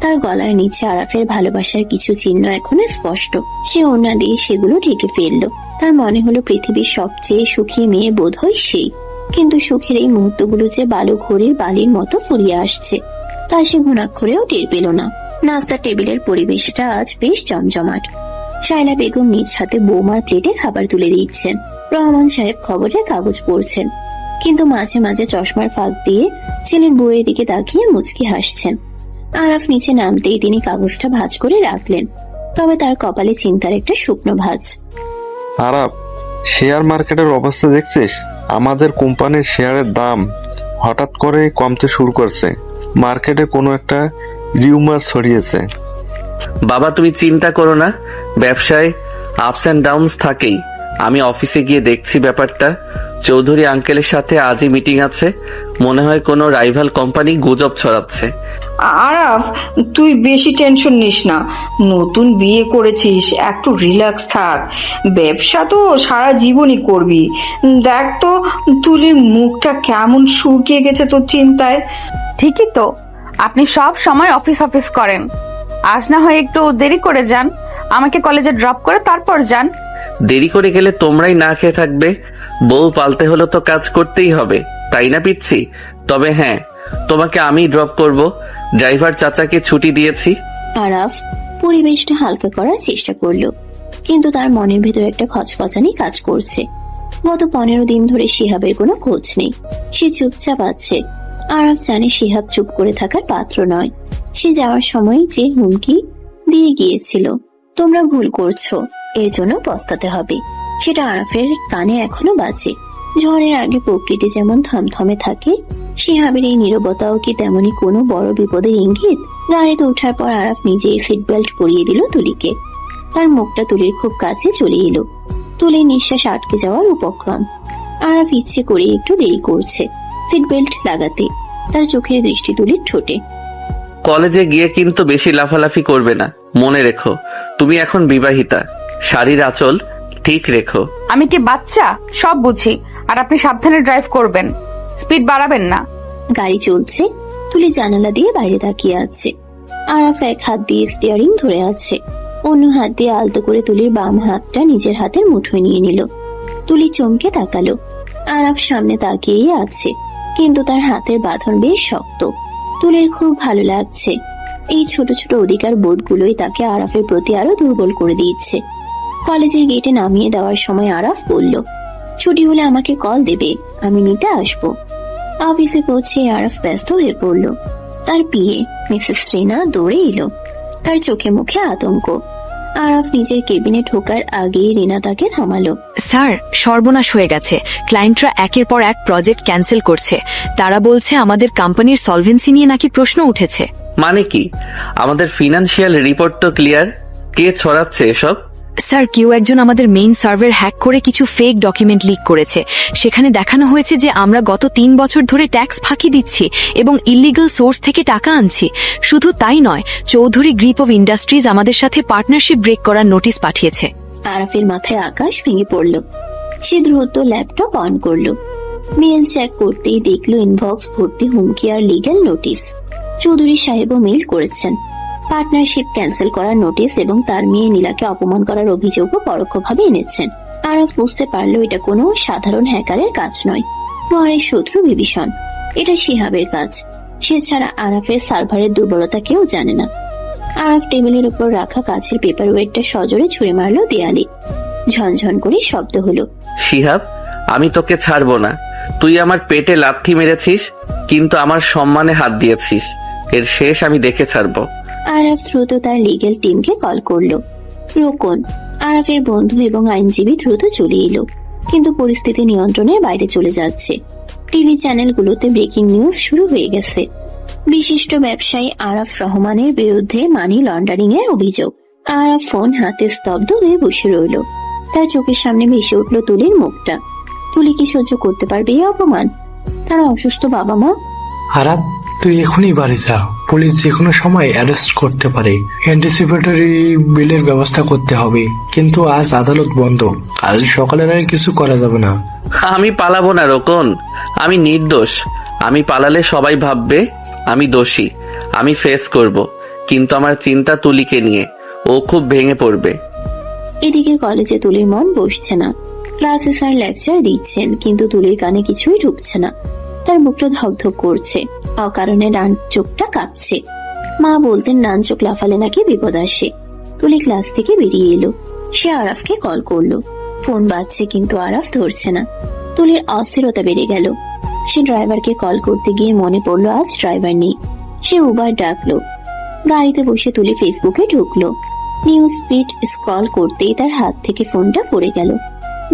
তার গলার নিচে আরাফের ভালোবাসার কিছু চিহ্ন এখনো স্পষ্ট। সে ওড়না দিয়ে সেগুলো ঢেকে ফেললো। তার মনে হলো পৃথিবীর সবচেয়ে সুখী মেয়ে বোধ হয় সেই। কিন্তু সুখের এই মুহূর্তগুলো যে বালু ঘড়ির বালির মতো ফুরিয়ে আসছে, তা সে ঘুণাক্ষরেও টের পেল না। নাস্তার টেবিলের পরিবেশটা আজ বেশ জমজমাট। শায়লা বেগম নিজ হাতে বৌমার প্লেটে খাবার তুলে দিচ্ছেন। রহমান সাহেব খবরের কাগজ পড়ছেন, কিন্তু মাঝে মাঝে চশমার ফাঁক দিয়ে ছেলের বউয়ের দিকে তাকিয়ে মুচকি হাসছেন। আরাফ নিচে নামতেই তিনি কাগজটা ভাঁজ করে রাখলেন, তবে তার কপালে চিন্তার একটা শুকনো ভাঁজ। আরাফ, শেয়ার মার্কেটের অবস্থা দেখছিস? আমাদের কোম্পানির শেয়ারের দাম হঠাৎ করে কমতে শুরু করছে। মার্কেটে কোনো একটা রিউমার ছড়িয়েছে। বাবা তুমি চিন্তা করো না, ব্যবসায় আপস অ্যান্ড ডাউনস থাকেই। আমি অফিসে গিয়ে দেখছি ব্যাপারটা। চৌধুরী আঙ্কেলের সাথে আজই মিটিং আছে। মনে হয় কোনো রাইভাল কোম্পানি গুজব ছড়াচ্ছে। আরাফ, তুই বেশি টেনশন নিস না। নতুন বিয়ে করেছিস, একটু রিল্যাক্স থাক। ব্যবসা তো সারা জীবনই করবি। দেখ তো তুলির মুখটা কেমন শুকিয়ে গেছে তোর চিন্তায়। ঠিকই তো, আপনি সব সময় অফিস অফিস করেন। আজ না হয় একটু দেরি করে যান, আমাকে কলেজে ড্রপ করে তারপর যান। দেরি করে গেলে তোমরাই না খেয়ে থাকবে। বউ পালতে হলে তো কাজ করতেই হবে, তাই না পিচ্ছি? তবে হ্যাঁ, তোমাকে আমি ড্রপ করব। ড্রাইভার চাচাকে ছুটি দিয়েছি। আরাফ পরিবেশটা হালকা করার চেষ্টা করলো, কিন্তু তার মনের ভেতর একটা খচখচানি কাজ করছে। গত 15 দিন ধরে শিহাবের কোনো খোঁজ নেই। সে চুপচাপ আছে। আরাফ জানে শিহাব চুপ করে থাকার পাত্র নয়। সে যাওয়ার সময় যে হুমকি দিয়ে গিয়েছিল, তোমরা ভুল করছো, এর জন্য পস্তাতে হবে, সেটা আরাফের কানে এখনো বাজে। ঝড়ের আগে প্রকৃতি যেমন থমথমে থাকে, শিহাবের এই নীরবতাও কি তেমনি কোনো বড় বিপদের ইঙ্গিত? গাড়িতে ওঠার পর আরাফ নিজেই সিট বেল্ট পরিয়ে দিল তুলিকে। তার মুখটা তুলির খুব কাছে চলে এলো। তুলির নিঃশ্বাস আটকে যাওয়ার উপক্রম। আরাফ ইচ্ছে করে একটু দেরি করছে সিট বেল্ট লাগাতে। তার চোখের দৃষ্টি তুলির ঠোঁটে। কলেজে গিয়ে কিন্তু বেশি লাফালাফি করবে না, মনে রেখো তুমি এখন বিবাহিতা। শাড়ির আঁচল ঠিক রেখো। আমি কি বাচ্চা? সব বুঝি। আর আপনি সাবধানে ড্রাইভ করবেন, স্পিড বাড়াবেন না। গাড়ি চলছে। তুলি জানালা দিয়ে বাইরে তাকিয়ে আছে। আরাফ এক হাত দিয়ে স্টিয়ারিং ধরে আছে, অন্য হাত দিয়ে আলতো করে তুলির বাম হাতটা নিজের হাতের মুঠোয় নিয়ে নিল। তুলি চমকে তাকালো। আরাফ সামনে তাকিয়েই আছে, কিন্তু তার হাতের বাঁধন বেশ শক্ত। তুলির খুব ভালো লাগছে। এই ছোট ছোট অধিকার বোধগুলোই তাকে আরাফের প্রতি আরো দুর্বল করে দিচ্ছে। কলেজের গেটে নামিয়ে দেওয়ার সময় আরাফ বলল, ছুটি হলে আমাকে কল দেবে, আমি নিতে আসবো। অফিসে পৌঁছে আরাফ ব্যস্ত হয়ে পড়ল। তার পিএ মিসেস রিনা দৌড়ে এলো। তার চোখে মুখে আতঙ্ক। আরাফ নিজের কেবিনে ঢোকার আগেই রিনা তাকে থামালো। স্যার, সর্বনাশ হয়ে গেছে। ক্লায়েন্টরা একের পর এক প্রজেক্ট ক্যান্সেল করছে। তারা বলছে আমাদের কোম্পানির সলভেন্সি নিয়ে নাকি প্রশ্ন উঠেছে। মানে কি? আমাদের ফিনান্সিয়াল রিপোর্ট তো ক্লিয়ার। কে ছড়াচ্ছে এসব? স্যার, কেউ একজন আমাদের মেইন সার্ভার হ্যাক করে কিছু ফেক ডকুমেন্ট লিক করেছে। সেখানে দেখানো হয়েছে যে আমরা গত 3 বছর ধরে ট্যাক্স ফাঁকি দিচ্ছি এবং ইলিগাল সোর্স থেকে টাকা আনছি। শুধু তাই নয়, চৌধুরী গ্রুপ অফ ইন্ডাস্ট্রিজ আমাদের সাথে পার্টনারশিপ ব্রেক করার নোটিশ পাঠিয়েছে। আরাফের মাথায় আকাশ ভেঙে পড়ল। সে দ্রুত ল্যাপটপ অন করলো। মেল চেক করতেই দেখলো ইনবক্স ভর্তি হুমকি আর লিগ্যাল নোটিশ। চৌধুরী সাহেবও মেল করেছেন। পার্টনারশিপ ক্যান্সেল করার নোটিশ এবং তার মেয়ে নীলাকে অপমান করার অভিযোগও পরোক্ষভাবে এনেছেন। আরাফ বুঝতে পারলো এটা কোনো সাধারণ হ্যাকারের কাজ নয়, বরের শত্রু বিভীষণ। এটা শিহাবের কাজ। সে ছাড়া আরাফের সার্ভারের দুর্বলতা কেউ জানে না। আরাফ টেবিলের উপর রাখা কাছের পেপার ওয়েটটা সজোরে ছুঁড়ে মারলো দেয়ালে। ঝনঝন করে শব্দ হলো। শিহাব, আমি তোকে ছাড়বো না। তুই আমার পেটে লাথি মেরেছিস, কিন্তু আমার সম্মানে হাত দিয়েছিস। এর শেষ আমি দেখে ছাড়বো। আরাফ দ্রুত তার লিগ্যাল টিমকে কল করলো। রোকন, আরাফের বন্ধু এবং আইনজীবী দ্রুত চলে এলো, কিন্তু পরিস্থিতি নিয়ন্ত্রণের বাইরে চলে যাচ্ছে। টিভি চ্যানেলগুলোতে ব্রেকিং নিউজ শুরু হয়ে গেছে। বিশিষ্ট ব্যবসায়ী আরাফ রহমানের বিরুদ্ধে মানি লন্ডারিং এর অভিযোগ। আরাফ ফোন হাতে স্তব্ধ হয়ে বসে রইল। তার চোখের সামনে ভেসে উঠল তুলির মুখটা। তুলি কি সহ্য করতে পারবে এই অপমান? তার অসুস্থ বাবা মা। আরাফ, তুই এখনই বাড়ি যা। পুলিশ যে কোনো সময় অ্যারেস্ট করতে পারে। অ্যান্টিসিপেটরি বিলের ব্যবস্থা করতে হবে, কিন্তু আজ আদালত বন্ধ। কাল সকালের আগে কিছু করা যাবে না। আমি পালাবো না রোকন, আমি নির্দোষ। আমি পালালে সবাই ভাববে আমি দোষী। আমি ফেস করব, কিন্তু আমার চিন্তা তুলিকে নিয়ে। ও খুব ভেঙে পড়বে। এদিকে কলেজে তুলির মন বসছে না। ক্লাসে স্যার লেকচার দিচ্ছেন, কিন্তু তুলির কানে কিছুই ঢুকছে না। তার বুকটা ধকধক করছে। অকারণে ডান চোখটা কাঁপছে। মা বলতেন ডান চোখ লাফালে নাকি বিপদ আসে। তুলি ক্লাস থেকে বেরিয়ে এলো। সে আরাফকে কল করলো। ফোন বাজছে, কিন্তু আরাফ ধরছে না। তুলির অস্থিরতা বেড়ে গেল। সে ড্রাইভারকে কল করতে গিয়ে মনে পড়লো আজ ড্রাইভার নেই। সে উবার ডাকলো। গাড়িতে বসে তুলি ফেসবুকে ঢুকলো। নিউজ ফিড স্ক্রল করতেই তার হাত থেকে ফোনটা পড়ে গেল।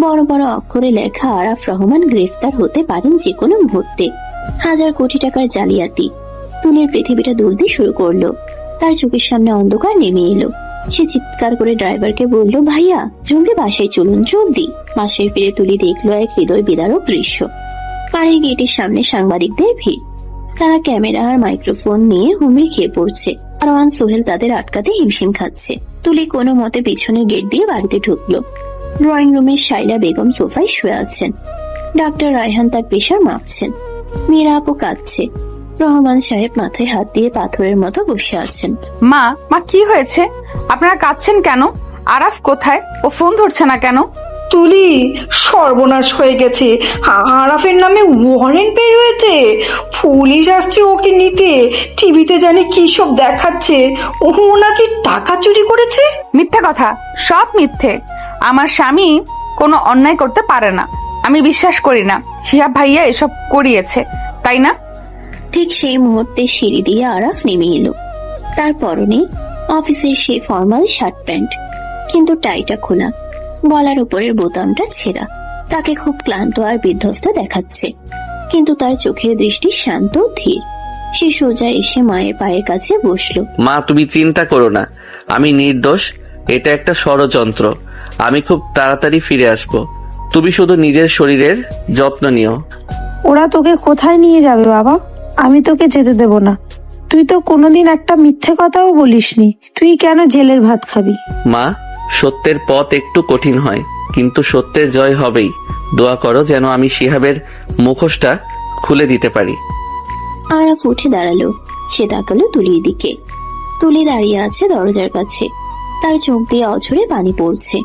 বড় বড় অক্ষরে লেখা, আরাফ রহমান গ্রেফতার হতে পারেন যে কোনো মুহূর্তে। 1000 কোটি টাকার জালিয়াতি। তুলির পৃথিবীটা দুলতে শুরু করলো। তার চোখের সামনে অন্ধকার নেমে এলো। সে চিৎকার করে ড্রাইভারকে বলল, ভাইয়া জলদি বাসায় চলুন, জলদি। বাসায় ফিরে তুলি দেখলো এক হৃদয় বিদারক দৃশ্য। বাড়ির গেটের সামনে সাংবাদিকদের ভিড়। তারা ক্যামেরা আর মাইক্রোফোন নিয়ে হুমড়ি খেয়ে পড়ছে। আরওয়ান সোহেল তাদের আটকাতে হিমশিম খাচ্ছে। তুলি কোনো মতে পিছনের গেট দিয়ে বাড়িতে ঢুকলো। ড্রয়িং রুমে শাইলা বেগম সোফায় শুয়ে আছেন। ডাক্তার রায়হান তার প্রেশার মাপছেন। মীরা আপু কাঁদছে। রহমান সাহেব মাথায় হাত দিয়ে পাথরের মতো বসে আছেন। মা, কি হয়েছে? আপনারা কাঁদছেন কেন? আরাফ কোথায়? ও ফোন ধরছে না কেন? তুলি, সর্বনাশ হয়ে গেছে। আরাফের নামে ওয়ারেন্ট বের হয়েছে। পুলিশ আসছে ওকে নিতে। টিভিতে জানি কি সব দেখাচ্ছে। ও নাকি টাকা চুরি করেছে। মিথ্যে কথা, সব মিথ্যে। আমার স্বামী কোনো অন্যায় করতে পারে না। আমি বিশ্বাস করি না শিহাব ভাইয়া এসব করিয়েছে, তাই না? ঠিক সেই মুহূর্তে সিঁড়ি দিয়ে আরাফ নেমে এলো। তার পরনে অফিসের সেই ফর্মাল শার্ট প্যান্ট, কিন্তু টাইটা খোলা। গলার উপরের বোতামটা ছেঁড়া। তাকে খুব ক্লান্ত আর বিধ্বস্ত দেখাচ্ছে, কিন্তু তার চোখের দৃষ্টি শান্ত ধীর। সে সোজা এসে মায়ের পায়ের কাছে বসলো। মা, তুমি চিন্তা করো না, আমি নির্দোষ। এটা একটা ষড়যন্ত্র। আমি খুব তাড়াতাড়ি ফিরে আসব। তুমি শুধু নিজের শরীরের যত্ন নিও। ওরা তোকে কোথায় নিয়ে যাবে বাবা? আমি তোকে যেতে দেব না। তুই তো কোনোদিন একটা মিথ্যে কথাও বলিসনি। তুই কেন জেলের ভাত খাবি? মা, সত্যের পথ একটু কঠিন হয়, কিন্তু সত্যের জয় হবেই। দোয়া করো যেন আমি শিহাবের মুখোশটা খুলে দিতে পারি। আরাফ উঠে দাঁড়ালো। সে তাকালো তুলির দিকে। তুলি দাঁড়িয়ে আছে দরজার কাছে। তার চোখ দিয়ে অঝরে পানি পড়ছে,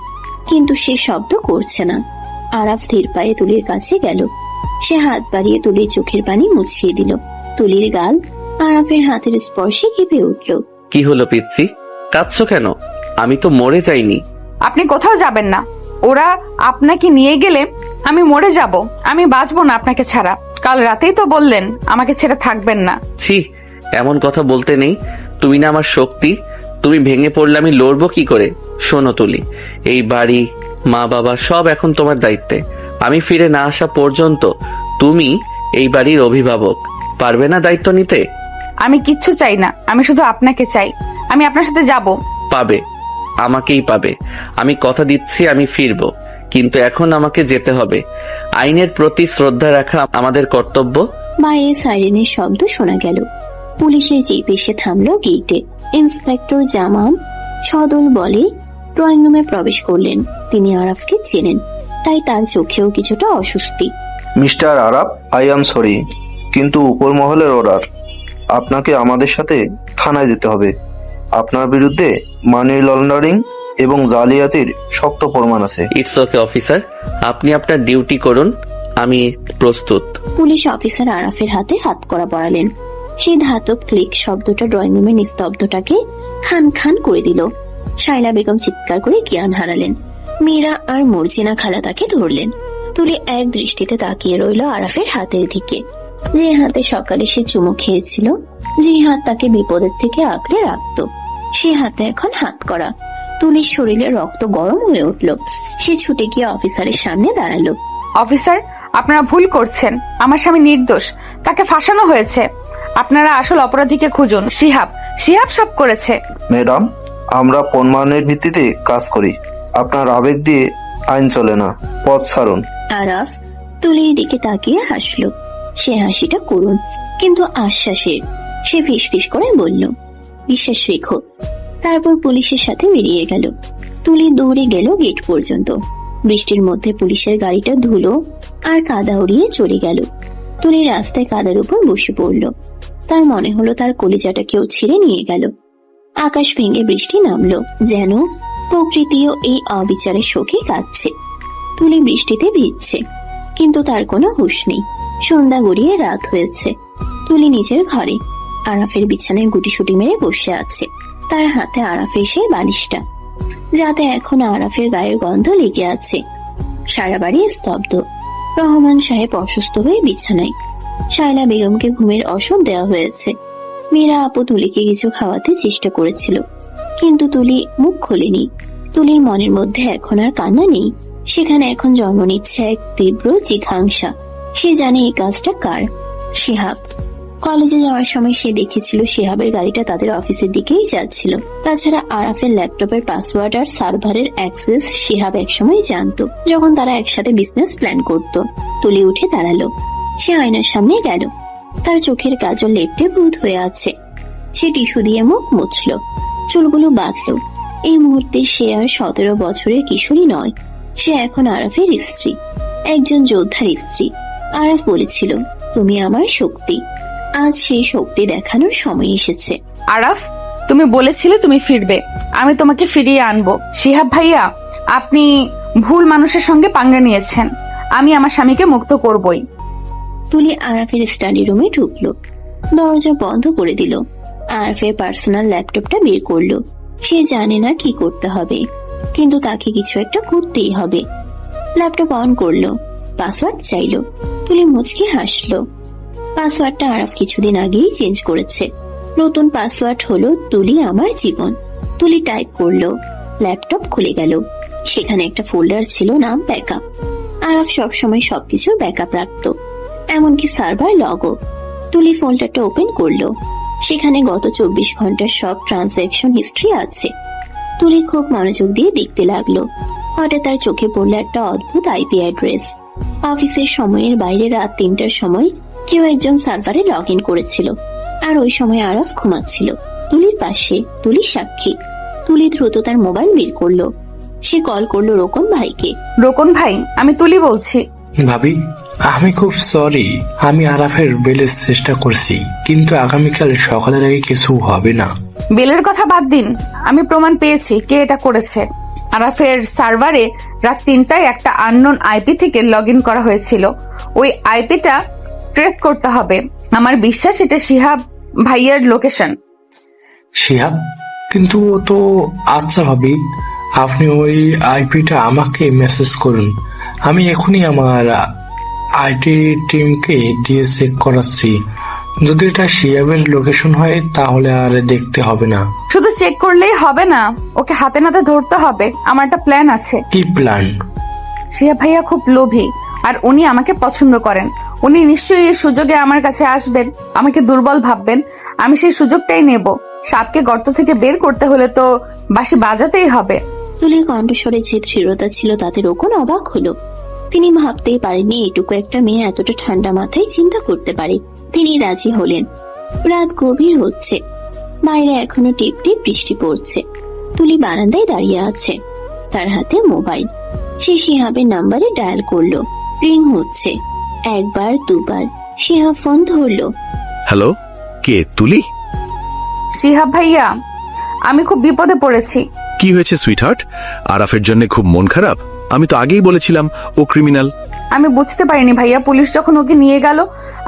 কিন্তু সে শব্দ করছে না। আরাফ ধীর পায়ে তুলির কাছে গেল। সে হাত বাড়িয়ে তুলির চোখের পানি মুছিয়ে দিল। তুলির গাল আরাফের হাতের স্পর্শে কেঁপে উঠল। কি হলো পিচ্ছি, কাঁদছো কেন? আমি তো মরে যাইনি। আপনি কোথাও যাবেন না। ওরা আপনাকে নিয়ে গেলে আমি মরে যাব। আমি বাঁচবো না আপনাকে ছাড়া। কাল রাতেই তো বললেন আমাকে ছেড়ে থাকবেন না। ছি, এমন কথা বলতে নেই। তুমি না আমার শক্তি, তুমি ভেঙে পড়লে আমি লড়বো কি করে? শোনো তুলি, এই বাড়ি, মা বাবা সব এখন তোমার দায়িত্বে। আমি ফিরে না আসা পর্যন্ত তুমি এই বাড়ির অভিভাবক। পারবে না দায়িত্ব নিতে? আমি কিচ্ছু চাই না, আমি শুধু আপনাকে চাই। আমি আপনার সাথে যাব। পাবে, আমাকেই পাবে। আমি কথা দিচ্ছি আমি ফিরবো, কিন্তু এখন আমাকে যেতে হবে। আইনের প্রতি শ্রদ্ধা রাখা আমাদের কর্তব্য। বাইরে সাইরেনের শব্দ শোনা গেল। পুলিশের জিপ এসে থামলো গেটে। ইন্সপেক্টর জামাম সদল বলে ড্রয়িং রুমে প্রবেশ করলেন। তিনি আরাফকে চেনেন, তাই তার চোখেও কিছুটা অস্বস্তি। Mister Araf, I am sorry, কিন্তু উপর মহলের অর্ডার, আপনাকে আমাদের সাথে থানায় যেতে হবে। আপনার বিরুদ্ধে মানি লন্ডারিং এবং জালিয়াতির শক্ত প্রমাণ আছে। ইটস ওকে অফিসার, আপনি আপনার ডিউটি করুন, আমি প্রস্তুত। পুলিশ অফিসার আরাফের হাতে হাত করা পড়ালেন। সেই ধাতব ক্লিক শব্দটা ড্রয়িং রুমের নিস্তব্ধটাকে খান খান করে দিল। শাইলা বেগম চিৎকার করে জ্ঞান হারালেন। মীরা আর মর্জিনা খালা তাকে ধরলেন। তুলি এক দৃষ্টিতে তাকিয়ে রইল আরাফের হাতের দিকে, যে হাতে সকালে সে চুমু খেয়েছিল, যে হাত তাকে বিপদের থেকে আঁকড়ে রাখত। সে হাতে এখন হাত করা। তুলির শরীরে রক্ত গরম হয়ে উঠল। সে ছুটে গিয়ে অফিসারের সামনে দাঁড়ালো। অফিসার, আপনারা ভুল করছেন। আমার স্বামী নির্দোষ, তাকে ফাঁসানো হয়েছে। আপনারা আসল অপরাধীকে খুঁজুন। শিহাব সব করেছে। ম্যাডাম, আমরা প্রমাণের ভিত্তিতে কাজ করি, আপনার আবেগ দিয়ে আইন চলে না। পথ ছাড়ুন। আরাফ তুলির দিকে তাকিয়ে হাসলো। সে হাসিটা করুন কিন্তু আশ্বাসের। সে ফিসফিস করে বলল, বিশ্বাস রেখো। তারপর পুলিশের সাথে বেরিয়ে গেল। তুলি দৌড়ে গেল গেট পর্যন্ত। বৃষ্টির মধ্যে পুলিশের গাড়িটা ধুলো আর কাদা উড়িয়ে চলে গেল। তুলি রাস্তায় কাদার উপর বসে পড়ল। তার মনে হলো তার কলিজাটা কেউ ছিঁড়ে নিয়ে গেল। আকাশ ভেঙে বৃষ্টি নামলো, যেন প্রকৃতিও এই অবিচারের শোকে কাঁদছে। তুলি বৃষ্টিতে ভিজছে, কিন্তু তার কোনো হুঁশ নেই। সন্ধ্যা গড়িয়ে রাত হয়েছে। তুলি নিজের ঘরে আরাফের বিছানায় গুটিসুটি মেরে বসে আছে। তার হাতে আরাফের সেই বালিশটা, যাতে এখন আরাফের গায়ের গন্ধ লেগে আছে। সারা বাড়ি স্তব্ধ। রহমান সাহেব অসুস্থ হয়ে বিছানায়। শায়লা বেগমকে ঘুমের ওষুধ দেওয়া হয়েছে। মীরা আপু তুলিকে কিছু খাওয়াতে চেষ্টা করেছিল, কিন্তু তুলি মুখ খোলেনি। তুলির মনের মধ্যে এখন আর কান্না নেই। সেখানে এখন জন্ম নিচ্ছে এক তীব্র জিঘাংসা। সে জানে এই কাজটা কার। শিহাব। কলেজে যাওয়ার সময় সে দেখেছিল শিহাবের গাড়িটা তাদের অফিসের দিকেই যাচ্ছিল। তাছাড়া আরাফের ল্যাপটপের পাসওয়ার্ড আর সার্ভারের অ্যাক্সেস শিহাব একসময় জানতো, যখন তারা একসাথে বিজনেস প্ল্যান করত। তুলি উঠে দাঁড়ালো। সে আয়নার সামনে গেল। তার চোখের কাজল লেপটে ভূত হয়ে আছে। সে টিস্যু দিয়ে মুখ মুছল, চুলগুলো বাঁধল। এই মুহূর্তে সে আর 17 বছরের কিশোরী নয়। সে এখন আরাফের স্ত্রী, একজন যোদ্ধার স্ত্রী। আরাফ বলেছিল, তুমি আমার শক্তি। আজ সেই শক্তি দেখানোর সময় এসেছে। আরাফ, তুমি বলেছিলে তুমি ফিরবে, আমি তোমাকে ফিরিয়ে আনবো। শিহাব ভাইয়া, আপনি ভুল মানুষের সঙ্গে পাঙ্গা নিয়েছেন। আমি আমার স্বামীকে মুক্ত করবই। তুলি আরাফের স্টাডি রুমে ঢুকলো, দরজা বন্ধ করে দিল। আরাফের পার্সোনাল ল্যাপটপটা বের করলো। সে জানে না কি করতে হবে, কিন্তু তাকে কিছু একটা করতেই হবে। ল্যাপটপ অন করলো, পাসওয়ার্ড চাইলো। তুলি মুচকি হাসলো। পাসওয়ার্ডটা আরাফ কিছুদিন আগেই চেঞ্জ করেছে। নতুন পাসওয়ার্ড হলো তুলি আমার জীবন। তুলি টাইপ করলো, ল্যাপটপ খুলে গেল। সেখানে একটা ফোল্ডার ছিল, নাম ব্যাকআপ। আরাফ সবসময় সবকিছু ব্যাকআপ রাখতো, এমনকি সার্ভার লগও। তুলি ফোল্ডারটা ওপেন করলো। সেখানে গত 24 ঘন্টার সব ট্রানজাকশন হিস্ট্রি আছে। তুলি খুব মনোযোগ দিয়ে দেখতে লাগলো। হঠাৎ তার চোখে পড়লো একটা অদ্ভুত আইপি অ্যাড্রেস। অফিসের সময়ের বাইরে রাত 3টার সময় কেউ একজন সার্ভারে লগ ইন করেছিল, আর ওই সময় আরাফ ঘুমাচ্ছিল তুলির পাশে। তুলি সাক্ষী। তুলি দ্রুত তার মোবাইল বের করলো। সে কল করলো রোকন ভাইকে। রোকন ভাই, আমি তুলি বলছি। ভাবি, আমি খুব সরি। আমি আরাফের বেলের চেষ্টা করছি, কিন্তু আগামীকাল সকালের আগে কিছু হবে না। বেলের কথা বাদ দিন, আমি প্রমাণ পেয়েছি কে এটা করেছে। আরাফের সার্ভারে রাত 3টায় একটা আননোন আইপি থেকে লগ ইন করা হয়েছিল। ওই আইপিটা ট্রেস করতে হবে। আমার বিশ্বাস এটা শিহাব ভাইয়ার লোকেশন। শিহাব? কিন্তু ও তো, আচ্ছা ভাবি, আপনি ওই আইপিটা আমাকে মেসেজ করুন। আমি এখনই আমার আইটি টিমকে দিয়ে চেক করাচ্ছি। যদি এটা শিয়াবের লোকেশন হয় তাহলে আর দেখতে হবে না। শুধু চেক করলেই হবে না, ওকে হাতে নাতে ধরতে হবে। আমার একটা প্ল্যান আছে। কি প্ল্যান? শিহাব ভাইয়া খুব লোভী আর উনি আমাকে পছন্দ করেন। উনি নিশ্চয়ই এই সুযোগে আমার কাছে আসবেন, আমাকে দুর্বল ভাববেন। আমি সেই সুযোগটাই নেব। সাপকে গর্ত থেকে বের করতে হলে তো বাঁশি বাজাতেই হবে। তুলির কণ্ঠস্বরে যে দৃঢ়তা ছিল তাতে রোকন অবাক হলো। তিনি ভাবতেই পারেননি এটুকু একটা মেয়ে এতটা ঠান্ডা মাথায় চিন্তা করতে পারে। তিনি রাজি হলেন। রাত গভীর হচ্ছে, বাইরে এখনো টিপ টিপ বৃষ্টি পড়ছে। তুলি বারান্দায় দাঁড়িয়ে আছে, তার হাতে মোবাইল। সে শিহাবের নাম্বারে ডায়াল করলো। রিং হচ্ছে, একবার দুবার। শিহাব ফোন ধরলো। হ্যালো, কে? তুলি? শিহাব ভাইয়া, আমি খুব বিপদে পড়েছি। কি হয়েছে সুইটহার্ট? আরাফের জন্য খুব মন খারাপ? আমি তো আগেই বলেছিলাম ও ক্রিমিনাল। আমি বুঝতে পারিনি ভাইয়া, পুলিশ যখন ওকে নিয়ে গেল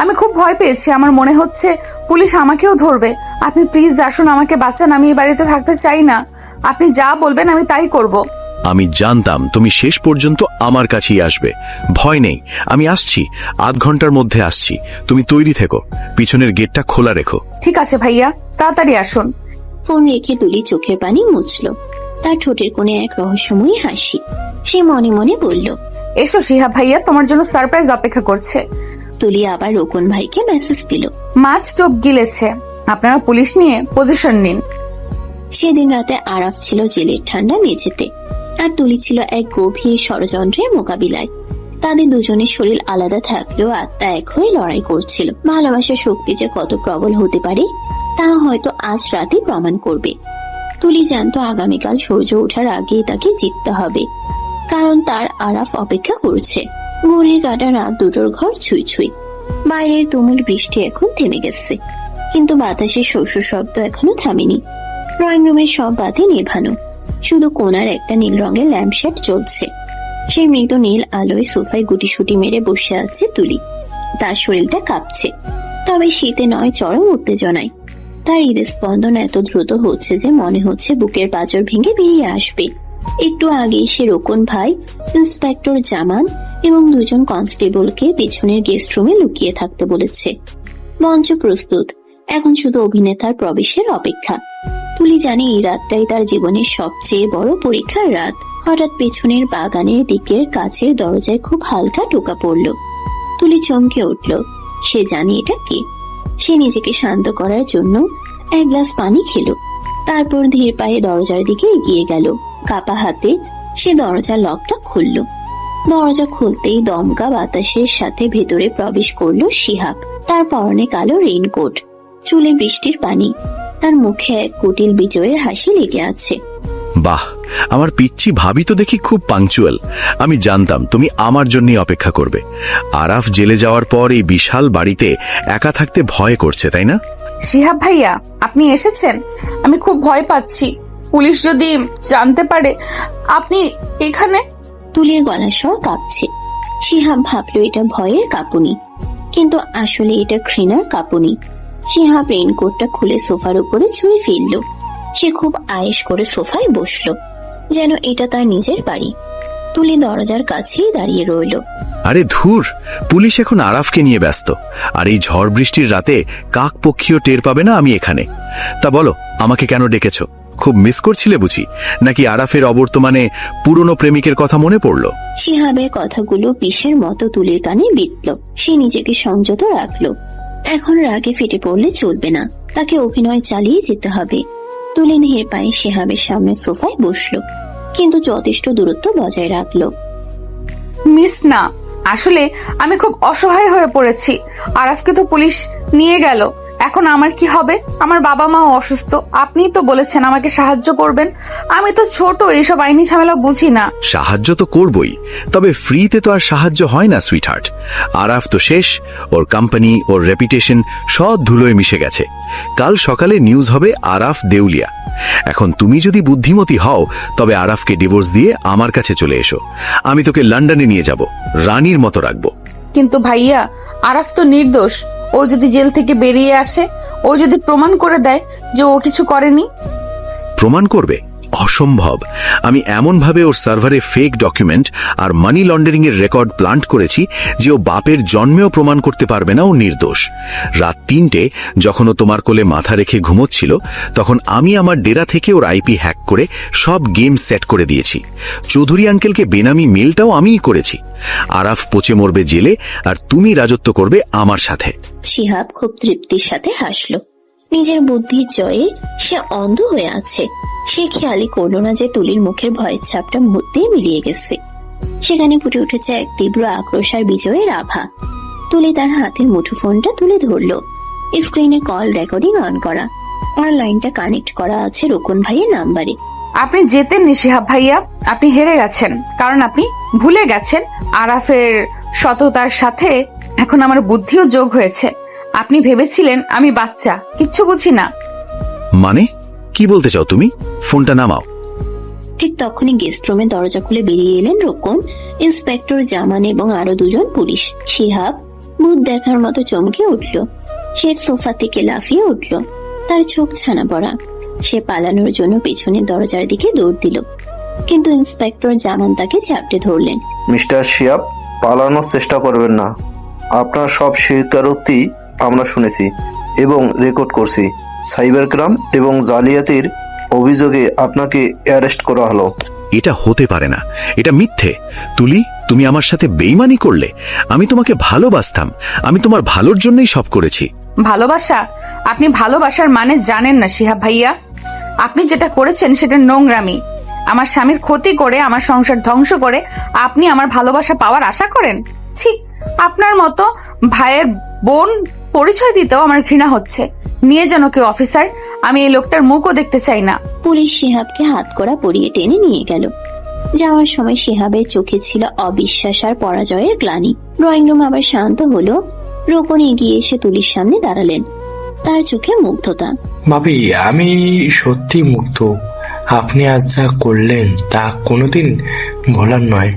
আমি খুব ভয় পেয়েছি। আমার মনে হচ্ছে পুলিশ আমাকেও ধরবে। আপনি প্লিজ আসুন, আমাকে বাঁচান। আমি এই বাড়িতে থাকতে চাই না। আপনি যা বলবেন আমি তাই করব। আমি জানতাম তুমি শেষ পর্যন্ত আমার কাছেই আসবে। ভয় নেই, আমি আসছি, আধ ঘন্টার মধ্যে আসছি। তুমি তৈরি থেকো, পিছনের গেটটা খোলা রেখো। ঠিক আছে ভাইয়া, তাড়াতাড়ি আসুন। ফোন রেখে তুলি চোখের পানি মুছল। তার ঠোঁটের কোণে এক রহস্যময়ী হাসি। সে মনে মনে বলল, এসো শিহাব ভাইয়া, তোমার জন্য সারপ্রাইজ অপেক্ষা করছে। তুলি আবার রোকন ভাইকে মেসেজ দিল। মাছ টোপ গিলেছে, আপনারা পুলিশ নিয়ে পজিশন নিন। সেদিন রাতে আরাফ ছিল জেলের ঠান্ডা মেঝেতে, আর তুলি ছিল এক গভীর ষড়যন্ত্রের মোকাবিলায়। তাদের দুজনের শরীর আলাদা থাকলেও আত্মা এক হয়ে লড়াই করছিল। ভালোবাসার শক্তি যে কত প্রবল হতে পারে তা হয়তো আজ রাতে প্রমাণ করবে। তুলি জানতো আগামীকাল সূর্য ওঠার আগেই তাকে জিততে হবে, কারণ তার আরাফ অপেক্ষা করছে। ঘড়ির কাঁটা রাত দুটোর ঘর ছুঁই ছুঁই। বাইরের তুমুল বৃষ্টি এখন থেমে গেছে, কিন্তু বাতাসের শস্য শব্দ এখনো থামেনি। ড্রয়িং রুমের সব বাতি নেভানো, শুধু কোণার একটা নীল রঙের ল্যাম্পশেড জ্বলছে। সেই মৃত নীল আলোয় সোফায় গুটিসুটি মেরে বসে আছে তুলি। তার শরীরটা কাঁপছে, তবে শীতে নয়, চরম উত্তেজনায়। তার হৃদস্পন্দন এত দ্রুত হচ্ছে যে মনে হচ্ছে বুকের পাঁজর ভেঙে বেরিয়ে আসবে। একটু আগেই সে রোকন ভাই, ইন্সপেক্টর জামান এবং দুজন কনস্টেবলকে পেছনের গেস্ট রুমে লুকিয়ে থাকতে বলেছে। মঞ্চ প্রস্তুত, এখন শুধু অভিনেতার প্রবেশের অপেক্ষা। তুলি জানে এই রাতটাই তার জীবনের সবচেয়ে বড় পরীক্ষার রাত। হঠাৎ পেছনের বাগানের দিকের কাছের দরজায় খুব হালকা টোকা পড়ল। তুলি চমকে উঠল। সে জানে এটা কে। সে নিজেকে শান্ত করার জন্য এক গ্লাস পানি খেলো, তারপর ধীর পায়ে দরজার দিকে এগিয়ে গেল। কাপা হাতে সে দরজার লকটা খুলল। দরজা খুলতেই দমকা বাতাসের সাথে ভেতরে প্রবেশ করলো শিহাব। তার পরনে কালো রেইনকোট, চুলে বৃষ্টির পানি, তার মুখে এক কুটিল বিজয়ের হাসি লেগে আছে। বাহ, আমার পিচ্চি ভাবি তো দেখি খুব পাংচুয়াল। আমি জানতাম তুমি আমার জন্যই অপেক্ষা করবে। আরাফ জেলে যাওয়ার পর এই বিশাল বাড়িতে একা থাকতে ভয় করছে, তাই না? শিহাব ভাইয়া, আপনি এসেছেন। আমি খুব ভয় পাচ্ছি, পুলিশ যদি জানতে পারে আপনি এখানে। তুলির গলার স্বর কাঁপছে। শিহাব ভাবলো এটা ভয়ের কাঁপুনি, কিন্তু আসলে এটা ঘৃণার কাঁপুনি। শিহাব রেইনকোটটা খুলে সোফার উপরে ছুঁড়ে ফেলল। সে খুব আয়েশ করে সোফায় বসলো, যেন এটা তার নিজের বাড়ি। তুলি দরজার কাছেই দাঁড়িয়ে রইল। আরে ধুর, পুলিশ এখন আরাফকে নিয়ে ব্যস্ত, আর এই ঝড় বৃষ্টির রাতে কাক পক্ষীও টের পাবে না আমি এখানে। তা বলো, আমাকে কেন ডেকেছো? খুব মিস করছিলে বুঝি, নাকি আরাফের অবর্তমানে পুরনো প্রেমিকের কথা মনে পড়লো? শিহাবের কথাগুলো বিষের মতো তুলির কানে বিঁধল। সে নিজেকে সংযত রাখলো। এখন রাগে ফেটে পড়লে চলবে না, তাকে অভিনয় চালিয়ে যেতে হবে। তুলি ধীর পায়ে শিহাবের সামনে সোফায় বসলো, কিন্তু যথেষ্ট দূরত্ব বজায় রাখলো। মিস না, আসলে আমি খুব অসহায় হয়ে পড়েছি। আরাফকে তো পুলিশ নিয়ে গেল, এখন আমার কি হবে? আমার বাবা মাও অসুস্থ। আপনিই তো বলেছেন আমাকে সাহায্য করবেন। আমি তো ছোট, এইসব আইনি ঝামেলা বুঝি না। সাহায্য তো করবই, তবে ফ্রিতে তো আর সাহায্য হয় না সুইটহার্ট। আরাফ তো শেষ, ওর কোম্পানি, ওর রেপুটেশন সব ধুলোয় মিশে গেছে। কাল সকালে নিউজ হবে আরাফ দেউলিয়া। এখন তুমি যদি বুদ্ধিমতী হও তবে আরাফকে ডিভোর্স দিয়ে আমার কাছে চলে এসো। আমি তোকে লন্ডনে নিয়ে যাব, রানীর মতো রাখবো। কিন্তু ভাইয়া, আরাফ তো নির্দোষ। ও যদি জেল থেকে বেরিয়ে আসে, ও যদি প্রমাণ করে দেয় যে ও কিছু করেনি। প্রমাণ করবে? অসম্ভব। আমি এমনভাবে ওর সার্ভারে ফেক ডকুমেন্ট আর মানি লন্ডারিং এর রেকর্ড প্লান্ট করেছি যে ও বাপের জন্মেও প্রমাণ করতে পারবে না ও নির্দোষ। রাত 3টে যখন ও তোমার কোলে মাথা রেখে ঘুমোচ্ছিল, তখন আমি আমার ডেরা থেকে ওর আইপি হ্যাক করে সব গেম সেট করে দিয়েছি। চৌধুরী আঙ্কেলকে বেনামি মেলটাও আমিই করেছি। আরাফ পচে মরবে জেলে, আর তুমি রাজত্ব করবে আমার সাথে। শিহাব খুব তৃপ্তির সাথে হাসল। নিজের বুদ্ধির জয়ে সে অন্ধ হয়ে আছে। সে খেয়ালই করল না যে তুলির মুখের ভয়ের ছাপটা মুহূর্তেই মিলিয়ে গেছে। সেখানে ফুটে উঠেছে এক তীব্র আক্রোশ আর বিজয়ের আভা। তুলি তার হাতের মুঠোফোনটা তুলে ধরল। স্ক্রিনে কল রেকর্ডিং অন করা, আর লাইনটা কানেক্ট করা আছে রোকন ভাইয়ের নাম্বারে। আপনি জেতেননি শিহাব ভাইয়া, আপনি হেরে গেছেন, কারণ আপনি ভুলে গেছেন আরাফের সততার সাথে এখন আমার বুদ্ধিও যোগ হয়েছে। আপনি ভেবেছিলেন আমি বাচ্চা, কিচ্ছু বুঝি না। মানে কি বলতে চাও তুমি? ফোনটা নামাও। ঠিক তখনই গেস্ট রুমে দরজা খুলে বেরিয়ে এলেন রোকন, ইন্সপেক্টর জামান এবং আরো দুজন পুলিশ। শিহাব ভূত দেখার মতো চমকে উঠল। সে সোফা থেকে লাফিয়ে উঠল, তার চোখ ছানা পড়া। সে পালানোর জন্য পেছনের দরজার দিকে দৌড় দিল, কিন্তু ইন্সপেক্টর জামান তাকে চাপটে ধরলেন। মিস্টার শিয়াব, পালানোর চেষ্টা করবেন না। আপনার সব স্বীকারোক্তি আমরা শুনেছি এবং রেকর্ড করছি। সাইবার ক্রাইম এবং জালিয়াতির অভিযোগে আপনাকে অ্যারেস্ট করা হলো। এটা হতে পারে না, এটা মিথ্যে। তুলি, তুমি আমার সাথে বেইমানি করলে। আমি তোমাকে ভালোবাসতাম, আমি তোমার ভালোর জন্যই সব করেছি। ভালোবাসা? আপনি ভালোবাসার মানে জানেন না শিহাব ভাইয়া। আপনি যেটা করেছেন সেটা নোংরামি। আমার স্বামীর ক্ষতি করে, আমার সংসার ধ্বংস করে আপনি আমার ভালোবাসা পাওয়ার আশা করেন? ছি, আপনার মতো ভাইয়ের বোন পরিচয় দিতেও আমার ঘৃণা হচ্ছে। নিয়ে যেন কেউ অফিসার, আমি এই লোকটার মুখও দেখতে চাই না। পুলিশ শিহাবকে হাত করা পরিয়ে টেনে নিয়ে গেল। যাওয়ার সময় শিহাবের চোখে ছিল অবিশ্বাস আর পরাজয়ের গ্লানি। ড্রয়িং রুম আবার শান্ত হলো। রোকন এগিয়ে এসে তুলির সামনে দাঁড়ালেন, তার চোখে মুগ্ধতা। ভাবি, আমি সত্যি মুগ্ধ। আপনি আজ যা করলেন তা কোনোদিন ভোলার নয়।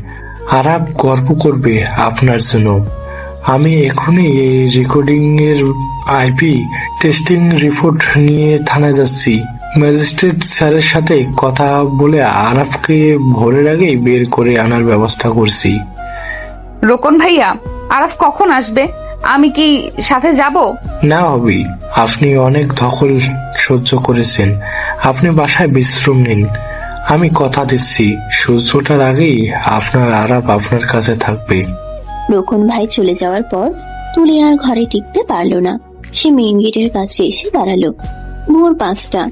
আরাপ গর্ব করবে আপনার জন্য। আমি এখনই এই রেকর্ডিং এর আইপি টেস্টিং রিপোর্ট নিয়ে থানায় যাচ্ছি। ম্যাজিস্ট্রেট স্যারের সাথে কথা বলে আরাফকে ভোরের আগেই বের করে আনার ব্যবস্থা করছি। রোকন ভাইয়া, আরাফ কখন আসবে? আমি কি সাথে যাব? না ভাবি, আপনি অনেক ধকল সহ্য করেছেন। আপনি বাসায় বিশ্রাম নিন। আমি কথা দিচ্ছি সূর্য ওঠার আগেই আপনার আরাপ আপনার কাছে থাকবে। রোকন ভাই চলে যাওয়ার পর তুলি আর ঘরে টিকতে পারল না। সে মেইন গেটের কাছে এসে দাঁড়ালো। ভোর 5টা,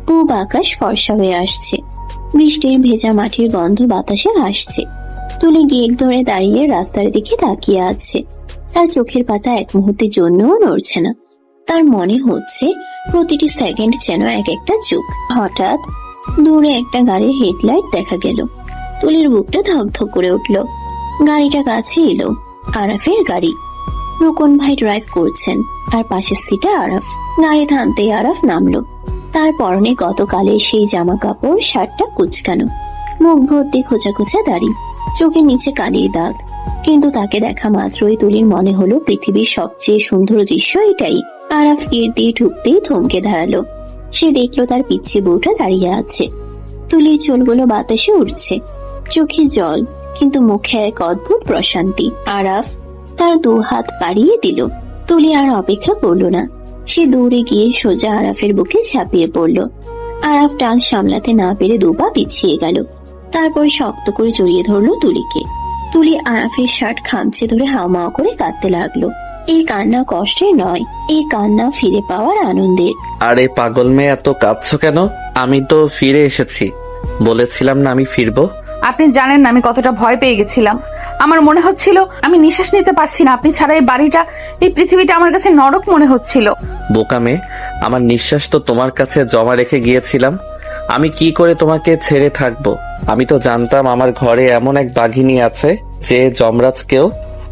পূব আকাশ ফর্সা হয়ে আসছে। বৃষ্টির ভেজা মাটির গন্ধ বাতাসে ভাসছে। তুলি গেট ধরে দাঁড়িয়ে রাস্তার দিকে তাকিয়ে আছে। তার চোখের পাতা এক মুহূর্তের জন্যও নড়ছে না। তার মনে হচ্ছে প্রতিটি সেকেন্ড যেন এক একটা যুগ। হঠাৎ দূরে একটা গাড়ির হেডলাইট দেখা গেল। তুলির বুকটা ধকধক করে উঠল। গাড়িটা কাছে এলো, আরাফের গাড়ি। রোকন ভাই ড্রাইভ করছেন, আর পাশের সিটে আরাফ। গাড়ি থামতেই আরাফ নামলো। তার পরনে গতকালের সেই জামা কাপড়, শার্টটা কুচকানো, মুখ ভর্তি খোঁচা খোঁচা দাড়ি, চোখের নিচে কালির দাগ। কিন্তু তাকে দেখা মাত্রই তুলির মনে হলো পৃথিবীর সবচেয়ে সুন্দর দৃশ্য এটাই। আরাফ গেট দিয়ে ঢুকতেই থমকে দাঁড়ালো। সে দেখলো তার পিচ্ছি বউটা দাঁড়িয়ে আছে। তুলির চুলগুলো বাতাসে উঠছে, চোখে জল, কিন্তু মুখে এক অদ্ভুত প্রশান্তি। আরাফ তার 2 হাত বাড়িয়ে দিল। তুলি আর অপেক্ষা করলো না। সে দৌড়ে গিয়ে সোজা আরাফের বুকে ঝাঁপিয়ে পড়ল। আরাফ টান সামলাতে না পেরে 2 পা পিছিয়ে গেল। তারপর শক্ত করে জড়িয়ে ধরলো তুলিকে। তুলি আরাফের শার্ট খামচে ধরে হাওমাও করে কাঁদতে লাগলো। এই কান্না কষ্টের নয়, এই কান্না ফিরে পাওয়ার আনন্দের। আরে পাগল মেয়ে, এত কাঁদছো কেন? আমি তো ফিরে এসেছি, বলেছিলাম না আমি ফিরবো। আপনি জানেন না আমি কতটা ভয় পেয়ে গেছিলাম। আমার মনে হচ্ছিল আমি নিঃশ্বাস নিতে পারছি না। আপনি ছাড়া এই বাড়িটা, এই পৃথিবীটা আমার কাছে নরক মনে হচ্ছিল। বোকা মেয়ে, আমার নিঃশ্বাস তো তোমার কাছে জমা রেখে গিয়েছিলাম। আমি কি করে তোমাকে ছেড়ে থাকবো? আমি তো জানতাম আমার ঘরে এমন এক বাঘিনী আছে যে যমরাজকেও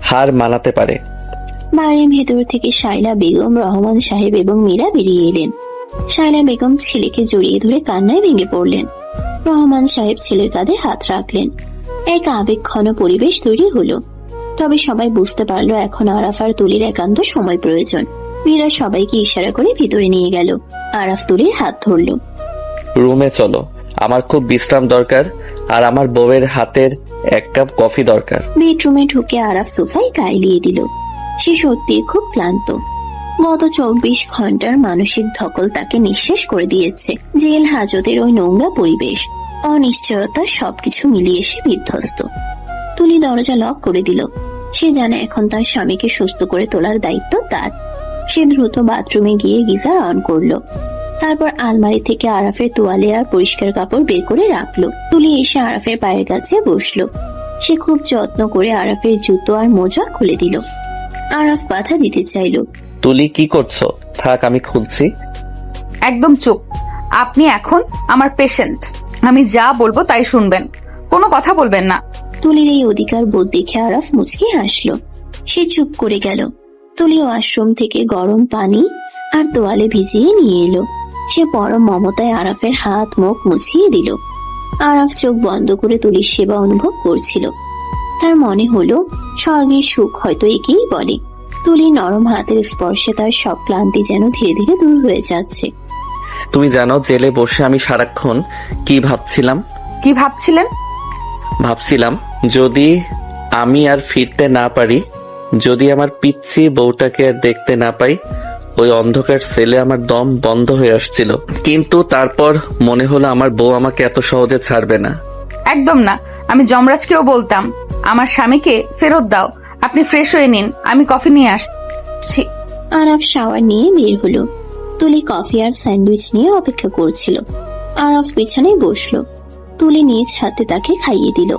হার মানাতে পারে। বাড়ির ভেতর থেকে শাইলা বেগম, রহমান সাহেব এবং মীরা বেরিয়ে এলেন। শাইলা বেগম ছেলেকে জড়িয়ে ধরে কান্নায় ভেঙে পড়লেন। রহমান সাহেব ছেলের কাঁধে হাত রাখলেন। এক আবেগঘন পরিবেশ তৈরি হলো। তবে সবাই বুঝতে পারলো এখন আরাফ আর তুলির একান্ত সময় প্রয়োজন। মীরা সবাইকে ইশারা করে ভিতরে নিয়ে গেল। আরাফ তুলির হাত ধরল। রুমে চলো, আমার খুব বিশ্রাম দরকার আর আমার বউয়ের হাতের 1 কাপ কফি দরকার। বেডরুমে ঢুকে আরাফ সোফায় গায়ে দিল। সে সত্যি খুব ক্লান্ত। গত 24 ঘন্টার মানসিক ধকল তাকে নিঃশেষ করে দিয়েছে। জেল হাজতের ওই নোংরা পরিবেশ, অনিশ্চয়তা সবকিছু মিলিয়ে সে বিধ্বস্ত। তুলি দরজা লক করে দিল। সে জানে এখন তার স্বামীকে সুস্থ করে তোলার দায়িত্ব তার। সে দ্রুত বাথরুমে গিয়ে গিজার অন করলো। তারপর আলমারি থেকে আরাফের তোয়ালে আর পরিষ্কার কাপড় বের করে রাখলো। তুলি এসে আরাফের পায়ের কাছে বসলো। সে খুব যত্ন করে আরাফের জুতো আর মোজা খুলে দিল। আরাফ বাধা দিতে চাইলো। তুলি কি করছো? থাক, আমি খুলছি। একদম চুপ। আপনি এখন আমার পেশেন্ট। আমি যা বলবো তাই শুনবেন, কোনো কথা বলবেন না। তুলির এই অধিকার বোধ দেখে আরাফ মুচকি হাসলো। সে চুপ করে গেল। তুলি ওয়াশরুম থেকে গরম পানি আর তোয়ালে ভিজিয়ে নিয়ে এলো। সে পরম মমতায় আরাফের হাত মুখ মুছিয়ে দিল। আরাফ চোখ বন্ধ করে তুলির সেবা অনুভব করছিল। তার মনে হলো স্বর্গের সুখ হয়তো একেই বলে। তুলির নরম হাতের স্পর্শে তার সব ক্লান্তি যেন ধীরে ধীরে দূর হয়ে যাচ্ছে। তুমি জানো জেলে বসে আমি সারাক্ষণ কি ভাবছিলাম? কি ভাবছিলেন? ভাবছিলাম যদি আমি আর ফিরতে না পারি, যদি আমার পিচ্ছি বউটাকে আর দেখতে না পাই। ওই অন্ধকার সেলে আমার দম বন্ধ হয়ে আসছিল, কিন্তু তারপর মনে হলো আমার বউ আমাকে এত সহজে ছাড়বে না। একদম না। আমি যমরাজকেও বলতাম আমার স্বামীকে ফেরত দাও। আপনি ফ্রেশ হয়ে নিন, আমি কফি নিয়ে আসছি। আরাফ শাওয়ার নিয়ে বের হলো। তুলি কফি আর স্যান্ডউইচ নিয়ে অপেক্ষা করছিল। আরাফ বিছানায় বসলো। তুলি নিজ হাতে তাকে খাইয়ে দিল।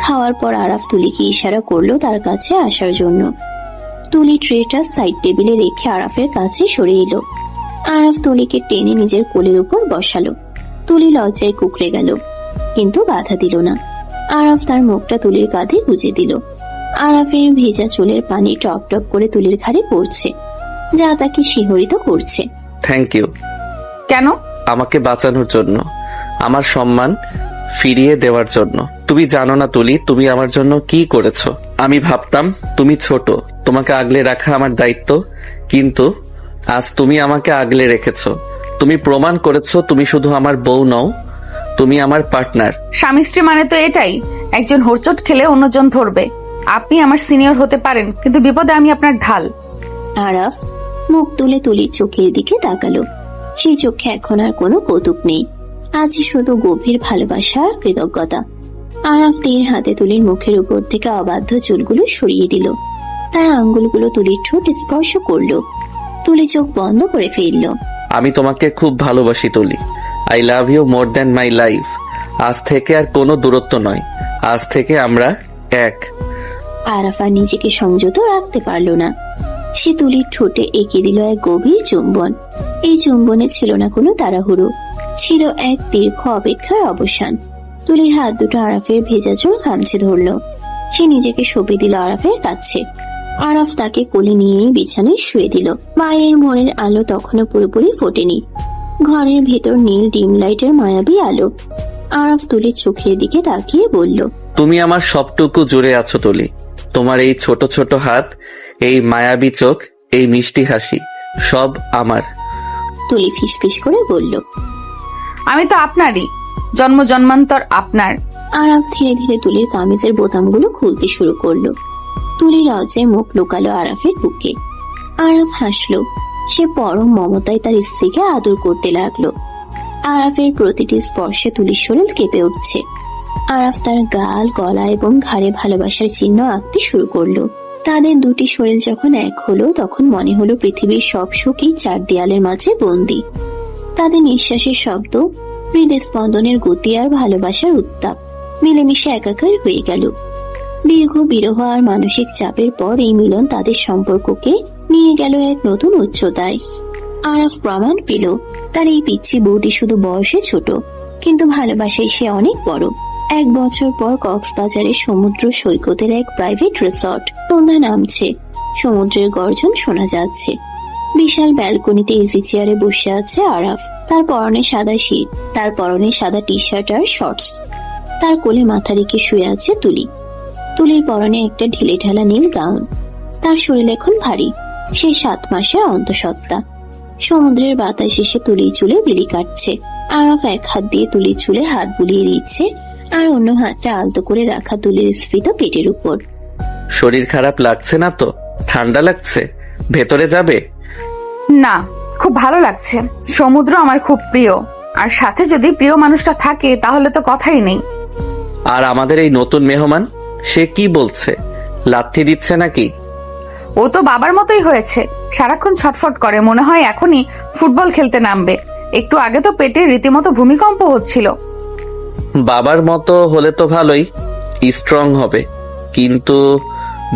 খাওয়ার পর আরাফ তুলিকে ইশারা করলো তার কাছে আসার জন্য। তুলি ট্রেটা সাইড টেবিলে রেখে আরাফের কাছে সরে এলো। আরাফ তুলিকে টেনে নিজের কোলের উপর বসালো। তুলি লজ্জায় কুকড়ে গেল, কিন্তু বাধা দিল না। আরাফ তার মুখটা তুলির কাঁধে গুজে দিল। আরাফের ভেজা চুলের পানি টপ টপ করে তুলির ঘাড়ে পড়ছে, যা তাকে শিহরিত করছে। Thank you. কেন? আমাকে বাঁচানোর জন্য, আমার সম্মান ফিরিয়ে দেওয়ার জন্য। তুমি জানো না তুলি, তুমি আমার জন্য কি করেছো। আমি ভাবতাম তুমি ছোট, তোমাকে আগলে রাখা আমার দায়িত্ব, কিন্তু আজ তুমি আমাকে আগলে রেখেছো। তুমি প্রমাণ করেছো তুমি শুধু আমার বউ নও, তুমি আমার পার্টনার। স্বামী স্ত্রী মানে তো এটাই, একজন হোঁচট খেলে অন্যজন ধরবে। আপনি আমার সিনিয়র হতে পারেন, কিন্তু বিপদে আমি আপনার ঢাল। আরাফ মুখ তুলে তুলির চোখের দিকে তাকালো। সেই চোখে এখন আর কোনো কৌতুক নেই, আজই শুধু গভীর ভালোবাসা আর কৃতজ্ঞতা। আরাফ তীর হাতে তুলির মুখের উপর থেকে অবাধ্য চুলগুলো সরিয়ে দিল। তার আঙ্গুলগুলো তুলির ঠোঁট স্পর্শ করলো। তুলি চোখ বন্ধ করে ফেললো। আমি তোমাকে খুব ভালোবাসি Tuli. I love you more than my life. আজ থেকে আর কোনো দূরত্ব নয়, আজ থেকে আমরা এক। আরাফ আর নিজেকে সংযত রাখতে পারল না। সে তুলির ঠোঁটে এঁকে দিল এক গভীর চুম্বন। এই চুম্বনে ছিল না কোনো তাড়াহুড়ো, ছিল এক দীর্ঘ অপেক্ষার অবসান। তুলির হাত দুটো আরাফের ভেজা চুল খামচে ধরল। সে নিজেকে সঁপে দিল আরাফের কাছে। আরাফ তাকে কোলে নিয়েই বিছানায় শুয়ে দিল। বাইরের ভোরের আলো তখনও পুরোপুরি ফোটেনি। ঘরের ভেতর নীল ডিম লাইটের মায়াবী আলো। আরাফ তুলির চোখের দিকে তাকিয়ে বলল, তুমি আমার সবটুকু জুড়ে আছো তুলি। তোমার এই ছোট ছোট হাত, এই মায়াবী চোখ, এই মিষ্টি হাসি, সব আমার। তুলি ফিসফিস করে বলল, আমি তো আপনারই, জন্ম জন্মান্তর আপনার। আরাফ ধীরে ধীরে তুলির কামিজের বোতামগুলো খুলতে শুরু করলো। তুলি লজ্জায় মুখ লুকালো আরাফের বুকে। আরাফ হাসলো। সে পরম মমতায় তার স্ত্রীকে আদর করতে লাগলো। আরাফের প্রতিটি স্পর্শে তুলির শরীর কেঁপে উঠছে। আরাফ তার গাল, গলা এবং ঘাড়ে ভালোবাসার চিহ্ন আঁকতে শুরু করলো। তাদের দুটি শরীর যখন এক হলো, তখন মনে হলো পৃথিবীর সব সুখই 4 দেয়ালের মাঝে বন্দী। তাদের নিঃশ্বাসের শব্দ, হৃদয় স্পন্দনের গতি আর ভালোবাসার উত্তাপ মিলেমিশে একাকার হয়ে গেল। দীর্ঘ বিরহ আর মানসিক চাপের পর এই মিলন তাদের সম্পর্ককে নিয়ে গেল এক নতুন উচ্চতায়। আরাফ প্রমাণ পেল তার এই পিচ্ছি বউটি শুধু বয়সে ছোট, কিন্তু ভালোবাসায় সে অনেক বড়। 1 বছর পর কক্সবাজারের সমুদ্র সৈকতের এক প্রাইভেট রিসর্ট। সন্ধ্যা নামছে, সমুদ্রের গর্জন শোনা যাচ্ছে। বিশাল ব্যালকনিতে ইজি চেয়ারে বসে আছে আরাফ। তার পরনে সাদা শীত, তার পরনে সাদা টি শার্ট আর শর্টস। তার কোলে মাথা রেখে শুয়ে আছে তুলি। তুলির পরনে একটা ঢিলে ঢালা নীল গাউন। তার শরীর এখন ভারী, সে 7 মাসের অন্তঃসত্ত্বা। সমুদ্রের বাতাস এসে তুলির চুলে বিলি কাটছে। আরাফ এক হাত দিয়ে তুলির চুলে হাত বুলিয়ে দিচ্ছে, আর অন্য হাতটা আলতো করে রাখা তুলির স্ফীত পেটের উপর। শরীর খারাপ লাগছে না তো? ঠান্ডা লাগছে? ভেতরে যাবে? না, খুব ভালো লাগছে। সমুদ্র আমার খুব প্রিয়, আর সাথে যদি প্রিয় মানুষটা থাকে তাহলে তো কথাই নেই। আর আমাদের এই নতুন মেহমান, সে কি বলছে? লাথি দিচ্ছে নাকি? ও তো বাবার মতোই হয়েছে, সারাক্ষণ ছটফট করে, মনে হয় এখনই ফুটবল খেলতে নামবে। একটু আগে তো পেটে রীতিমতো ভূমিকম্প হচ্ছিল। বাবার মতো হলে তো ভালোই, স্ট্রং হবে, কিন্তু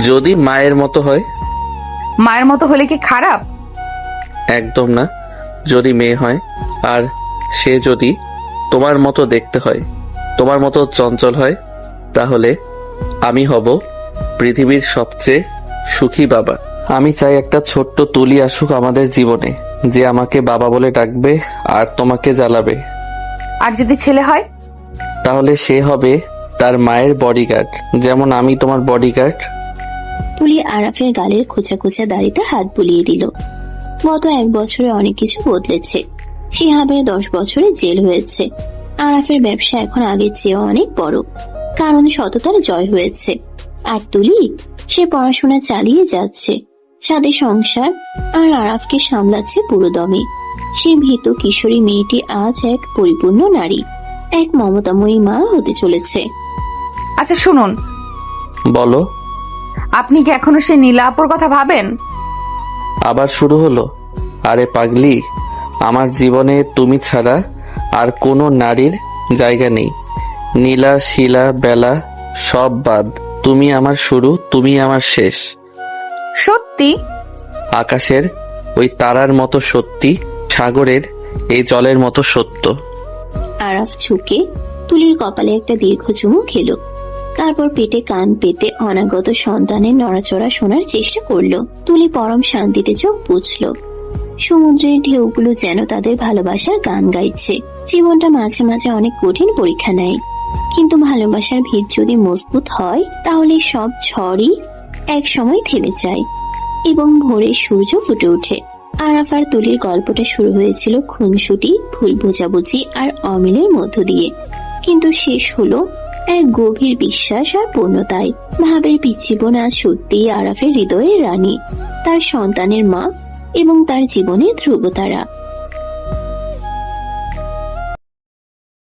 যদি মায়ের মতো হয়? মায়ের মতো হলে কি খারাপ? একদম না। যদি মেয়ে হয়, আর সে যদি তোমার মতো দেখতে হয়, তোমার মতো চঞ্চল হয়, তাহলে আমি হব পৃথিবীর সবচেয়ে সুখী বাবা। আমি চাই একটা ছোট্ট তুলি আসুক আমাদের জীবনে, যে আমাকে বাবা বলে ডাকবে আর তোমাকে জ্বালাবে। আর যদি ছেলে হয়? তাহলে সে হবে তার মায়ের বডিগার্ড, যেমন আমি তোমার বডিগার্ড। তুলি আরাফের গালের খোঁচা খোঁচা দাড়িতে হাত বুলিয়ে দিল। গত 1 বছরে অনেক কিছু বদলেছে। শিহাবের 10 বছরে জেল হয়েছে। আরাফের ব্যবসা এখন আগের চেয়ে অনেক বড়, কারণ সততার জয় হয়েছে। আর তুলি, সে পড়াশোনা চালিয়ে যাচ্ছে, সাথে সংসার আর আরাফকে সামলাচ্ছে পুরো দমে। সে ভীত কিশোরী মেয়েটি আজ এক পরিপূর্ণ নারী, এক মমতাময়ী মা হতে চলেছে। আচ্ছা শুনুন, বলো। আপনি কি এখনো সে নীলা আপুর কথা ভাবেন? আবার শুরু হলো? আরে পাগলি, আমার জীবনে তুমি ছাড়া আর কোনো নারীর জায়গা নেই। নীলা, শিলা, বেলা সব বাদ। তুমি আমার শুরু, তুমি আমার শেষ। সত্যি? আকাশের ওই তারার মতো সত্যি, সাগরের এই জলের মতো সত্য। আরাফ ঝুঁকে তুলির কপালে একটা দীর্ঘ চুমু খেলো, তারপর পেটে কান পেতে অনাগত সন্তানের নড়াচড়া শোনার চেষ্টা করলো। তুলি পরম শান্তিতে চোখ বুঝলো। সমুদ্রের ঢেউগুলো যেন তাদের ভালোবাসার গান গাইছে। জীবনটা মাঝে মাঝে অনেক কঠিন পরীক্ষা নেয়, কিন্তু ভালোবাসার ভিত যদি মজবুত হয়, তাহলে সব ঝড়ই এক সময় থেমে যায় এবং ভোরে সূর্য ফুটে ওঠে। আরাফ আর তুলির গল্পটা শুরু হয়েছিল খুনসুটি, ভুল বোঝাবুঝি আর অমিলের মধ্য দিয়ে, কিন্তু শেষ হলো এক গভীর বিশ্বাস আর পূর্ণতায়। ভাবের পিচ্ছি বোন আজ সত্যিই আরাফের হৃদয়ের রানী, তার সন্তানের মা এবং তার জীবনে ধ্রুবতারা।